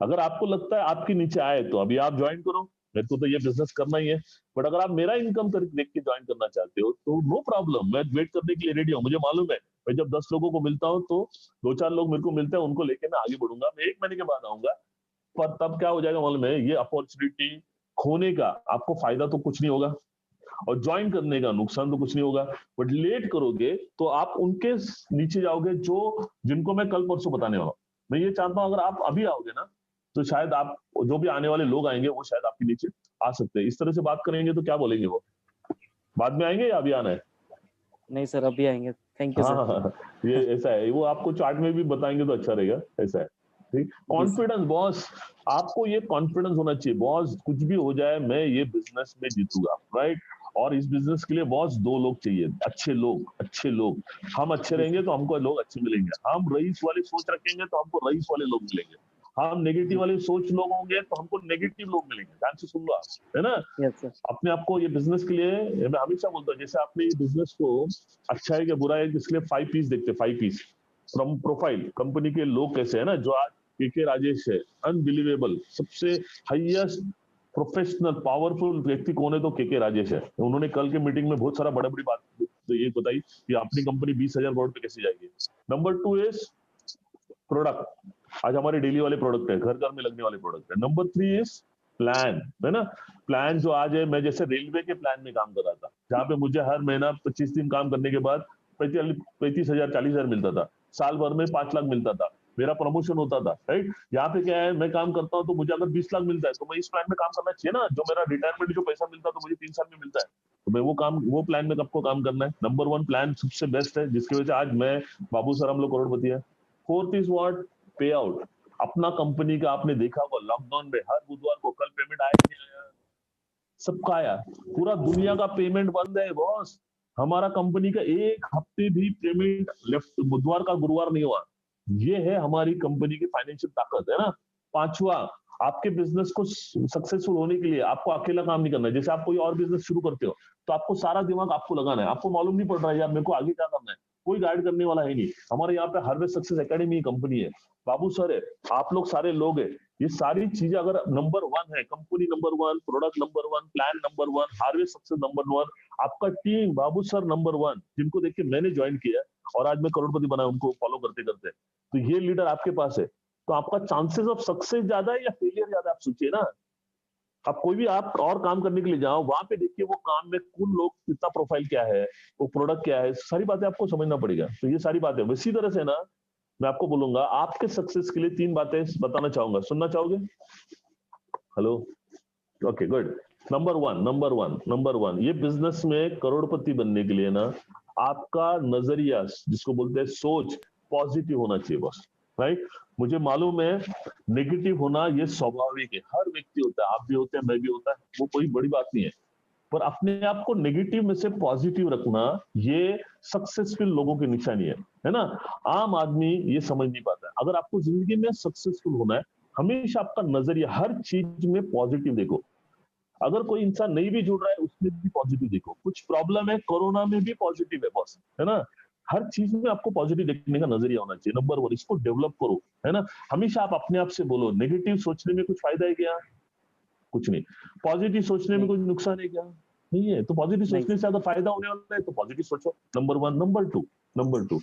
अगर आपको लगता है आपके नीचे आए तो अभी आप ज्वाइन करो, मेरे को तो ये बिजनेस करना ही है। बट अगर आप मेरा इनकम देख के ज्वाइन करना चाहते हो तो नो प्रॉब्लम, मैं वेट करने के लिए रेडी हूँ। मुझे मालूम है मैं जब 10 लोगों को मिलता हूँ तो 2-4 लोग मेरे को मिलते हैं, उनको लेके मैं आगे बढ़ूंगा, मैं 1 महीने के बाद आऊंगा। पर तब क्या हो जाएगा मालूम है, ये अपॉर्चुनिटी खोने का आपको फायदा तो कुछ नहीं होगा, और ज्वाइन करने का नुकसान तो कुछ नहीं होगा। बट लेट करोगे तो आप उनके नीचे जाओगे जो, जिनको मैं कल परसों बताने वाला हूँ। मैं ये चाहता हूं अगर आप अभी आओगे ना, तो शायद आप, जो भी आने वाले लोग आएंगे वो शायद आपके नीचे आ सकते हैं। इस तरह से बात करेंगे तो क्या बोलेंगे वो, बाद में आएंगे या अभी आना है? नहीं सर, अभी आएंगे। थैंक यू हाँ सर। हाँ हाँ, ये ऐसा है, वो आपको चार्ट में भी बताएंगे तो अच्छा रहेगा, ऐसा है, ठीक। कॉन्फिडेंस बॉस, आपको ये कॉन्फिडेंस होना चाहिए बॉस, कुछ भी हो जाए मैं ये बिजनेस में जीतूंगा, राइट। और इस बिजनेस के लिए बॉस 2 लोग चाहिए, अच्छे लोग, अच्छे लोग। हम अच्छे रहेंगे तो हमको लोग अच्छे मिलेंगे, हम रईस वाली सोच रखेंगे तो हमको रईस वाले लोग मिलेंगे, हम नेगेटिव वाले सोच लोग होंगे तो हमको नेगेटिव लोग मिलेंगे। ध्यान से सुन लो आप, है ना। Yes sir. अपने आप को ये बिजनेस के लिए, मैं हमेशा बोलता हूँ, जैसे आपने ये बिजनेस को अच्छा है कि बुरा है, इसलिए 5 पीस देखते, 5 पीस फ्रॉम प्रोफाइल, कंपनी के लोग कैसे है ना, जो आज के राजेश है, अनबिलीवेबल, सबसे हाईएस्ट प्रोफेशनल पावरफुल व्यक्ति कौन है, तो के राजेश है। उन्होंने कल के मीटिंग में बहुत सारा बड़ी बड़ी बात तो ये बताई कि अपनी कंपनी 20,000 करोड़ पे कैसे जाएगी। नंबर 2 इज प्रोडक्ट, आज हमारे डेली वाले प्रोडक्ट है, घर घर में लगने वाले प्रोडक्ट है। नंबर 3 इज प्लान, है ना। प्लान जो आज है, मैं जैसे रेलवे के प्लान में काम कर रहा था, जहां पे मुझे हर महीना 25 दिन काम करने के बाद 35,000 40,000 मिलता था, साल भर में 5 लाख मिलता था, मेरा प्रमोशन होता था, राइट। यहाँ पे क्या है, मैं काम करता हूँ तो मुझे अगर 20 लाख मिलता है तो मैं इस प्लान में काम करना चाहिए ना, जो मेरा रिटायरमेंट जो पैसा मिलता है तो मुझे 3 साल में मिलता है, तो मैं वो प्लान में आपको काम करना है। नंबर 1 प्लान सबसे बेस्ट है, जिसकी वजह से आज मैं, बाबू सर, हम लोग करोड़पति है। 4th इज व्हाट, पे आउट। अपना कंपनी का आपने देखा होगा, लॉकडाउन में हर बुधवार को कल पेमेंट आया नहीं आया, सबका आया। पूरा दुनिया का पेमेंट बंद है बॉस, हमारा कंपनी का 1 हफ्ते भी पेमेंट लेफ्ट बुधवार का गुरुवार नहीं हुआ। ये है हमारी कंपनी की फाइनेंशियल ताकत, है ना। 5वां, आपके बिजनेस को सक्सेसफुल होने के लिए आपको अकेला काम नहीं करना है। जैसे आप कोई और बिजनेस शुरू करते हो तो आपको सारा दिमाग आपको लगाना है, आपको मालूम नहीं पड़ रहा है यार मेरे को आगे क्या करना है, कोई गाइड करने वाला है नहीं। हमारे यहाँ पे हार्वेस्ट सक्सेस एकेडमी कंपनी है, बाबू सर है, आप लोग सारे लोग है। ये सारी चीजें अगर नंबर 1 है, company number 1, product number 1, plan number 1, harvest success number 1, आपका टीम बाबू सर नंबर 1, जिनको देख के मैंने ज्वाइन किया और आज मैं करोड़पति बना उनको फॉलो करते करते। तो तो ये लीडर आपके पास है, तो आपका चांसेस ऑफ सक्सेस ज्यादा है या फेलियर ज्यादा, आप सोचिए ना। आप कोई भी आप और काम करने के लिए जाओ, वहां पे देखिए वो काम में कौन लोग, कितना प्रोफाइल क्या है, वो प्रोडक्ट क्या है, सारी बातें आपको समझना पड़ेगा। तो ये सारी बातें इसी तरह से ना, मैं आपको बोलूंगा आपके सक्सेस के लिए 3 बातें बताना चाहूंगा, सुनना चाहोगे? Hello, okay good. Number one, ये बिजनेस में करोड़पति बनने के लिए ना, आपका नजरिया, जिसको बोलते हैं सोच, पॉजिटिव होना चाहिए बस, राइट। मुझे मालूम है नेगेटिव होना ये स्वाभाविक है, हर व्यक्ति होता है, आप भी होते हैं, मैं भी होता है, वो कोई बड़ी बात नहीं है। पर अपने आप को नेगेटिव में से पॉजिटिव रखना, ये सक्सेसफुल लोगों की निशानी है ना। आम आदमी ये समझ नहीं पाता है। अगर आपको जिंदगी में सक्सेसफुल होना है, हमेशा आपका नजरिया हर चीज में पॉजिटिव देखो। अगर कोई इंसान नहीं भी जुड़ रहा है, उसमें भी पॉजिटिव देखो। कुछ प्रॉब्लम है, कोरोना में भी पॉजिटिव है बॉस, है ना। हर चीज में आपको पॉजिटिव देखने का नजरिया होना चाहिए। नंबर 1, इसको डेवलप करो, है ना। हमेशा आप अपने आप से बोलो, नेगेटिव सोचने में कुछ फायदा है क्या? कुछ नहीं। पॉजिटिव सोचने में कुछ नुकसान है क्या? नहीं है। तो पॉजिटिव सोचने से अगर फायदा होने वाला है तो पॉजिटिव सोचो। नंबर 1। नंबर टू,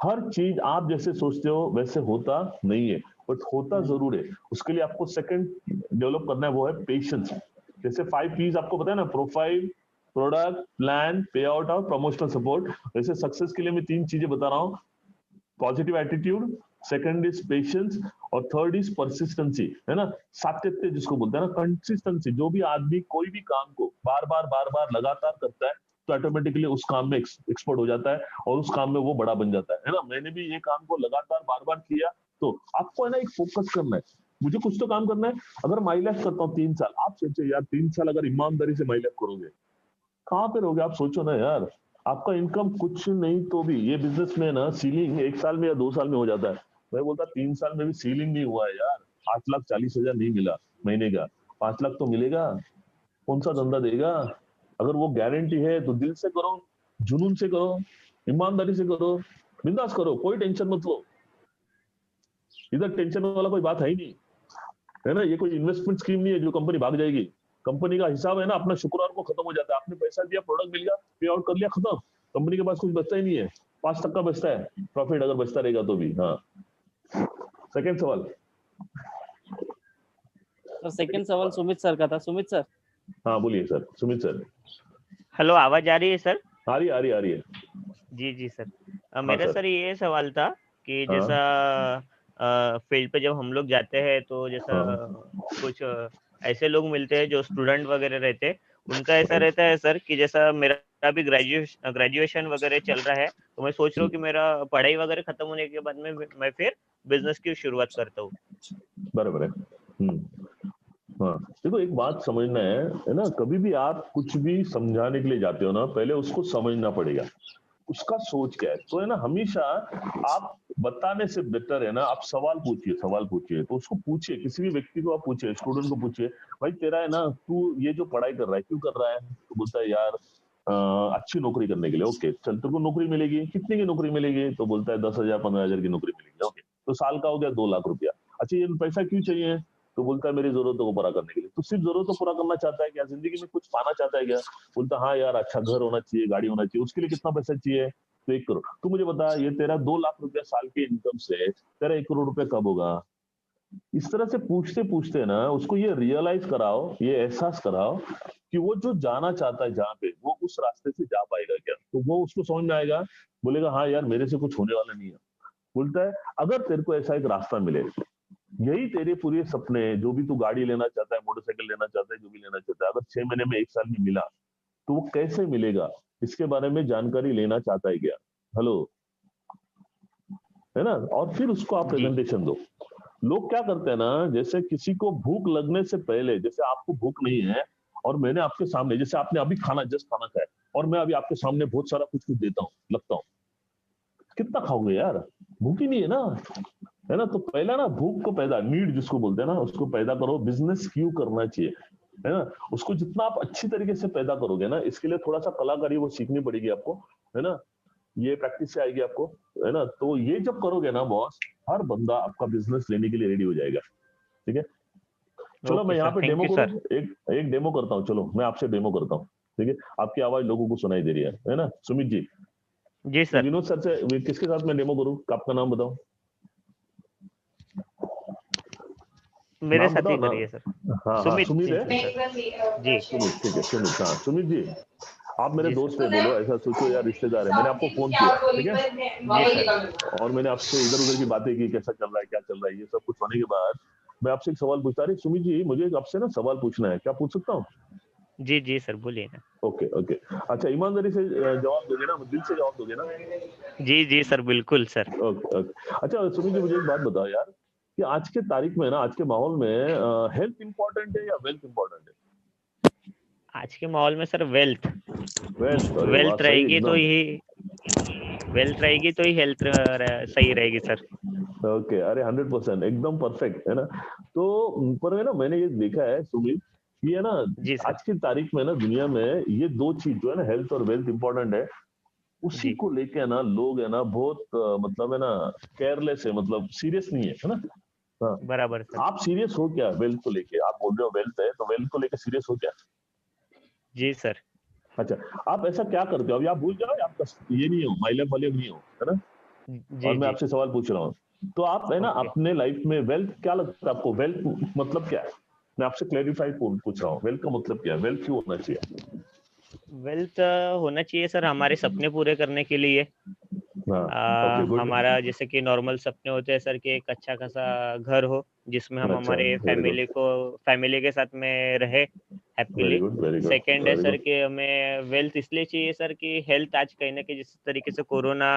हर चीज आप जैसे सोचते हो वैसे होता नहीं है, बट होता जरूर है। उसके लिए आपको सेकंड डेवलप करना है, वो है पेशेंस। जैसे 5 P's आपको पता है ना, प्रोफाइल, प्रोडक्ट, प्लान, पे आउट और प्रमोशनल सपोर्ट। वैसे सक्सेस के लिए मैं 3 चीजें बता रहा हूँ। Positive attitude, second is patience, और थर्ड इज परसिस्टेंसी, है ना। सातत्य जिसको बोलते हैं ना, कंसिस्टेंसी। जो भी आदमी कोई भी काम को बार बार लगातार करता है, तो ऑटोमेटिकली उस काम में एक्सपर्ट हो जाता है, और उस काम में वो बड़ा बन जाता है ना। मैंने भी ये काम को लगातार बार किया। तो आपको है ना एक फोकस करना है, मुझे कुछ तो काम करना है। अगर माई लाइफ करता हूँ 3 साल, आप सोचो यार 3 साल अगर ईमानदारी से माई लाइफ करोगे, कहाँ पे रहोगे आप? सोचो ना यार, आपका इनकम कुछ नहीं तो भी, ये बिजनेस में ना सीलिंग 1 साल में या 2 साल में हो जाता है। मैं बोलता 3 साल में भी सीलिंग नहीं हुआ है यार। 8,40,000 नहीं मिला महीने का, 5 लाख तो मिलेगा। कौन सा धंधा देगा? अगर वो गारंटी है तो दिल से करो, जुनून से करो, ईमानदारी से करो, बिंदास करो, कोई टेंशन मत लो। इधर टेंशन वाला कोई बात है ही नहीं, है ना। ये कोई इन्वेस्टमेंट स्कीम नहीं है जो कंपनी भाग जाएगी। कंपनी का हिसाब है ना, अपना शुक्रवार को खत्म हो जाता है। आपने पैसा दिया, प्रोडक्ट मिल गया, पे आउट कर लिया, खत्म। कंपनी के पास कुछ बचता ही नहीं है। 5% बचता है प्रॉफिट, अगर बचता रहेगा तो भी। हाँ, सेकंड सवाल। सर सेकंड सवाल सुमित सर का था। सुमित सर। हाँ बोलिए सर, सुमित सर। हेलो, आवाज आ रही है सर? आ रही है। जी सर। मेरा सर ये सवाल था कि हाँ। जैसा फील्ड पे जब हम लोग जाते हैं तो जैसा कुछ ऐसे लोग मिलते हैं जो स्टूडेंट वगैरह रहते हैं, उनका ऐसा रहता है सर कि जैसा मेरा भी ग्रेजुएशन वगैरह चल रहा है, तो मैं सोच रहा हूँ कि मेरा पढ़ाई वगैरह खत्म होने के बाद में मैं फिर बिजनेस की शुरुआत करता हूँ। बराबर है। हाँ, देखो एक बात समझना है ना, कभी भी आप कुछ भी समझाने के लिए जाते हो ना, पहले उसको समझना पड़ेगा, उसका सोच क्या है। तो है ना, हमेशा आप बताने से बेहतर है ना, आप सवाल पूछिए। तो उसको पूछिए, किसी भी व्यक्ति को आप पूछिए, स्टूडेंट को पूछिए, भाई तेरा है ना, तू ये जो पढ़ाई कर रहा है क्यों कर रहा है? तो बोलता है यार अच्छी नौकरी करने के लिए। ओके चल, तेरे को नौकरी मिलेगी, कितने की नौकरी मिलेगी? तो बोलता है 10,000 15,000 की नौकरी मिलेगी। ओके, तो साल का हो गया 2 लाख रुपया। अच्छा, ये पैसा क्यों चाहिए? तो बोलता है मेरी जरूरतों को पूरा करने के लिए। तो सिर्फ जरूरतों पूरा करना चाहता है क्या? जिंदगी में कुछ पाना चाहता है क्या? बोलता हाँ यार, अच्छा घर होना चाहिए, गाड़ी होना चाहिए। उसके लिए कितना पैसा चाहिए? तो 1 करोड़। तू मुझे बता, ये तेरा 2 लाख रुपया साल के इनकम से तेरा 1 करोड़ रुपया कब होगा? इस तरह से पूछते पूछते ना उसको ये रियलाइज कराओ, ये एहसास कराओ कि वो जो जाना चाहता है जहाँ पे, वो उस रास्ते से जा पाएगा क्या? तो वो उसको समझ में आएगा, बोलेगा हाँ यार मेरे से कुछ होने वाला नहीं है। बोलता है अगर तेरे को ऐसा एक रास्ता मिले, यही तेरे पूरे सपने, जो भी तू गाड़ी लेना चाहता है, मोटरसाइकिल लेना चाहता है, जो भी लेना चाहता है, अगर 6 महीने में 1 साल में मिला, तो वो कैसे मिलेगा? इसके बारे में जानकारी लेना चाहता है क्या? हेलो, है ना। और फिर उसको आप प्रेजेंटेशन दो। लोग क्या करते हैं ना, जैसे किसी को भूख लगने से पहले, जैसे आपको भूख नहीं है और मैंने आपके सामने, जैसे आपने अभी जस्ट खाना खाया और मैं अभी आपके सामने बहुत सारा कुछ देता हूँ, लगता हूँ, कितना खाओगे यार? भूख ही नहीं है ना, है ना। तो पहला ना भूख को पैदा, नीड जिसको बोलते हैं ना, उसको पैदा करो। बिजनेस क्यों करना चाहिए, है ना, उसको जितना आप अच्छी तरीके से पैदा करोगे ना, इसके लिए थोड़ा सा कलाकारी वो सीखनी पड़ेगी आपको, है ना। ये प्रैक्टिस से आएगी आपको, है ना। तो ये जब करोगे ना बॉस, हर बंदा आपका बिजनेस लेने के लिए रेडी हो जाएगा। ठीक है, चलो मैं यहाँ पे डेमो करूँ, एक डेमो करता हूँ। चलो मैं आपसे डेमो करता हूँ, ठीक है। आपकी आवाज लोगों को सुनाई दे रही है ना सुमित जी? जी सर। विनोद सर से किसके साथ मैं डेमो करूँ? आपका नाम बताओ। मेरे नाम साथ बताओ ही ना। करिए सर। हाँ सुमित सुमित है। जी सुमित, ठीक है सुमित। हाँ सुमित जी, आप मेरे जी सर। दोस्त है, बोलो ऐसा सोचो यार रिश्तेदार है, मैंने आपको फोन किया, ठीक है, जी सर। और मैंने आपसे इधर उधर की बातें की, कैसा चल रहा है, क्या चल रहा है, ये सब कुछ होने के बाद मैं आपसे एक सवाल पूछता। अरे सुमित जी, मुझे आपसे ना सवाल पूछना है, क्या पूछ सकता हूँ? जी जी सर, बोलिए ना। Okay okay. अच्छा, ईमानदारी से जवाब दोगे ना, दिल से जवाब दोगे ना? जी जी सर, बिल्कुल सर। Okay okay. अच्छा सुमित जी, मुझे एक बात बताओ यार, कि आज के तारीख में ना, आज के माहौल में हेल्थ इंपॉर्टेंट है या वेल्थ इंपॉर्टेंट है? आज के माहौल में सर वेल्थ वेल्थ, अरे वाह, वेल्थ सही रहेगी तो एकदम। ही वेल्थ रहेगी तो ही हेल्थ सही रहेगी सर। ओके, अरे 100% एकदम परफेक्ट है ना। तो पर है ना, मैंने ये देखा है सुमित, ये है ना, जी सर। आज की तारीख में ना दुनिया में ये दो चीज जो है ना, हेल्थ और वेल्थ इंपॉर्टेंट है, उसी जी को लेके है ना लोग है ना बहुत मतलब है ना केयरलेस है, मतलब सीरियस नहीं है ना। हाँ, बराबर सर। आप सीरियस हो क्या वेल्थ को लेके? आप बोल रहे हो वेल्थ है, तो वेल्थ को लेके सीरियस हो क्या? जी सर। अच्छा, आप ऐसा क्या करते हो? अभी आप भूल जाओ, आप ये नहीं हो, माई लेव वाले नहीं हो, है ना। और जी मैं जी। आपसे सवाल पूछ रहा हूँ, तो आप है ना ओके। अपने लाइफ में वेल्थ क्या लगता है आपको? वेल्थ मतलब क्या है? मैं आपसे क्लैरिफाई पूछ रहा हूँ, वेल्थ का मतलब क्या है, वेल्थ क्यों होना चाहिए? वेल्थ होना चाहिए सर हमारे सपने पूरे करने के लिए। हाँ, ओके गुड। हमारा जैसे कि नॉर्मल सपने होते हैं सर कि एक अच्छा खासा घर हो जिसमें हम अच्छा, हमारे वेरी गुड, फैमिली के साथ में रहे very happily. Good, very good, second है वेरी सर गुड। कि हमें वेल्थ इसलिए चाहिए सर कि हेल्थ आज कहीं ना कहीं जिस तरीके से कोरोना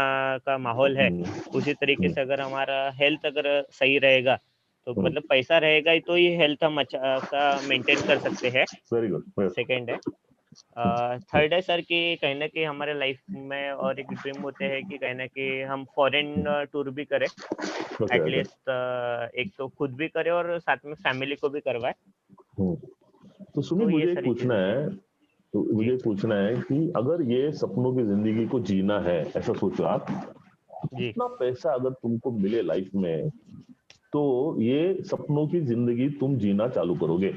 का माहौल है उसी तरीके से अगर हमारा हेल्थ अगर सही रहेगा तो मतलब पैसा रहेगा ही तो ही हेल्थ हम अच्छा सा मेंटेन कर सकते हैं। Very good. सेकंड है। थर्ड है सर कि कहीं ना कहीं हमारे लाइफ में और एक ड्रीम होते हैं कि कहीं ना कहीं हम फॉरेन टूर भी करें। Okay okay. एटलीस्ट एक तो खुद भी करें और साथ में फैमिली को भी करवाए। तो सुमित, तो ये मुझे एक सारी पूछना चीजें हैं। है, तो जी मुझे पूछना है कि अगर ये सपनों की जिंदगी को जीना है, ऐसा सोचो आप, जी। इतना पैसा अगर तुमको मिले लाइफ में, तो ये सपनों की जिंदगी तुम जीना चालू करोगे?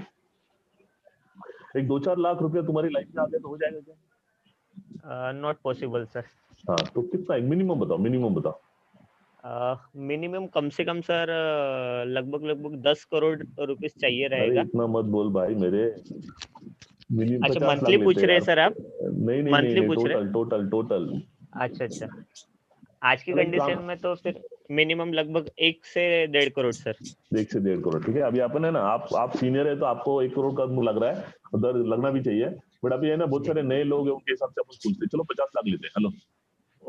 एक 2-4 लाख रुपया तुम्हारी लाइफ में आ गया तो हो जाएगा क्या? Not possible sir. हाँ, तो कितना, एक मिनिमम बताओ, मिनिमम बताओ। मिनिमम कम से कम सर लगभग लगभग 10 करोड़ रुपीस चाहिए अरे रहेगा। इतना मत बोल भाई मेरे, मिनिमम अच्छा, 50 लाख मंथली लेते पूछ हैं रहे हैं यार। सर आप? नहीं नहीं नहीं मंथली नहीं, पूछ रहे टोटल टोटल टोटल। हैं? अच्छा अच्छा। आज की चलो एक काम, कंडीशन में तो फिर मिनिमम लगभग 1 से 1.5 करोड़ सर। 1 से 1.5 करोड़, ठीक है। अभी अपन है ना, आप सीनियर है तो आपको 1 करोड़ का लग रहा है, उधर लगना भी चाहिए। बट अभी है ना बहुत जी। सारे नए लोग हैं, उनके हिसाब से अपन पूछते हैं। चलो 50 लाख लेते हैं, हेलो।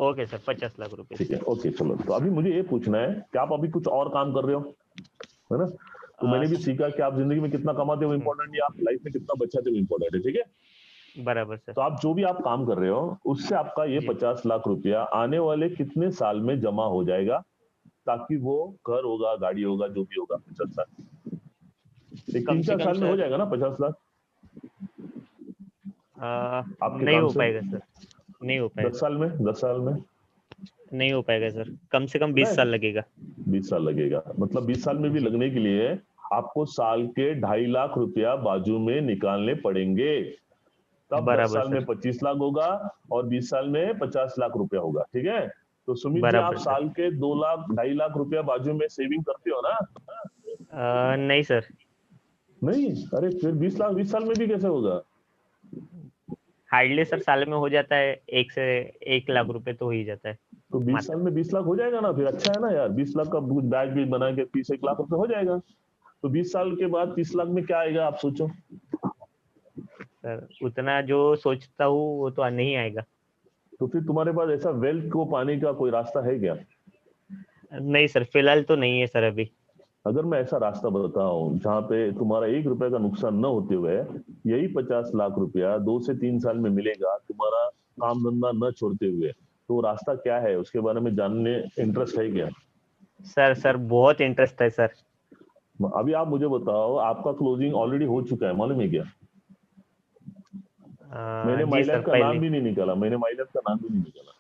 ओके सर, 50 लाख रुपए ठीक है, सर। ओके चलो। तो अभी मुझे ये पूछना है कि आप अभी कुछ और काम कर रहे हो, है ना। तो मैंने भी सीखा कि आप जिंदगी में कितना कमाते हो इम्पोर्टेंट नहीं, आप लाइफ में कितना बचाते हो इम्पोर्टेंट है, ठीक है। बराबर सर। तो आप जो भी आप काम कर रहे हो, उससे आपका ये जी। 50 लाख रुपया आने वाले कितने साल में जमा हो जाएगा, ताकि वो घर होगा, गाड़ी होगा, जो भी होगा, 50 लाख एक कम तीन से चार कम साल में हो सर जाएगा ना 50 लाख आपके नहीं काम हो से? पाएगा सर। नहीं हो पाएगा। 10 साल में, 10 साल में? नहीं हो पाएगा सर, कम से कम 20 साल नहीं, लगेगा। 20 साल लगेगा, मतलब 20 साल में भी जी। लगने के लिए आपको साल के 2.5 लाख रुपया बाजू में निकालने पड़ेंगे। तब 10 बराबर साल में सर। 25 लाख होगा, और 20 साल में 50 लाख रुपया होगा, ठीक है। तो सुमित जी, आप बराबर सर। साल के 2 लाख 2.5 लाख रुपया बाजू में सेविंग करते हो ना? नहीं सर। नहीं, अरे फिर 20 लाख 20 साल में भी कैसे होगा? हार्डली सर साल में हो जाता है 1 से 1 लाख रुपए तो हो ही जाता है तो 20 साल मात्र। में 20 लाख हो जाएगा ना, फिर अच्छा है ना यार। 20 लाख का बैच भी बना के 30-1 लाख रुपए हो जाएगा। तो 20 साल के बाद 30 लाख में क्या आएगा, आप सोचो। सर उतना जो सोचता हूँ वो तो नहीं आएगा। तो फिर तुम्हारे पास ऐसा वेल्थ को पाने का कोई रास्ता है क्या? नहीं सर, फिलहाल तो नहीं है सर अभी। अगर मैं ऐसा रास्ता बताऊं जहां पे तुम्हारा 1 रुपए का नुकसान न होते हुए यही 50 लाख रुपया 2 से 3 साल में मिलेगा, तुम्हारा काम धंधा न छोड़ते हुए, तो वो रास्ता क्या है, उसके बारे में जानने इंटरेस्ट है क्या? सर बहुत इंटरेस्ट है सर। अभी आप मुझे बताओ, आपका क्लोजिंग ऑलरेडी हो चुका है, मालूम है क्या? मैंने जी माई सर, लाइफ का नाम पहले। भी नहीं निकाला, मैंने माई लाइफ का नाम भी नहीं निकाला।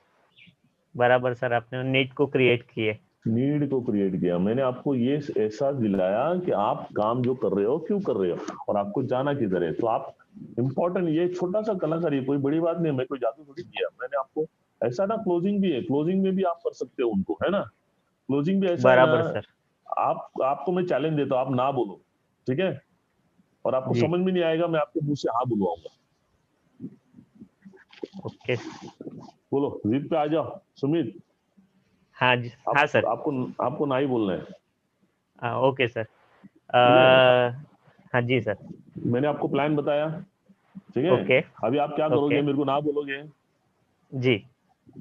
बराबर सर, आपने नीट को क्रिएट किए। नीड को क्रिएट किया मैंने, आपको ये एहसास दिलाया कि आप काम जो कर रहे हो क्यों कर रहे हो, और आपको जाना किधर है। तो आप इम्पोर्टेंट, ये छोटा सा कलाकार, ये कोई बड़ी बात नहीं है, मैं कोई जादू थोड़ी किया मैंने आपको। ऐसा ना, क्लोजिंग भी है, क्लोजिंग में भी आप कर सकते हो उनको, है ना। क्लोजिंग भी ऐसा है ना, बराबर सर। आपको मैं चैलेंज देता हूँ, आप ना बोलो, ठीक है, और आपको जी। समझ में नहीं आएगा, मैं आपके मुंह से हाँ बुलवाऊंगा। ओके। बोलो, जीत पे आ जाओ सुमित। हाँ जी, हाँ सर। आपको ना ही बोलना है। Okay sir. ठीक है, हाँ जी सर। मैंने आपको प्लान बताया, ठीक है। ओके। अभी आप क्या ओके। करोगे, मेरे को ना बोलोगे। जी।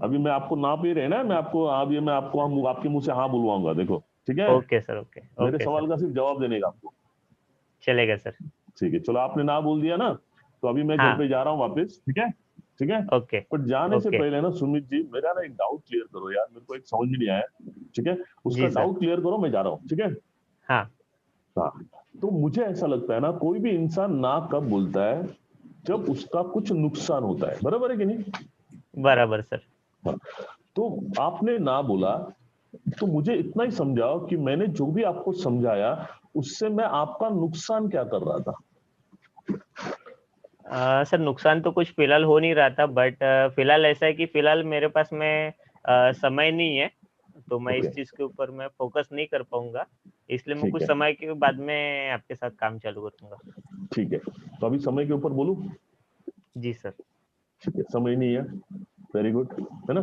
अभी मैं आपको ना पे रहे ना, मैं आपको आपके मुंह से हाँ बुलवाऊंगा, देखो, ठीक है। Okay sir. ओके। मेरे ओके सवाल सर, का सिर्फ जवाब देने का आपको। चलेगा सर। ठीक है, चलो, आपने ना बोल दिया ना, तो अभी मैं घर हाँ। पे जा रहा हूँ वापस, ठीक है। ठीक है, ओके। पर जाने से ओके। पहले ना सुमित जी, मेरा ना एक डाउट क्लियर करो यार, मेरे को एक समझ में नहीं आया, ठीक है। उसका जी सर। डाउट क्लियर करो, मैं जा रहा हूँ, ठीक है। हाँ। हाँ, तो मुझे ऐसा लगता है ना, कोई भी इंसान ना कब बोलता है, जब उसका कुछ नुकसान होता है, बराबर है कि नहीं। बराबर सर। हाँ, तो आपने ना बोला, तो मुझे इतना ही समझाओ कि मैंने जो भी आपको समझाया, उससे मैं आपका नुकसान क्या कर रहा था। सर नुकसान तो कुछ फिलहाल हो नहीं रहा था, बट फिलहाल ऐसा है कि फिलहाल मेरे पास में समय नहीं है, तो मैं इस ओके, चीज के ऊपर मैं फोकस नहीं कर पाऊंगा, इसलिए मैं ठीक कुछ है, समय के बाद में आपके साथ काम चालू करूंगा। ठीक है। तो अभी समय के ऊपर बोलूं। जी सर। ठीक है, समय नहीं है, वेरी गुड, है ना।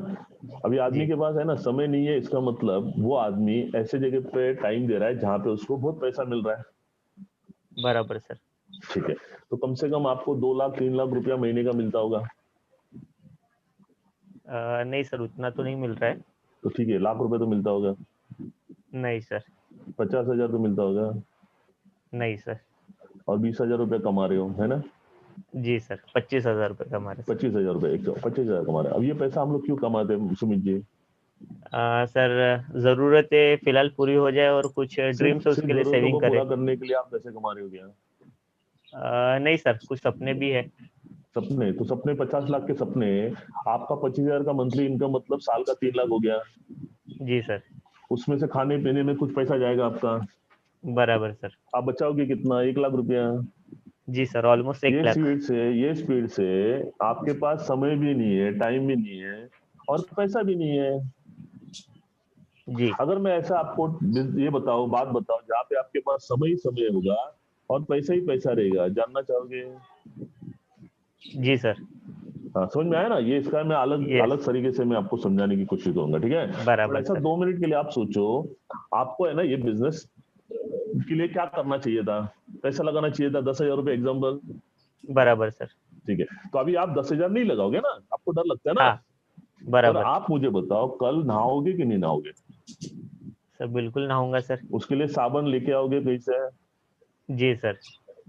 अभी आदमी जी। के पास है ना, समय नहीं है, इसका मतलब वो आदमी ऐसे जगह पे टाइम दे रहा है जहां पे उसको बहुत पैसा मिल रहा है। बराबर सर। ठीक है, तो कम से कम आपको 2 लाख 3 लाख रुपया महीने का मिलता होगा। नहीं सर, उतना तो नहीं मिल रहा है। तो ठीक है, लाख रुपए तो मिलता होगा। नहीं सर। 50,000 तो मिलता होगा। नहीं सर। और 20,000 रुपया कमा रहे हो, है ना। जी सर, 25,000 रुपये का हमारे सर। 25,000 रुपये, 25,000 कमा रहे हैं। अब ये पैसा हम लोग क्यों कमाते हैं सुमित जी। सर ज़रूरतें फिलहाल पूरी हो जाए और कुछ ड्रीम्स है सिर्फ उसके लिए जरूरतों सेविंग को करें। पूरा करने के लिए आप पैसे कमा रहे हो क्या। नहीं सर, कुछ सपने भी है। सपने तो सपने, 50 लाख के सपने। आपका 25,000 का मंथली इनकम मतलब साल का 3 लाख हो गया। जी सर। उसमें से खाने पीने में कुछ पैसा जाएगा आपका। बराबर सर। आप बचाओगे कितना, 1 लाख रुपया। जी सर, ऑलमोस्ट 1 लाख। ये स्पीड से आपके पास समय भी नहीं है, टाइम भी नहीं है, और पैसा भी नहीं है। जी। अगर मैं ऐसा आपको ये बताऊं, बात बताऊं, जहाँ पे आपके पास समय ही समय होगा और पैसा ही पैसा रहेगा, जानना चाहोगे। जी सर। हाँ, समझ में आया ना, ये इसका मैं अलग यस। अलग तरीके से मैं आपको समझाने की कोशिश करूंगा, ठीक है। पर बराबर ऐसा सर। 2 मिनट के लिए आप सोचो, आपको है ना ये बिजनेस के लिए क्या करना चाहिए था। पैसा लगाना चाहिए था 10,000 रुपये एग्जाम्पल। बराबर सर। ठीक है, तो अभी आप 10,000 नहीं लगाओगे ना, आपको डर लगता है ना। हाँ। पर बराबर। आप मुझे बताओ, कल नहाओगे कि नहीं नहाओगे। सर बिल्कुल नहाऊंगा सर। उसके लिए साबुन लेके आओगे कहीं से। जी सर।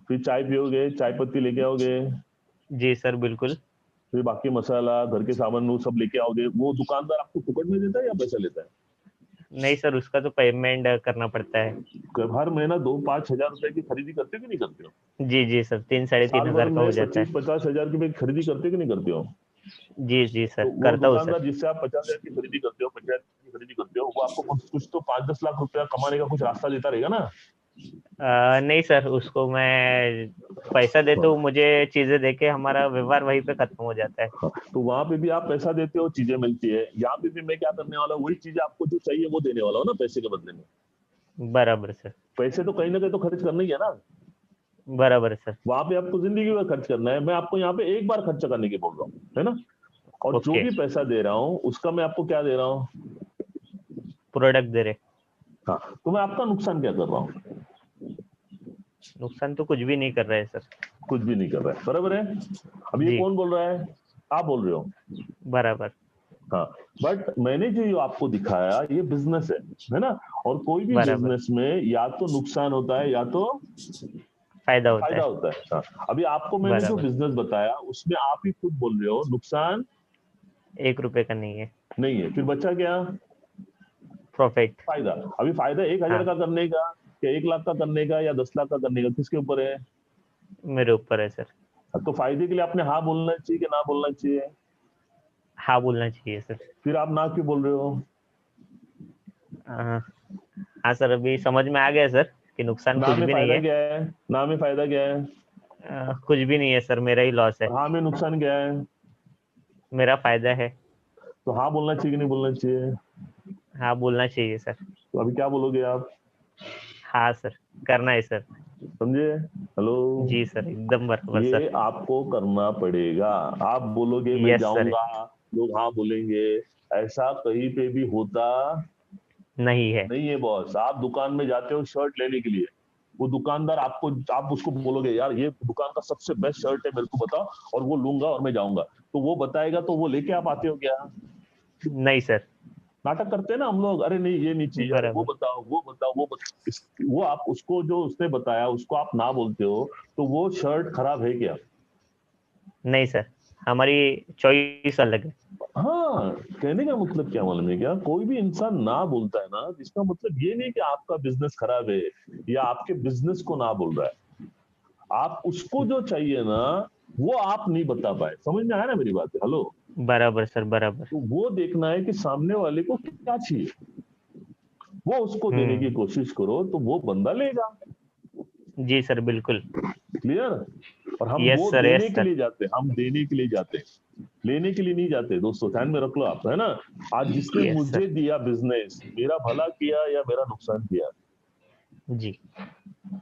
फिर चाय पियोगे, चाय पत्ती लेके आओगे। जी सर बिल्कुल। फिर बाकी मसाला, घर के सामान वो सब लेके आओगे। वो दुकानदार आपको फुकट में देता है या पैसा लेता है। नहीं सर, उसका तो पेमेंट करना पड़ता है। तो हर महीना 2-5 हजार रुपए की खरीदी करते हो कि नहीं करते हो। जी जी सर, 3 साढ़े तीन साल भर हजार का में हो जाता है। 25-50 हजार की खरीदी करते हो कि नहीं करते हो। जी जी तो सर, वो करता हूँ सर। दुकानदार जिससे आप 50,000 की खरीदी करते हो, 50,000 की खरीदी करते हो, वो आपको कुछ तो 5-10 लाख रुपया कमाने का कुछ रास्ता देता रहेगा ना। नहीं सर, उसको मैं पैसा देता हूँ, मुझे चीजें देके हमारा व्यवहार वहीं पे खत्म हो जाता है। हाँ, तो वहां पे भी आप पैसा देते हो, चीजें मिलती है। यहाँ पे भी मैं क्या करने वाला हूँ, वही चीजें आपको जो चाहिए वो देने वाला हूँ ना, पैसे के बदले में। बराबर सर। पैसे तो कहीं ना कहीं तो खर्च करना ही है ना। बराबर सर। वहां पे आपको जिंदगी में खर्च करना है, मैं आपको यहाँ पे एक बार खर्चा करने की बोल रहा हूँ, है ना। और जो ओके। भी पैसा दे रहा हूँ उसका मैं आपको क्या दे रहा हूँ। प्रोडक्ट दे रहे। हाँ, तो मैं आपका नुकसान क्या कर रहा हूँ। नुकसान तो कुछ भी नहीं कर रहा है सर। कुछ भी नहीं कर रहा है, बराबर है। अब ये जी। कौन बोल रहा है, आप बोल रहे हो। बराबर। हाँ, बट मैंने जो आपको दिखाया ये बिजनेस है ना। और कोई भी बराबर। बिजनेस में या तो नुकसान होता है या तो फायदा होता फायदा है। होता है। हाँ, अभी आपको मैंने जो बराबर। बिजनेस बताया उसमें आप ही खुद बोल रहे हो नुकसान 1 रुपए का नहीं है। नहीं है, फिर बचा क्या, प्रॉफिट। फायदा। अभी फायदा 1,000 हाँ, का करने का, या 1 लाख का करने का, या 10 लाख का करने का, किसके ऊपर है। मेरे ऊपर है सर। तो फायदे के लिए आपने हाँ बोलना चाहिए कि ना बोलना चाहिए। हाँ बोलना चाहिए सर। फिर आप ना क्यों बोल रहे हो। हाँ। हाँ सर, अभी समझ में आ गया सर कि नुकसान ना कुछ में भी नहीं फायदा है। क्या है, ना में फायदा क्या है, कुछ भी नहीं है सर, मेरा ही लॉस है। और हाँ में नुकसान क्या है। मेरा फायदा है। तो हाँ बोलना चाहिए कि नहीं बोलना चाहिए। हाँ बोलना चाहिए सर। तो अभी क्या बोलोगे आप। हाँ सर, करना है सर। समझे? हेलो जी सर, एकदम बराबर ये सर। आपको करना पड़ेगा। आप बोलोगे मैं यस सर, जाऊंगा, लोग हाँ बोलेंगे, ऐसा कहीं पे भी होता नहीं है। नहीं है बॉस। आप दुकान में जाते हो शर्ट लेने के लिए, वो दुकानदार आपको, आप उसको बोलोगे यार ये दुकान का सबसे बेस्ट शर्ट है, मेरे को बताओ, और वो लूंगा और मैं जाऊंगा, तो वो बताएगा तो वो लेके आप आते हो क्या? नहीं सर, नाटक करते हैं ना हम लोग, अरे नहीं ये नहीं चाहिए, अरे वो बराबर। बताओ वो बताओ वो वो आप उसको जो उसने बताया उसको आप ना बोलते हो, तो वो शर्ट खराब है क्या? नहीं सर, हमारी चॉइस अलग है। हाँ, कहने का मतलब क्या मालूम है क्या, कोई भी इंसान ना बोलता है ना, इसका मतलब ये नहीं कि आपका बिजनेस खराब है या आपके बिजनेस को ना बोल रहा है। आप उसको जो चाहिए ना वो आप नहीं बता पाए, समझ में आया ना मेरी बात? हेलो, बराबर सर, बराबर। तो वो देखना है कि सामने वाले को क्या चाहिए, वो उसको देने की हम्म। कोशिश करो तो वो बंदा लेगा। जी सर, बिल्कुल। क्लियर? और हम यस वो सर, देने यस के सर। लिए जाते हैं, हम देने के लिए जाते हैं, लेने के लिए नहीं जाते दोस्तों, ध्यान में रख लो आप, है ना? आज जिसने यस मुझे सर। दिया बिजनेस, मेरा भला किया या मेरा नुकसान किया? जी,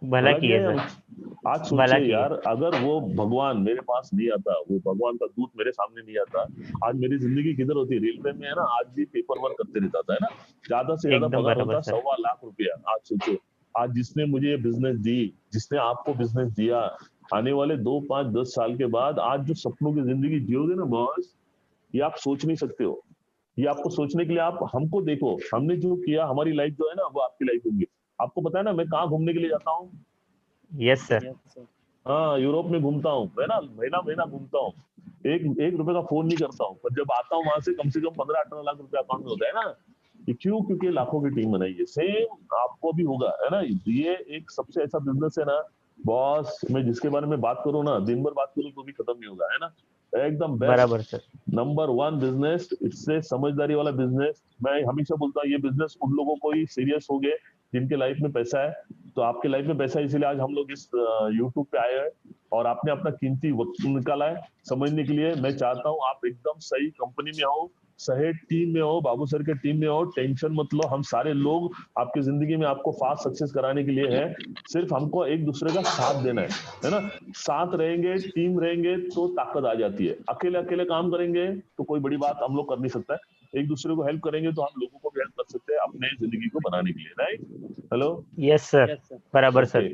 भला भला किया किए या सर, आज भला सोचिए किए। यार, अगर वो भगवान मेरे पास नहीं आता, वो भगवान का दूत मेरे सामने नहीं आता, आज मेरी जिंदगी किधर होती? रेलवे में है ना, आज भी पेपर वर्क करते रहता था, है ना? ज्यादा से ज्यादा एकदम पगार बराबर होता सर। 1.25 लाख रुपया। आज सोचो, आज जिसने मुझे ये बिजनेस दी, जिसने आपको बिजनेस दिया, आने वाले 2 5 10 साल के बाद आज जो सपनों की जिंदगी जियोगे ना बॉस, ये आप सोच नहीं सकते हो। ये आपको सोचने के लिए आप हमको देखो, हमने जो किया, हमारी लाइफ जो है ना वो आपकी लाइफ होगी। आपको पता है ना मैं कहाँ घूमने के लिए जाता हूँ? Yes sir. हाँ, यूरोप में घूमता हूँ मैं ना, महीना महीना घूमता हूँ। एक एक रुपए का फोन नहीं करता हूँ, पर जब आता हूँ वहां से कम 15 18 लाख रुपए अकाउंट में होता है ना। ये क्यों? क्योंकि लाखों की टीम बनाई है। सेम आपको भी होगा, है ना? ये एक सबसे ऐसा बिजनेस है ना बॉस, मैं जिसके बारे में बात करूँ ना, दिन भर बात करूँ तो भी खत्म नहीं होगा, है ना? एकदम बेस्ट बराबर सर। नंबर 1 बिजनेस, इससे समझदारी वाला बिजनेस। मैं हमेशा बोलता हूँ ये बिजनेस उन लोगों को ही सीरियस हो गए जिनके लाइफ में पैसा है। तो आपके लाइफ में पैसा है, इसीलिए आज हम लोग इस यूट्यूब पे आए हैं और आपने अपना कीमती वक्त निकाला है समझने के लिए। मैं चाहता हूँ आप एकदम सही कंपनी में हो, सही टीम में हो, बाबू सर के टीम में हो, टेंशन मत लो, हम सारे लोग आपकी जिंदगी में आपको फास्ट सक्सेस कराने के लिए हैं। सिर्फ हमको एक दूसरे का साथ देना है ना? साथ रहेंगे, टीम रहेंगे तो ताकत आ जाती है। अकेले अकेले काम करेंगे तो कोई बड़ी बात हम लोग कर नहीं सकता है। एक दूसरे को हेल्प करेंगे तो हम लोगों को भी हेल्प कर सकते हैं अपने जिंदगी को बनाने के लिए, राइट? हेलो, यस सर, बराबर ओके, सर।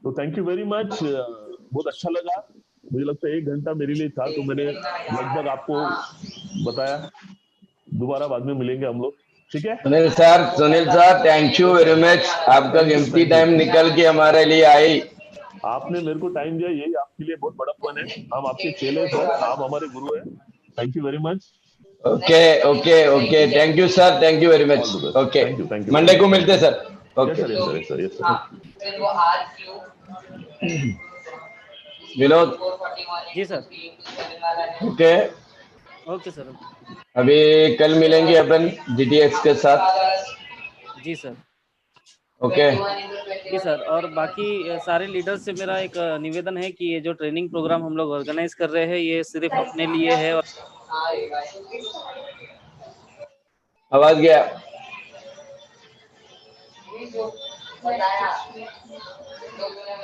तो थैंक यू वेरी मच, बहुत अच्छा लगा। मुझे लगता है 1 घंटा मेरे लिए था तो मैंने लगभग आपको बताया। दोबारा बाद में मिलेंगे हम लोग, ठीक है? Sunil sir, thank you very much. आपका थैंक यू, कीमती थैंक यू। टाइम निकल के हमारे लिए आई। आपने मेरे को टाइम दिया, यही आपके लिए बहुत बड़प्पन है। हम आपके चेले सर, आप हमारे गुरु हैं। Thank you very much. Okay okay okay, thank you sir, thank you very all much. The best, okay, thank you very Monday much, को थैंक मिलते यू। हैं सर। Yes okay sir, yes sir, yes sir, yes sir. Vinod. जी sir. Okay, okay sir. अभी कल मिलेंगे अपन GTX के साथ। जी सर। ओके। जी सर, और बाकी सारे लीडर्स से मेरा एक निवेदन है कि ये जो ट्रेनिंग प्रोग्राम हम लोग ऑर्गेनाइज कर रहे हैं ये सिर्फ अपने लिए है और आवाज गया।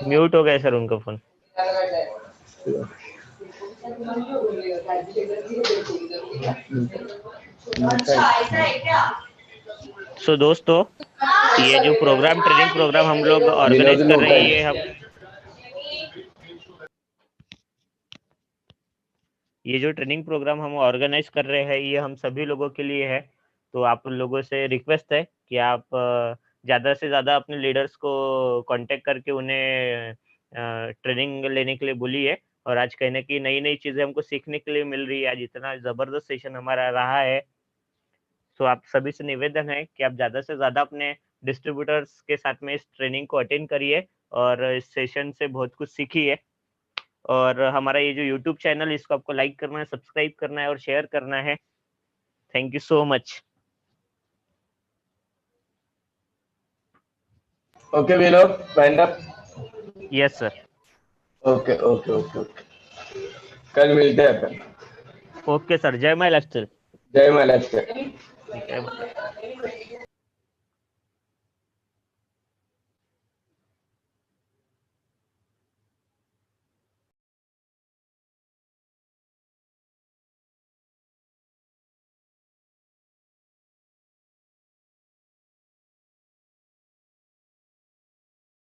म्यूट हो गया सर उनका फोन। सो दोस्तों, ये जो प्रोग्राम, ट्रेनिंग प्रोग्राम हम लोग विनोद ऑर्गेनाइज ने कर रहे हैं, उठाई। ये जो ट्रेनिंग प्रोग्राम हम ऑर्गेनाइज कर रहे हैं ये हम सभी लोगों के लिए है। तो आप लोगों से रिक्वेस्ट है कि आप ज़्यादा से ज़्यादा अपने लीडर्स को कांटेक्ट करके उन्हें ट्रेनिंग लेने के लिए बोलिए। और आज कहीं न कहीं नई-नई चीज़ें हमको सीखने के लिए मिल रही है। आज इतना ज़बरदस्त सेशन हमारा रहा है। तो आप सभी से निवेदन है कि आप ज़्यादा से ज़्यादा अपने डिस्ट्रीब्यूटर्स के साथ में इस ट्रेनिंग को अटेंड करिए और इस सेशन से बहुत कुछ सीखिए। और हमारा ये जो यूट्यूब चैनल है इसको आपको लाइक करना है, सब्सक्राइब करना है और शेयर करना है। Thank you so much. Okay Vinod, wind up. Yes sir. Okay okay okay okay, कल मिलते हैं अपन। ओके सर, जय माँ लक्ष्मी। जय महाराष्ट्र। जय माँ।